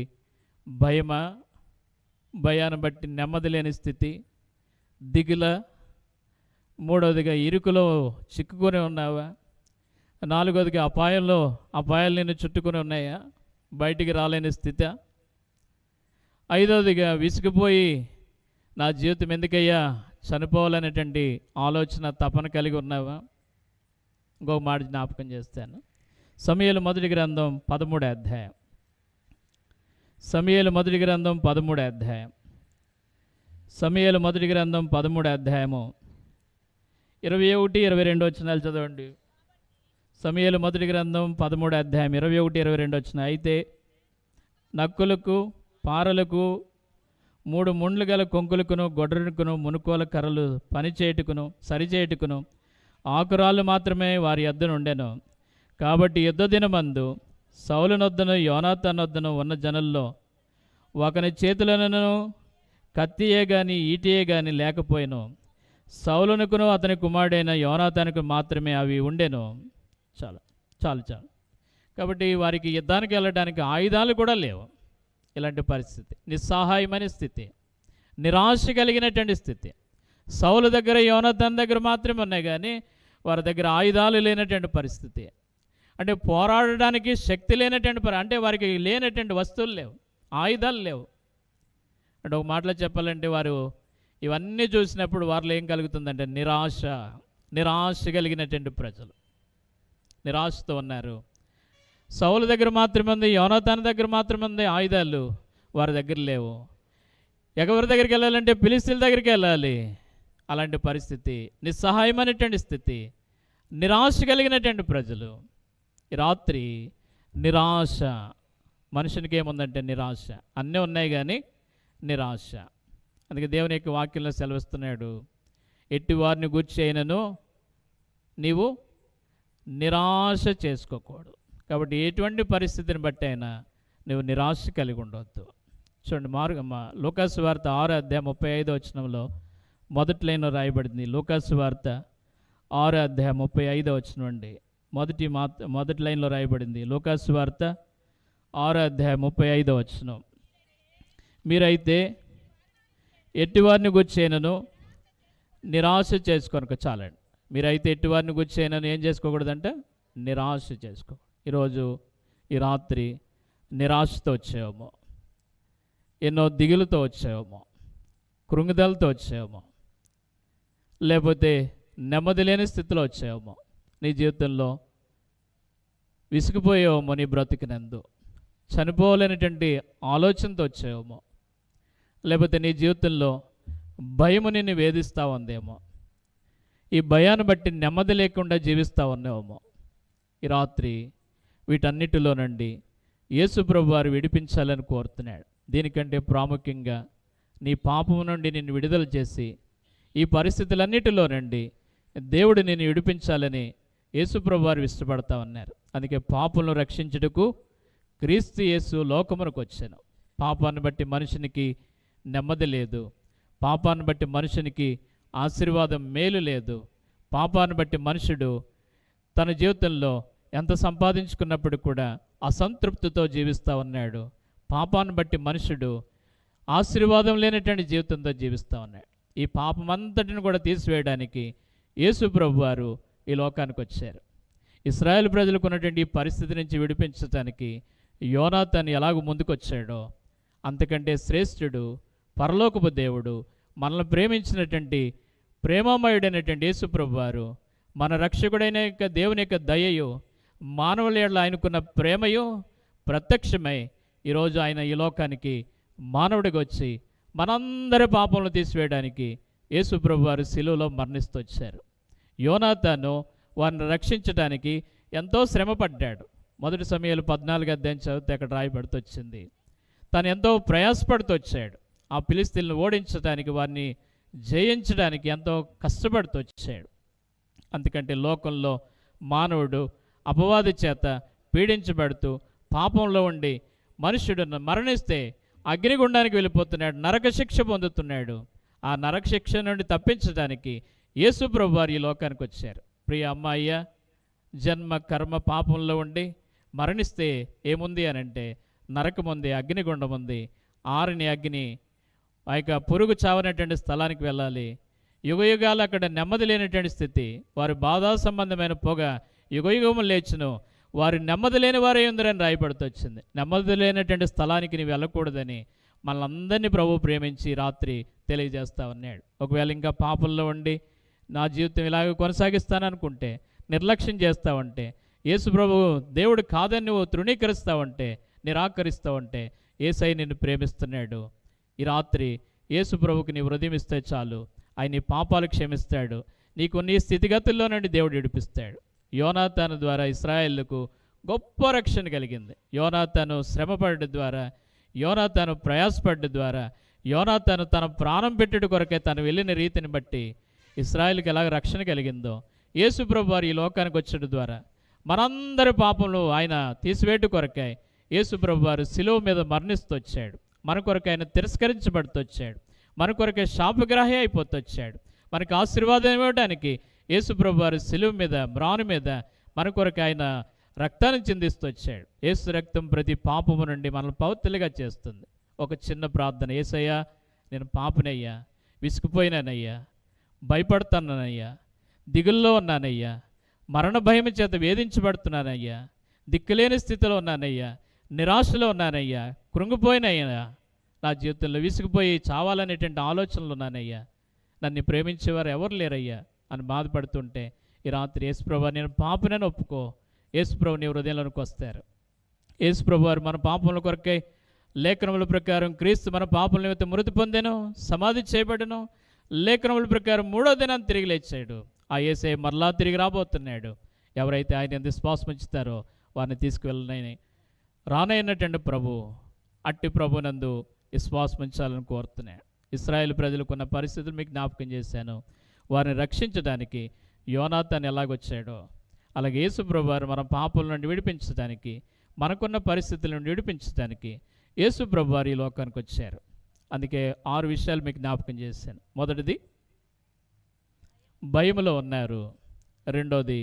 భయాన్ని బట్టి నెమ్మది లేని స్థితి, దిగుల, మూడవదిగా ఇరుకులో చిక్కుకొని ఉన్నావా, నాలుగవదిగా అపాయాలు నిన్ను చుట్టుకొని ఉన్నాయా, బయటికి రాలేని స్థితి, ఐదవదిగా విసిగిపోయి నా జీవితం ఎందుకయ్యా చనిపోవాలనేటువంటి ఆలోచన, తపన కలిగి ఉన్నావా. ఇంకొక మాట జ్ఞాపకం చేస్తాను. సమూయేలు మొదటి గ్రంథం 13వ అధ్యాయం. సమూయేలు మొదటి గ్రంథం 13వ అధ్యాయం. సమూయేలు మొదటి గ్రంథం 13వ అధ్యాయము 21, 22 వచనాలు చదవండి. సమూయేలు మొదటి గ్రంథం 13వ అధ్యాయం 21, 22 వచనాలు. అయితే నక్కులకు, పారలకు, 3 ముండ్లు గల కొంకులకును, గొడ్రనుకును, మునుకోల కర్రలు పనిచేయుటకును సరిచేయుటకును ఆకురాళ్ళు మాత్రమే వారి యొద్ద నుండెను. కాబట్టి యుద్ధ దినమందు సౌలునొద్దను యోనాతానొద్దను ఉన్న జనుల్లో ఒకని చేతులను కత్తియే గాని ఈటియే గాని లేకపోయిను. సౌలునకును అతని కుమారుడైన యోనాతానుకు మాత్రమే అవి ఉండెను. చాలు. కాబట్టి వారికి యుద్ధానికి వెళ్ళడానికి ఆయుధాలు కూడా లేవు. ఇలాంటి పరిస్థితి, నిస్సహాయమైన స్థితి, నిరాశ కలిగినటువంటి స్థితి. సౌలు దగ్గర, యోనాతాను దగ్గర మాత్రమే ఉన్నాయి, కానీ వారి దగ్గర ఆయుధాలు లేనటువంటి పరిస్థితి. అంటే పోరాడడానికి శక్తి లేనటువంటి అంటే వారికి లేనటువంటి వస్తువులు లేవు, ఆయుధాలు లేవు. అంటే ఒక మాటలో చెప్పాలంటే వారు ఇవన్నీ చూసినప్పుడు వారిలో ఏం కలుగుతుందంటే నిరాశ కలిగినటువంటి ప్రజలు నిరాశతో ఉన్నారు. సౌలు దగ్గర మాత్రమే ఉంది, యోనాతాను దగ్గర మాత్రమే ఉంది ఆయుధాలు, వారి దగ్గర లేవు. ఎవరి దగ్గరికి వెళ్ళాలంటే ఫిలిష్తీయుల దగ్గరికి వెళ్ళాలి. అలాంటి పరిస్థితి, నిస్సహాయమైనటువంటి స్థితి, నిరాశ కలిగినటువంటి ప్రజలు. ఈ రాత్రి నిరాశ, మనుషునికి ఏముందంటే నిరాశ. అన్నీ ఉన్నాయి కానీ నిరాశ. అందుకే దేవుని యొక్క వాక్యంలో సెలవిస్తున్నాడు, ఎట్టి వారిని గూర్చి అయినను నీవు నిరాశ చేసుకోకూడదు. కాబట్టి ఎటువంటి పరిస్థితిని బట్టి అయినా నువ్వు నిరాశ కలిగి ఉండవద్దు. చూడండి, లూకాసు వార్త 6వ అధ్యాయం 35వ వచనంలో మొదటి లైన్లో రాయబడింది. లూకాసు వార్త 6వ అధ్యాయం 35వ వచనం అండి. మొదటి లైన్లో రాయబడింది. లూకాసు వార్త 6వ అధ్యాయం 35వ వచనం. మీరైతే ఎట్టివారిని గుర్చేనను నిరాశ చేసుకొనక. చాలండి. మీరైతే ఎట్టివారిని గుర్చేనను ఏం చేసుకోకూడదంటే నిరాశ చేసుకో. ఈరోజు ఈ రాత్రి నిరాశతో వచ్చావేమో, ఎన్నో దిగులుతో వచ్చావేమో, కృంగిదలతో వచ్చావేమో, లేకపోతే నెమ్మది లేని స్థితిలో వచ్చావేమో, నీ జీవితంలో విసిగిపోయావేమో, నీ బ్రతికినందు చనిపోలేనటువంటి ఆలోచనతో వచ్చావేమో, లేకపోతే నీ జీవితంలో భయము నిన్ను వేధిస్తూ ఉందేమో, ఈ భయాన్ని బట్టి నెమ్మది లేకుండా జీవిస్తూ ఉన్నావేమో. ఈ రాత్రి వీటన్నిటిలో నుండి యేసు ప్రభు వారు విడిపించాలని కోరుతున్నాడు. దీనికంటే ప్రాముఖ్యంగా నీ పాపము నుండి నిన్ను విడుదల చేసి ఈ పరిస్థితులన్నిటిలో నుండి దేవుడు నిన్ను విడిపించాలని యేసు ప్రభు వారు ఇష్టపడతా ఉన్నారు. అందుకే పాపలను రక్షించుటకు క్రీస్తు యేసు లోకమునకు వచ్చాను. పాపాన్ని బట్టి మనుషునికి నెమ్మది లేదు, పాపాన్ని బట్టి మనుషునికి ఆశీర్వాదం మేలు లేదు. పాపాన్ని బట్టి మనుషుడు తన జీవితంలో ఎంత సంపాదించుకున్నప్పుడు కూడా అసంతృప్తితో జీవిస్తూ ఉన్నాడు. పాపాన్ని బట్టి మనుషుడు ఆశీర్వాదం లేనటువంటి జీవితంతో జీవిస్తూ ఉన్నాడు. ఈ పాపమంతటిని కూడా తీసివేయడానికి యేసు ప్రభు వారు ఈ లోకానికి వచ్చారు. ఇశ్రాయేలు ప్రజలకు ఉన్నటువంటి ఈ పరిస్థితి నుంచి విడిపించడానికి యోనాతాను ఎలాగ ముందుకొచ్చాడో అంతకంటే శ్రేష్ఠుడు పరలోకపు దేవుడు, మనల్ని ప్రేమించినటువంటి ప్రేమమయుడైనటువంటి యేసుప్రభు వారు, మన రక్షకుడైన యొక్క దేవుని యొక్క దయయు, మానవుల యెడల ఆయనకున్న ప్రేమయు ప్రత్యక్షమై ఈరోజు ఆయన ఈ లోకానికి మానవుడిగా వచ్చి మనందరి పాపములను తీసివేయడానికి యేసుప్రభు వారు శిలువలో మరణిస్తూ వచ్చారు. యోనాతాను వారిని రక్షించడానికి ఎంతో శ్రమపడ్డాడు. 1 సమూయేలు 14 అధ్యాయం చదివితే అక్కడ రాయబడుతూ వచ్చింది. తను ఎంతో ప్రయాసపడుతూ వచ్చాడు. ఆ ఫిలిష్తీయులను ఓడించడానికి, వారిని జయించడానికి ఎంతో కష్టపడుతూ వచ్చాడు. అందుకంటే లోకంలో మానవుడు అపవాది చేత పీడించబడుతూ పాపంలో ఉండి మనుష్యుడు మరణిస్తే అగ్నిగుండానికి వెళ్ళిపోతున్నాడు, నరక శిక్ష పొందుతున్నాడు. ఆ నరక శిక్ష నుండి తప్పించడానికి యేసుప్రభు వారు ఈ లోకానికి వచ్చారు. ప్రియ అమ్మాయ్య, జన్మ కర్మ పాపంలో ఉండి మరణిస్తే ఏముంది అని అంటే నరకం ఉంది, అగ్నిగుండం ఉంది. ఆరిని అగ్ని, ఆ యొక్క పురుగు చావనటువంటి స్థలానికి వెళ్ళాలి. యుగయుగాలు అక్కడ నెమ్మది లేనటువంటి స్థితి. వారి బాధా సంబంధమైన పొగ యుగయుగము లేచును, వారు నెమ్మది లేని వారే ఉందరని రాయబడుతూ వచ్చింది. నెమ్మది లేనటువంటి స్థలానికి నీవు వెళ్ళకూడదని మనల్ని ప్రభు ప్రేమించి రాత్రి తెలియజేస్తా ఉన్నాడు. ఒకవేళ ఇంకా పాపంలో ఉండి నా జీవితం ఇలాగ కొనసాగిస్తాననుకుంటే, నిర్లక్ష్యం చేస్తావంటే, యేసు ప్రభు దేవుడు కాదని నువ్వు తృణీకరిస్తావంటే, నిరాకరిస్తావంటే, యేసయ్య నిన్ను ప్రేమిస్తున్నాడు. ఈ రాత్రి యేసు ప్రభుకి నీ హృదయం ఇస్తే చాలు, ఆయన నీ పాపాలు క్షమిస్తాడు. నీకు నీ స్థితిగతుల్లో నుండి దేవుడు విడిపిస్తాడు. యోనాతాను ద్వారా ఇశ్రాయేలుకు గొప్ప రక్షణ కలిగింది. యోనాతాను శ్రమపడడం ద్వారా, యోనాతాను ప్రయాసపడ్డ ద్వారా, యోనాతాను తన ప్రాణం పెట్టుడు కొరకే తను వెళ్ళిన రీతిని బట్టి ఇశ్రాయేలుకి ఎలాగ రక్షణ కలిగిందో, యేసు ప్రభు వారు ఈ లోకానికి వచ్చడం ద్వారా మనందరి పాపంలో ఆయన తీసివేటు కొరకై యేసు ప్రభు వారు శిలువ మీద మరణిస్తూ వచ్చాడు. మన కొరకు ఆయన తిరస్కరించబడుతూ వచ్చాడు. మన కొరకే శాపగ్రాహి అయిపోతూ వచ్చాడు. మనకు ఆశీర్వాదం ఇవ్వడానికి యేసు ప్రభు వారు శిలువ మీద, మ్రాను మీద మన కొరకు ఆయన రక్తాన్ని చిందిస్తూ వచ్చాడు. యేసు రక్తం ప్రతి పాపము నుండి మనల్ని పవిత్రులుగా చేస్తుంది. ఒక చిన్న ప్రార్థన. యేసయ్యా, నేను పాపనయ్యా, విసుకుపోయినానయ్యా, భయపడుతున్నానయ్యా, దిగుల్లో ఉన్నానయ్యా, మరణ భయం చేత వేధించబడుతున్నానయ్యా, దిక్కులేని స్థితిలో ఉన్నానయ్యా, నిరాశలో ఉన్నానయ్యా, కృంగిపోయినయ్యా, నా జీవితంలో విసిగిపోయి చావాలనేటువంటి ఆలోచనలు ఉన్నానయ్యా, నన్ను ప్రేమించేవారు ఎవరు లేరయ్యా అని బాధపడుతుంటే ఈ రాత్రి యేసుప్రభు నేను పాపనని ఒప్పుకో. యేసుప్రభు నీ హృదయంలోనికి వస్తారు. యేసుప్రభు వారు మన పాపముల కొరకై లేఖనముల ప్రకారం క్రీస్తు మన పాపముల నిమిత్తం మృతి పొందెను, సమాధి చేయబడను, లేఖనముల ప్రకారం 3వ దినాన్ని తిరిగి లేచాడు. ఆ యేసయ్య మరలా తిరిగి రాబోతున్నాడు. ఎవరైతే ఆయన ఎంత విశ్వాసం ఉంచుతారో వారిని తీసుకువెళ్ళనని రానైనటువంటి ప్రభు, అట్టి ప్రభునందు విశ్వాసం ఉంచాలని కోరుతున్నాను. ఇశ్రాయేల్ ప్రజలకున్న పరిస్థితులు మీకు జ్ఞాపకం చేశాను. వారిని రక్షించడానికి యోనాతాను ఎలాగొచ్చాడో అలాగే యేసు ప్రభు వారు మన పాపల నుండి విడిపించడానికి, మనకున్న పరిస్థితుల నుండి విడిపించడానికి యేసు ప్రభు వారు ఈ లోకానికి వచ్చారు. అందుకే 6 విషయాలు మీకు జ్ఞాపకం చేశాను. మొదటిది, భయములో ఉన్నారు. రెండోది,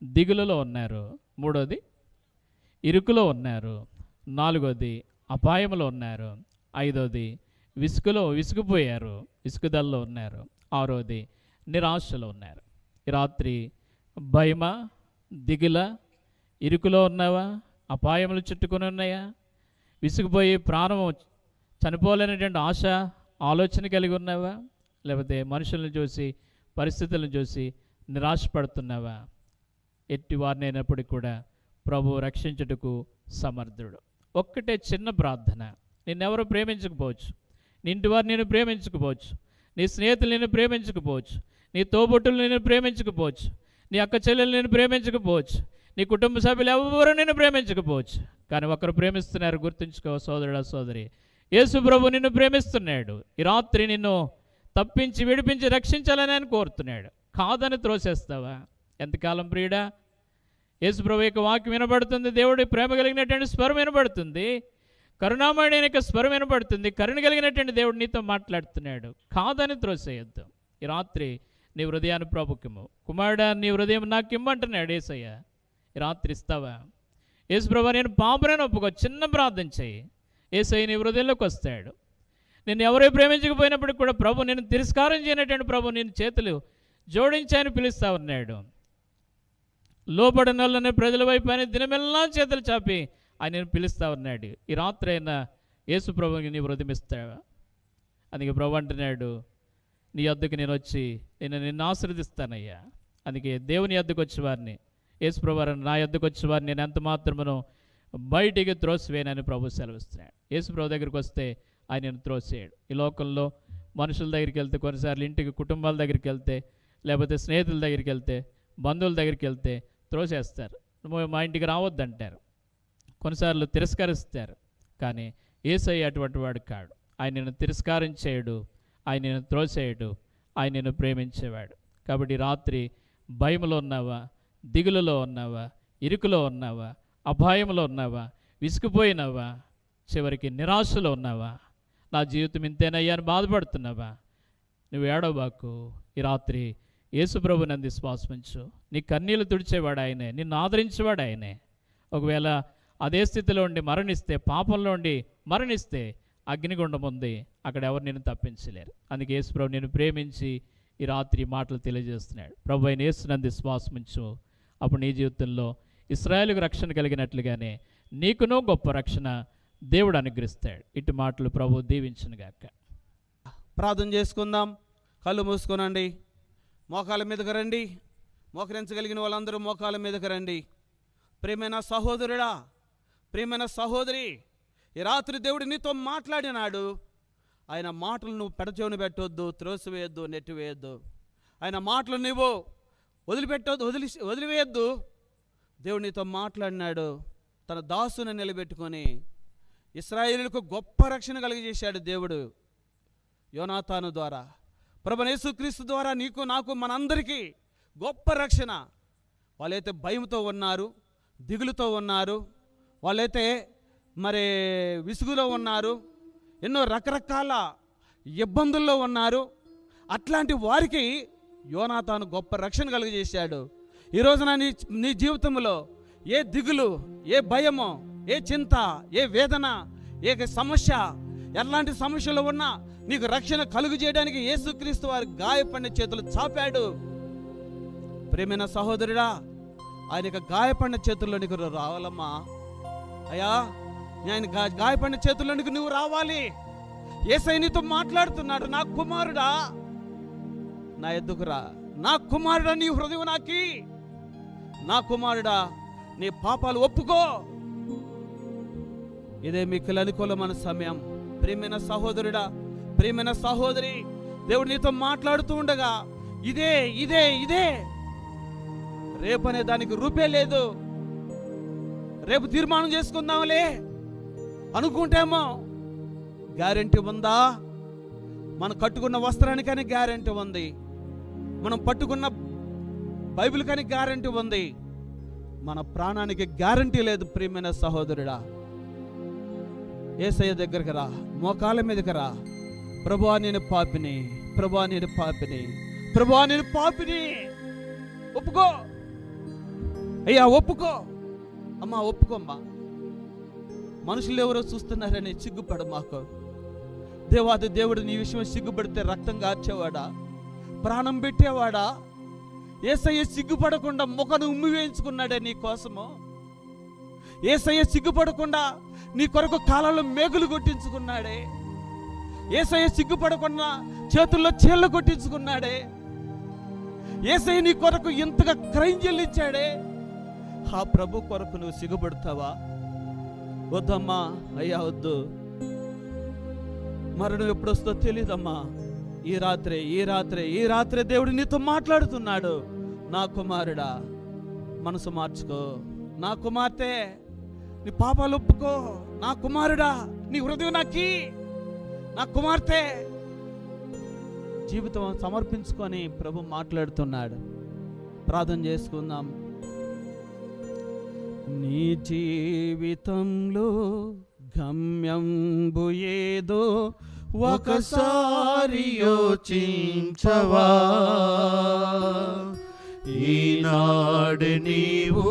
దిగులులో ఉన్నారు. మూడోది, ఇరుకులో ఉన్నారు. నాలుగోది, అపాయములో ఉన్నారు. ఐదోది, విసుగుపోయారు, విసుగుదల్లో ఉన్నారు. ఆరోది, నిరాశలో ఉన్నారు. ఈ రాత్రి భయమా, దిగుల, ఇరుకులో ఉన్నావా, అపాయములు చుట్టుకొని ఉన్నాయా, విసుగుపోయి ప్రాణము చనిపోలేనటువంటి ఆశ, ఆలోచన కలిగి ఉన్నావా, లేకపోతే మనుషులను చూసి, పరిస్థితులను చూసి నిరాశపడుతున్నావా? ఎట్టి వారినైనప్పటికీ కూడా ప్రభు రక్షించుటకు సమర్థుడు. ఒక్కటే చిన్న ప్రార్థన. నిన్నెవరు ప్రేమించకపోవచ్చు, నీ ఇంటి వారు నేను ప్రేమించకపోవచ్చు, నీ స్నేహితులు నేను ప్రేమించకపోవచ్చు, నీ తోబుట్టులు నేను ప్రేమించకపోవచ్చు, నీ అక్క చెల్లెలు నేను ప్రేమించకపోవచ్చు, నీ కుటుంబ సభ్యులు ఎవరు నేను ప్రేమించకపోవచ్చు. కానీ ఒకరు ప్రేమిస్తున్నారు, గుర్తుంచుకో సోదరుడా, సోదరి. యేసు ప్రభు నిన్ను ప్రేమిస్తున్నాడు. ఈ రాత్రి నిన్ను తప్పించి విడిపించి రక్షించాలని ఆయన కోరుతున్నాడు. కాదని త్రోసేస్తావా? ఎంతకాలం ప్రియుడా? యేసు ప్రభు యొక్క వాక్యం వినబడుతుంది, దేవుడి ప్రేమ కలిగినటువంటి స్వరం వినబడుతుంది, కరుణామయుడైన యొక్క స్వరం వినబడుతుంది, కరుణ కలిగినటువంటి దేవుడు నీతో మాట్లాడుతున్నాడు. కాదని త్రోసేయొద్దు. ఈ రాత్రి నీ హృదయాన్ని ప్రభుత్వము, కుమారుడా నీ హృదయం నాకు ఇమ్మంటున్నాడు యేసయ్య. ఈ రాత్రి ఇస్తావా? యేసు ప్రభు నేను పాపనని ఒప్పుకో. చిన్న ప్రార్థన చేయి, యేసయ్య నీ హృదయంలోకి వస్తాడు. నేను ఎవరో ప్రేమించకపోయినప్పటికి కూడా ప్రభు నేను తిరస్కారం చేయనటువంటి ప్రభు నేను చేతులు జోడించాయని పిలుస్తా ఉన్నాడు. లోపడిన వాళ్ళని ప్రజల వైపు అని దినమెల్లా చేతులు చాపి ఆయన పిలుస్తా ఉన్నాడు. ఈ రాత్రి అయినా యేసు ప్రభువుకి నీవు హృదయమిస్తావా? అందుకే ప్రభు అంటున్నాడు, నీ యొద్దకు నేను వచ్చి నిన్ను ఆశీర్వదిస్తానయ్యా. అందుకే దేవుని యొద్దకు వచ్చేవారిని, యేసు ప్రభు నా యొద్దకు వచ్చేవారిని నేను ఎంత మాత్రమును బయటికి త్రోసివేయనని ప్రభు సెలవిస్తున్నాడు. యేసు ప్రభు దగ్గరికి వస్తే ఆయన త్రోసేయడు. ఈ లోకంలో మనుషుల దగ్గరికి వెళ్తే, కొన్నిసార్లు ఇంటికి కుటుంబాల దగ్గరికి వెళ్తే, లేకపోతే స్నేహితుల దగ్గరికి వెళ్తే, బంధువుల దగ్గరికి వెళ్తే త్రోసేస్తారు. నువ్వు మా ఇంటికి రావద్దంటారు, కొన్నిసార్లు తిరస్కరిస్తారు. కానీ యేసయ్య అటువంటి వాడు కాడు. ఆయన నిన్ను తిరస్కరించేయడు, ఆయన నిన్ను త్రోసేయడు, ఆయన నిన్ను ప్రేమించేవాడు. కాబట్టి రాత్రి భయములో ఉన్నావా, దిగులులో ఉన్నావా, ఇరుకులో ఉన్నావా, అపాయంలో ఉన్నావా, విసిగిపోయినావా, చివరికి నిరాశలో ఉన్నావా, నా జీవితం ఇంతేనయ్యా అని బాధపడుతున్నావా? నువ్వు ఏడవబాకు. ఈ రాత్రి యేసు ప్రభు నందు విశ్వాసముంచు. నీ కన్నీళ్లు తుడిచేవాడు ఆయనే, నిన్ను ఆదరించేవాడు ఆయనే. ఒకవేళ అదే స్థితిలో ఉండి మరణిస్తే, పాపంలో ఉండి మరణిస్తే అగ్నిగుండం ఉంది, అక్కడ ఎవరు నిన్ను తప్పించలేరు. అందుకే యేసు ప్రభు నిన్ను ప్రేమించి ఈ రాత్రి మాటలు తెలియజేస్తున్నాడు. ప్రభు అయిన యేసు నందు విశ్వాసముంచు. అప్పుడు నీ జీవితంలో ఇశ్రాయేలుకు రక్షణ కలిగినట్లుగానే నీకునూ గొప్ప రక్షణ దేవుడు అనుగ్రహిస్తాడు. ఇటు మాటలు ప్రభు దీవించునుగాక. ప్రార్థన చేసుకుందాం. కళ్ళు మూసుకోనండి. మోకాల మీదకి రండి. మోకరించగలిగిన వాళ్ళందరూ మోకాల మీదకి రండి. ప్రియమైన సహోదరుడా, ప్రియమైన సహోదరి, ఈ రాత్రి దేవుడు నీతో మాట్లాడినాడు. ఆయన మాటలు నువ్వు పెడచెవిన పెట్టొద్దు, త్రోసివేయద్దు, నెట్టివేయద్దు. ఆయన మాటలు నువ్వు వదిలివేయద్దు. దేవుడు నీతో మాట్లాడినాడు. తన దాసుని నిలబెట్టుకొని ఇశ్రాయేలుకు గొప్ప రక్షణ కలిగజేశాడు దేవుడు యోనాతాను ద్వారా. ప్రభువైన యేసుక్రీస్తు ద్వారా నీకు, నాకు, మనందరికీ గొప్ప రక్షణ. వాళ్ళైతే భయంతో ఉన్నారు, దిగులుతో ఉన్నారు, వాళ్ళైతే మరి విసుగులో ఉన్నారు, ఎన్నో రకరకాల ఇబ్బందుల్లో ఉన్నారు. అట్లాంటి వారికి యోనాతాను గొప్ప రక్షణ కలిగజేశాడు. ఈ రోజున నీ జీవితంలో ఏ దిగులు, ఏ భయమో, ఏ చింత, ఏ వేదన, ఏ సమస్య, ఎలాంటి సమస్యలు ఉన్నా నీకు రక్షణ కలుగు చేయడానికి యేసుక్రీస్తు వారి గాయపడిన చేతులు చాపాడు. ప్రేమైన సహోదరుడా, ఆయన యొక్క గాయపడిన చేతుల్లో నీకు రావాలమ్మా. అయ్యా, ఆయన గాయపడిన చేతుల్లోనికి నువ్వు రావాలి. యేసయ్య నీతో మాట్లాడుతున్నాడు. నా కుమారుడా, నా ఎద్దుకురా. నా కుమారుడా, నీ హృదయం నాకి. నా కుమారుడా, నీ పాపాలు ఒప్పుకో. ఇదే మీకు అనుకూలమైన సమయం. ప్రియమైన సహోదరుడా, ప్రియమైన సహోదరి, దేవుడు నీతో మాట్లాడుతూ ఉండగా ఇదే ఇదే ఇదే రేపనే దానికి రూపే లేదు. రేపు తీర్మానం చేసుకుందాంలే అనుకుంటేమో గ్యారెంటీ ఉందా? మనం కట్టుకున్న వస్త్రానికని గ్యారెంటీ ఉంది, మనం పట్టుకున్న బైబిల్ కానీ గ్యారెంటీ ఉంది, మన ప్రాణానికి గ్యారెంటీ లేదు. ప్రియమైన సహోదరుడా, యేసయ్య దగ్గరికి రా, మోకాళ్ళ మీదకి రా. ప్రభువా నేను పాపిని, ప్రభువా నేను పాపిని, ప్రభువా నేను పాపిని. ఒప్పుకో అయ్యా, ఒప్పుకో అమ్మా, ఒప్పుకోమ్మా. మనుషులు ఎవరో చూస్తున్నారని సిగ్గుపడ మాకు. దేవాది దేవుడు నీ విషయం సిగ్గుపడితే రక్తం కార్చేవాడా, ప్రాణం పెట్టేవాడా? యేసయ్య సిగ్గుపడకుండా ముఖను ఉమ్మి వేయించుకున్నాడే నీ కోసము. యేసయ్య సిగ్గుపడకుండా నీ కొరకు కాలంలో మేకులు కొట్టించుకున్నాడే. యేసయ్య సిగ్గుపడకుండా చేతుల్లో చీళ్ళు కొట్టించుకున్నాడే. యేసయ్య నీ కొరకు ఇంతగా క్రైమ్ చెల్లించాడే. ఆ ప్రభు కొరకు నువ్వు సిగ్గుపడతావా? వద్దమ్మా, అయ్యా వద్దు. మరణం ఎప్పుడు వస్తుందో తెలియదమ్మా. ఈ రాత్రే దేవుడు నీతో మాట్లాడుతున్నాడు. నా కుమారుడా, మనసు మార్చుకో. నా కుమార్తె, నీ పాపాలు ఒప్పుకో. నా కుమారుడా, నీ హృదయం నాకి. నా కుమార్తె, జీవితం సమర్పించుకొని ప్రభు మాట్లాడుతున్నాడు. ప్రార్థన చేసుకుందాం. నీ జీవితంలో గమ్యంబు ఏదో ఒకసారి యోచించవా? ఈనాడు నీవు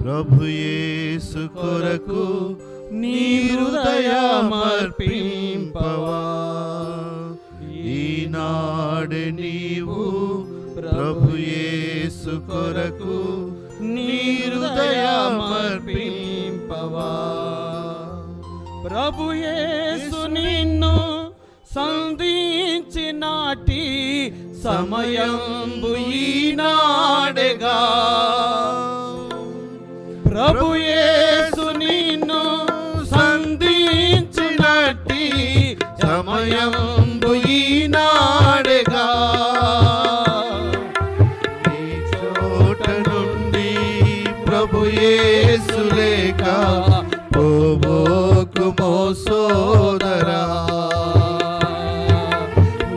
ప్రభు యేసు కొరకు నీ హృదయమర్పింపవా? ఈనాడు నీవు ప్రభు యేసు కొరకు నీ హృదయమర్పింపవా? చింపవా. ప్రభు యేసు నిన్ను సంధించినాటి సమయంబు ఈనాడెగా. ప్రభు యేసు నిన్ను సంధించినట్టి సమయంబు ఈనాడెగా. నీ చోట నుండి ప్రభు యేసు లేక పోబోకుమో సోదరా.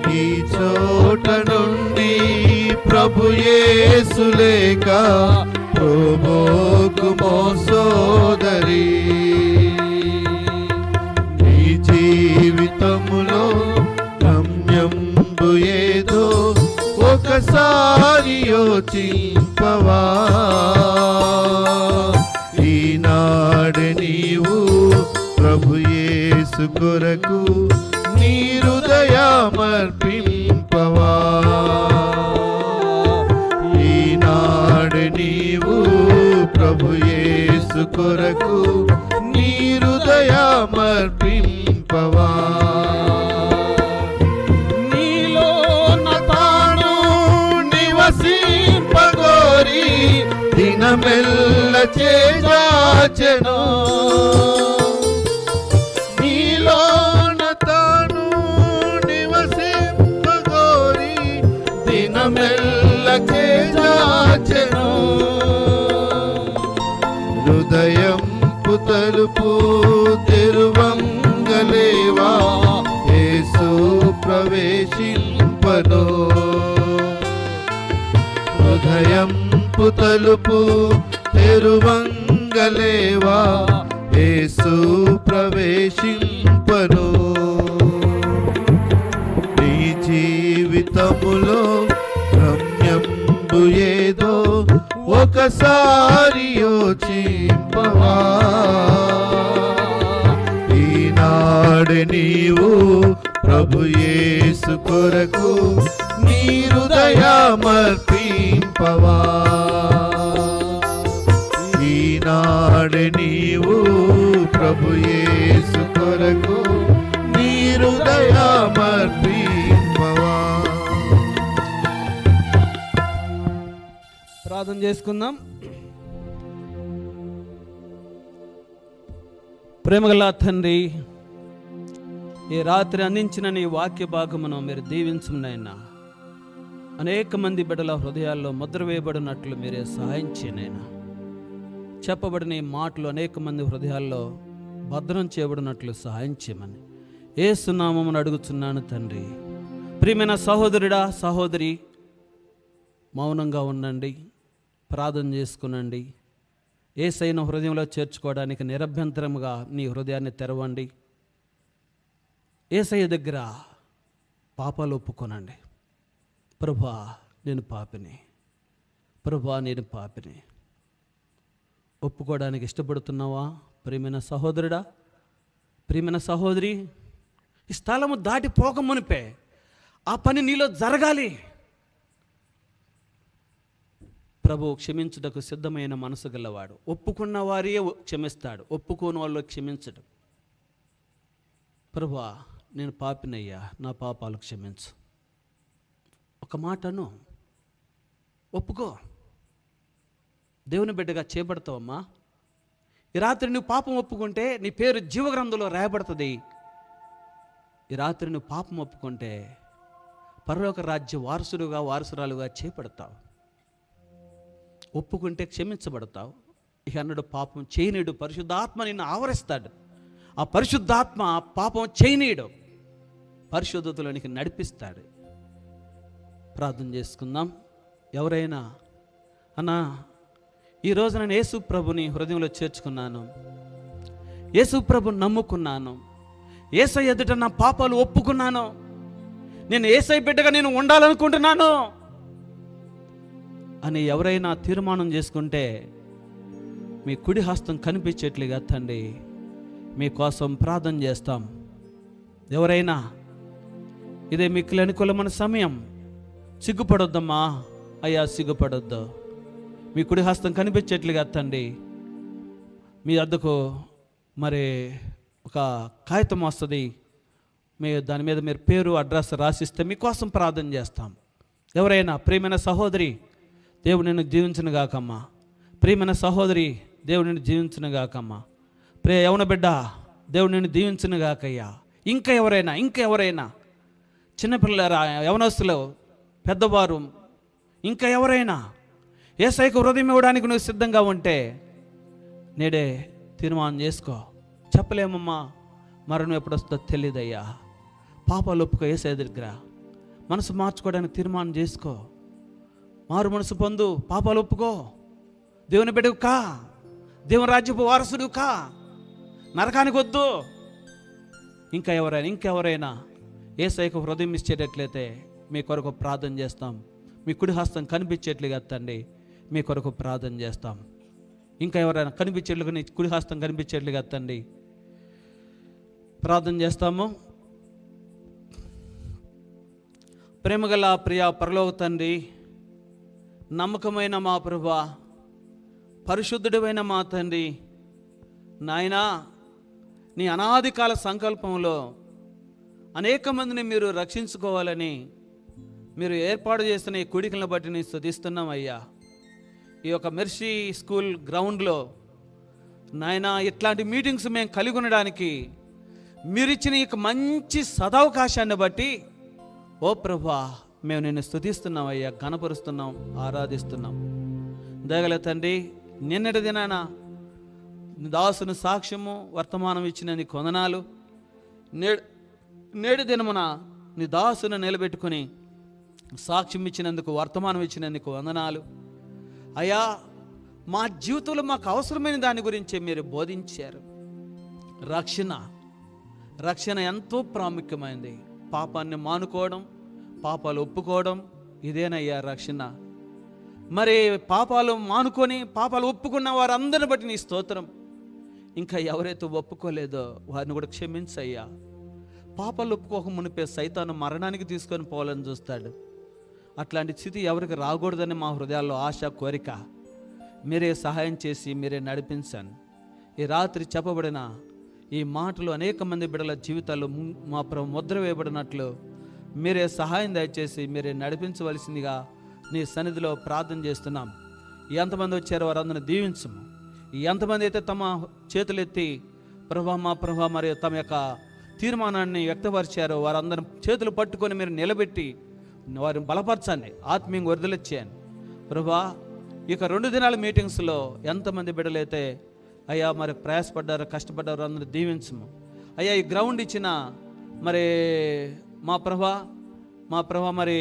నీ చోట నుండి ప్రభు యేసు లేక పోబోకుమో సోదరి. నీ జీవితములో గమ్యంబు ఏదో ఒకసారి యోచింపవా. ఈనాడు నీవు ప్రభు యేసు కొరకు నీ హృదయమర్పింపవా. ఈనాడు నీవు ప్రభు యేసు కొరకు నీ హృదయమర్పింపవా. నీలోన తాను నివసింపగోరి దినమెల్ల చేజాచెను. నీలోన తాను నివసింపగోరి దినమెల్ల చేజాచెను. హృదయంపు తలుపు తెరువంగలేవా యేసు ప్రవేశింపను. హృదయంపు తలుపు తెరువంగలేవా యేసు ప్రవేశింపను. నీ జీవితములో గమ్యంబు ఏదో ఒకసారి యోచింపవా. ఈనాడు నీవు ప్రభు యేసు కొరకు నీ హృదయమర్పింపవా. ఈనాడు నీవు ప్రభు యేసు కొరకు నీ హృదయమర్పింపవా. ప్రార్థన చేసుకుందాం. ప్రేమగల తండ్రి, ఈ రాత్రి అందించిన నీ వాక్య భాగమును మీరు దీవించునైనా. అనేక మంది బిడ్డల హృదయాల్లో ముద్ర వేయబడినట్లు మీరే సహాయం చేయనైనా. చెప్పబడిన ఈ మాటలు అనేక మంది హృదయాల్లో భద్రం చేయబడినట్లు సహాయం చేయమని యేసు నామమున అడుగుచున్నాను తండ్రి. ప్రియమైన సహోదరుడా, సహోదరి, మౌనంగా ఉండండి, ప్రార్థన చేసుకునండి. యేసయ్యను హృదయంలో చేర్చుకోవడానికి నిరభ్యంతరముగా నీ హృదయాన్ని తెరవండి. యేసయ్య దగ్గర పాపాలు ఒప్పుకోనండి. ప్రభువా నేను పాపిని, ప్రభువా నేను పాపిని. ఒప్పుకోవడానికి ఇష్టపడుతున్నావా ప్రియమైన సహోదరుడా, ప్రియమైన సహోదరి? ఈ స్థలము దాటి పోకమునిపే ఆ పని నీలో జరగాలి. ప్రభు క్షమించుటకు సిద్ధమైన మనసు గలవాడు. ఒప్పుకున్న వారే క్షమిస్తాడు, ఒప్పుకోని వాళ్ళు క్షమించడు. ప్రభువా నేను పాపినయ్యా, నా పాపాలు క్షమించు. ఒక మాటను ఒప్పుకో. దేవుని బిడ్డగా చేపడతావమ్మా. ఈ రాత్రి నువ్వు పాపం ఒప్పుకుంటే నీ పేరు జీవగ్రంథంలో రాయబడుతుంది. ఈ రాత్రి నువ్వు పాపం ఒప్పుకుంటే పరలోక రాజ్య వారసురాలుగా చేపడతావు. ఒప్పుకుంటే క్షమించబడతావు. ఇక అన్నడు పాపం చేయనీడు, పరిశుద్ధాత్మ నిన్ను ఆవరిస్తాడు. ఆ పరిశుద్ధాత్మ పాపం చేయనీడు, పరిశుద్ధతలోనికి నడిపిస్తాడు. ప్రార్థన చేసుకుందాం. ఎవరైనా అన్నా ఈరోజు నేను యేసు ప్రభుని హృదయంలో చేర్చుకున్నాను, యేసు ప్రభుని నమ్ముకున్నాను, యేసయ్య ఎదుట నా పాపాలు ఒప్పుకున్నాను, నేను యేసయ్య బిడ్డగా నేను ఉండాలనుకుంటున్నాను అని ఎవరైనా తీర్మానం చేసుకుంటే మీ కుడి హస్తం కనిపించేట్లుగా తండ్రి మీకోసం ప్రార్థన చేస్తాం. ఎవరైనా ఇదే మీకు అనుకూలమైన సమయం, సిగ్గుపడొద్దమ్మా అయ్యా, సిగ్గుపడొద్దు. మీ కుడి హస్తం కనిపించేట్లుగా తండ్రి మీ వద్దకు మరి ఒక కాగితం వస్తుంది, దాని మీద మీరు పేరు అడ్రస్ రాసిస్తే మీకోసం ప్రార్థన చేస్తాం. ఎవరైనా ప్రియమైన సహోదరి దేవుడు నిన్ను జీవించను గాకమ్మా, ప్రియమైన సహోదరి దేవుడు నిన్ను జీవించను గాకమ్మా, ప్రియ యవన బిడ్డ దేవుడు నిన్ను దీవించను గాకయ్యా. ఇంకా ఎవరైనా చిన్నపిల్లరా, యవనస్తులు, పెద్దవారు, ఇంకా ఎవరైనా యేసయ్యకు హృదయం ఇవ్వడానికి నువ్వు సిద్ధంగా ఉంటే నేడే తీర్మానం చేసుకో. చెప్పలేమమ్మా, మరణం ఎప్పుడు వస్తుందో తెలియదయ్యా. పాపాలు ఒప్పుకో, యేసయ్య దగ్గర మనసు మార్చుకోవడానికి తీర్మానం చేసుకో. మారు మనసు పొందు, పాపాలు ఒప్పుకో, దేవుని బిడ్డకు కా, దేవుని రాజ్యపు వారసుడు కా, నరకానికి వద్దు. ఇంకా ఎవరైనా యేసయ్యకు హృదయం ఇచ్చేటట్లయితే మీ కొరకు ప్రార్థన చేస్తాం. మీ కుడి హస్తం కనిపించేట్లుగా తండ్రి మీ కొరకు ప్రార్థన చేస్తాం. ఇంకా ఎవరైనా కనిపించేట్లుగా, నీ కుడి హస్తం కనిపించేట్లుగా తండ్రి ప్రార్థన చేస్తాము. ప్రేమగల ప్రియ పరలోక తండ్రి, నమ్మకమైన మా ప్రభువా, పరిశుద్ధుడైన మా తండ్రి, నాయనా నీ అనాది కాల సంకల్పంలో అనేక మందిని మీరు రక్షించుకోవాలని మీరు ఏర్పాటు చేస్తున్న ఈ కూడికలను బట్టి నేను స్తుతిస్తున్నాం అయ్యా. ఈ యొక్క మెర్సీ స్కూల్ గ్రౌండ్లో నాయనా ఇట్లాంటి మీటింగ్స్ మేము కలిగి ఉండడానికి మీరిచ్చిన ఈ మంచి సదవకాశాన్ని బట్టి ఓ ప్రభువా మేము నిన్ను స్తుతిస్తున్నాం అయ్యా, ఘనపరుస్తున్నాం, ఆరాధిస్తున్నాం. దయగల తండ్రి, నిన్నటి దినాన దాసుని సాక్ష్యము వర్తమానం ఇచ్చిన నీ వందనాలు. నేడు దినమున నీ దాసును నిలబెట్టుకుని సాక్ష్యం ఇచ్చినందుకు, వర్తమానం ఇచ్చినందుకు వందనాలు అయ్యా. మా జీవితంలో మాకు అవసరమైన దాని గురించి మీరు బోధించారు. రక్షణ ఎంతో ప్రాముఖ్యమైనది. పాపాన్ని మానుకోవడం, పాపాలు ఒప్పుకోవడం, ఇదేనయ్యా రక్షణ. మరి పాపాలు మానుకొని పాపాలు ఒప్పుకున్న వారందరిని బట్టి నీ స్తోత్రం. ఇంకా ఎవరైతే ఒప్పుకోలేదో వారిని కూడా క్షమించయ్యా. పాపాలు ఒప్పుకోక మునిపే సైతాను మరణానికి తీసుకొని పోవాలని చూస్తాడు. అట్లాంటి స్థితి ఎవరికి రాకూడదని మా హృదయాల్లో ఆశ, కోరిక. మీరే సహాయం చేసి మీరే నడిపించాను. ఈ రాత్రి చెప్పబడిన ఈ మాటలు అనేక మంది బిడ్డల జీవితాల్లో మా ప్రభు ముద్ర వేయబడినట్లు మీరే సహాయం దయచేసి మీరే నడిపించవలసిందిగా నీ సన్నిధిలో ప్రార్థన చేస్తున్నాం. ఎంతమంది వచ్చారో వారందరిని దీవించము. ఎంతమంది అయితే తమ చేతులు ఎత్తి మా ప్రభా మరియు తమ యొక్క తీర్మానాన్ని వ్యక్తపరిచారో వారందరం చేతులు పట్టుకొని మీరు నిలబెట్టి వారిని బలపరచండి, ఆత్మీయంగా వరదలిచ్చేయండి ప్రభా. ఇక 2 దినాల మీటింగ్స్లో ఎంతమంది బిడ్డలైతే అయ్యా మరి ప్రయాసపడ్డారో, కష్టపడ్డారో అందరూ దీవించము అయ్యా. ఈ గ్రౌండ్ ఇచ్చిన మరి మా ప్రభా మరి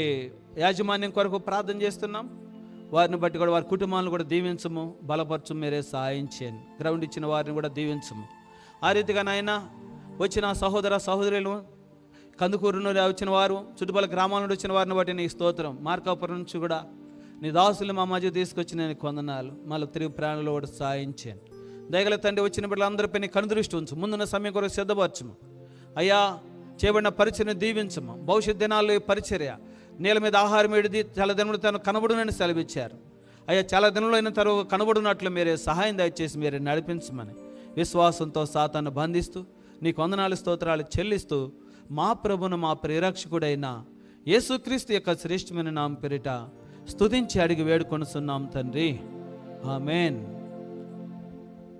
యాజమాన్యం కొరకు ప్రార్థన చేస్తున్నాం. వారిని బట్టి కూడా వారి కుటుంబాలను కూడా దీవించము, బలపరచు, మీరే సహాయం చేయండి. గ్రౌండ్ ఇచ్చిన వారిని కూడా దీవించము. ఆ రీతిగా నాయన వచ్చిన సహోదర సహోదరులు, కందుకూరు నుండి వచ్చిన వారు, చుట్టుపక్కల గ్రామాల నుండి వచ్చిన వారిని బట్టి నీ స్తోత్రం. మార్కాపురం నుంచి కూడా నీ దాసులు మా మధ్య తీసుకొచ్చి నేను కొందనాలు. మళ్ళీ తిరిగి ప్రాణంలో కూడా సహాయం చేయండి. దయగల తండ్రి, వచ్చిన బిడ్డలందరిపై నీ కనుదృష్టి ఉంచు. ముందున్న సమయం కొరకు సిద్ధపరచము అయ్యా. చేయబడిన పరిచర్యను దీవించము. భవిష్యత్ దినాల్లో ఈ పరిచర్య నేల మీద ఆహారం ఏడిది చాలా దినములు తను కనబడునని సెలవిచ్చారు అయ్యా. చాలా దినంలో అయిన తర్వాత కనబడినట్లు మీరే సహాయం దయచేసి మీరే నడిపించమని విశ్వాసంతో సాతాను బంధిస్తూ నీకు వందనాలు, స్తోత్రాలు చెల్లిస్తూ మా ప్రభును మా ప్రియరక్షకుడైన యేసుక్రీస్తు యొక్క శ్రేష్టమైన నామం పేరిట స్తుతించి అడిగి వేడుకొనుచున్నాం తండ్రి. ఆమేన్.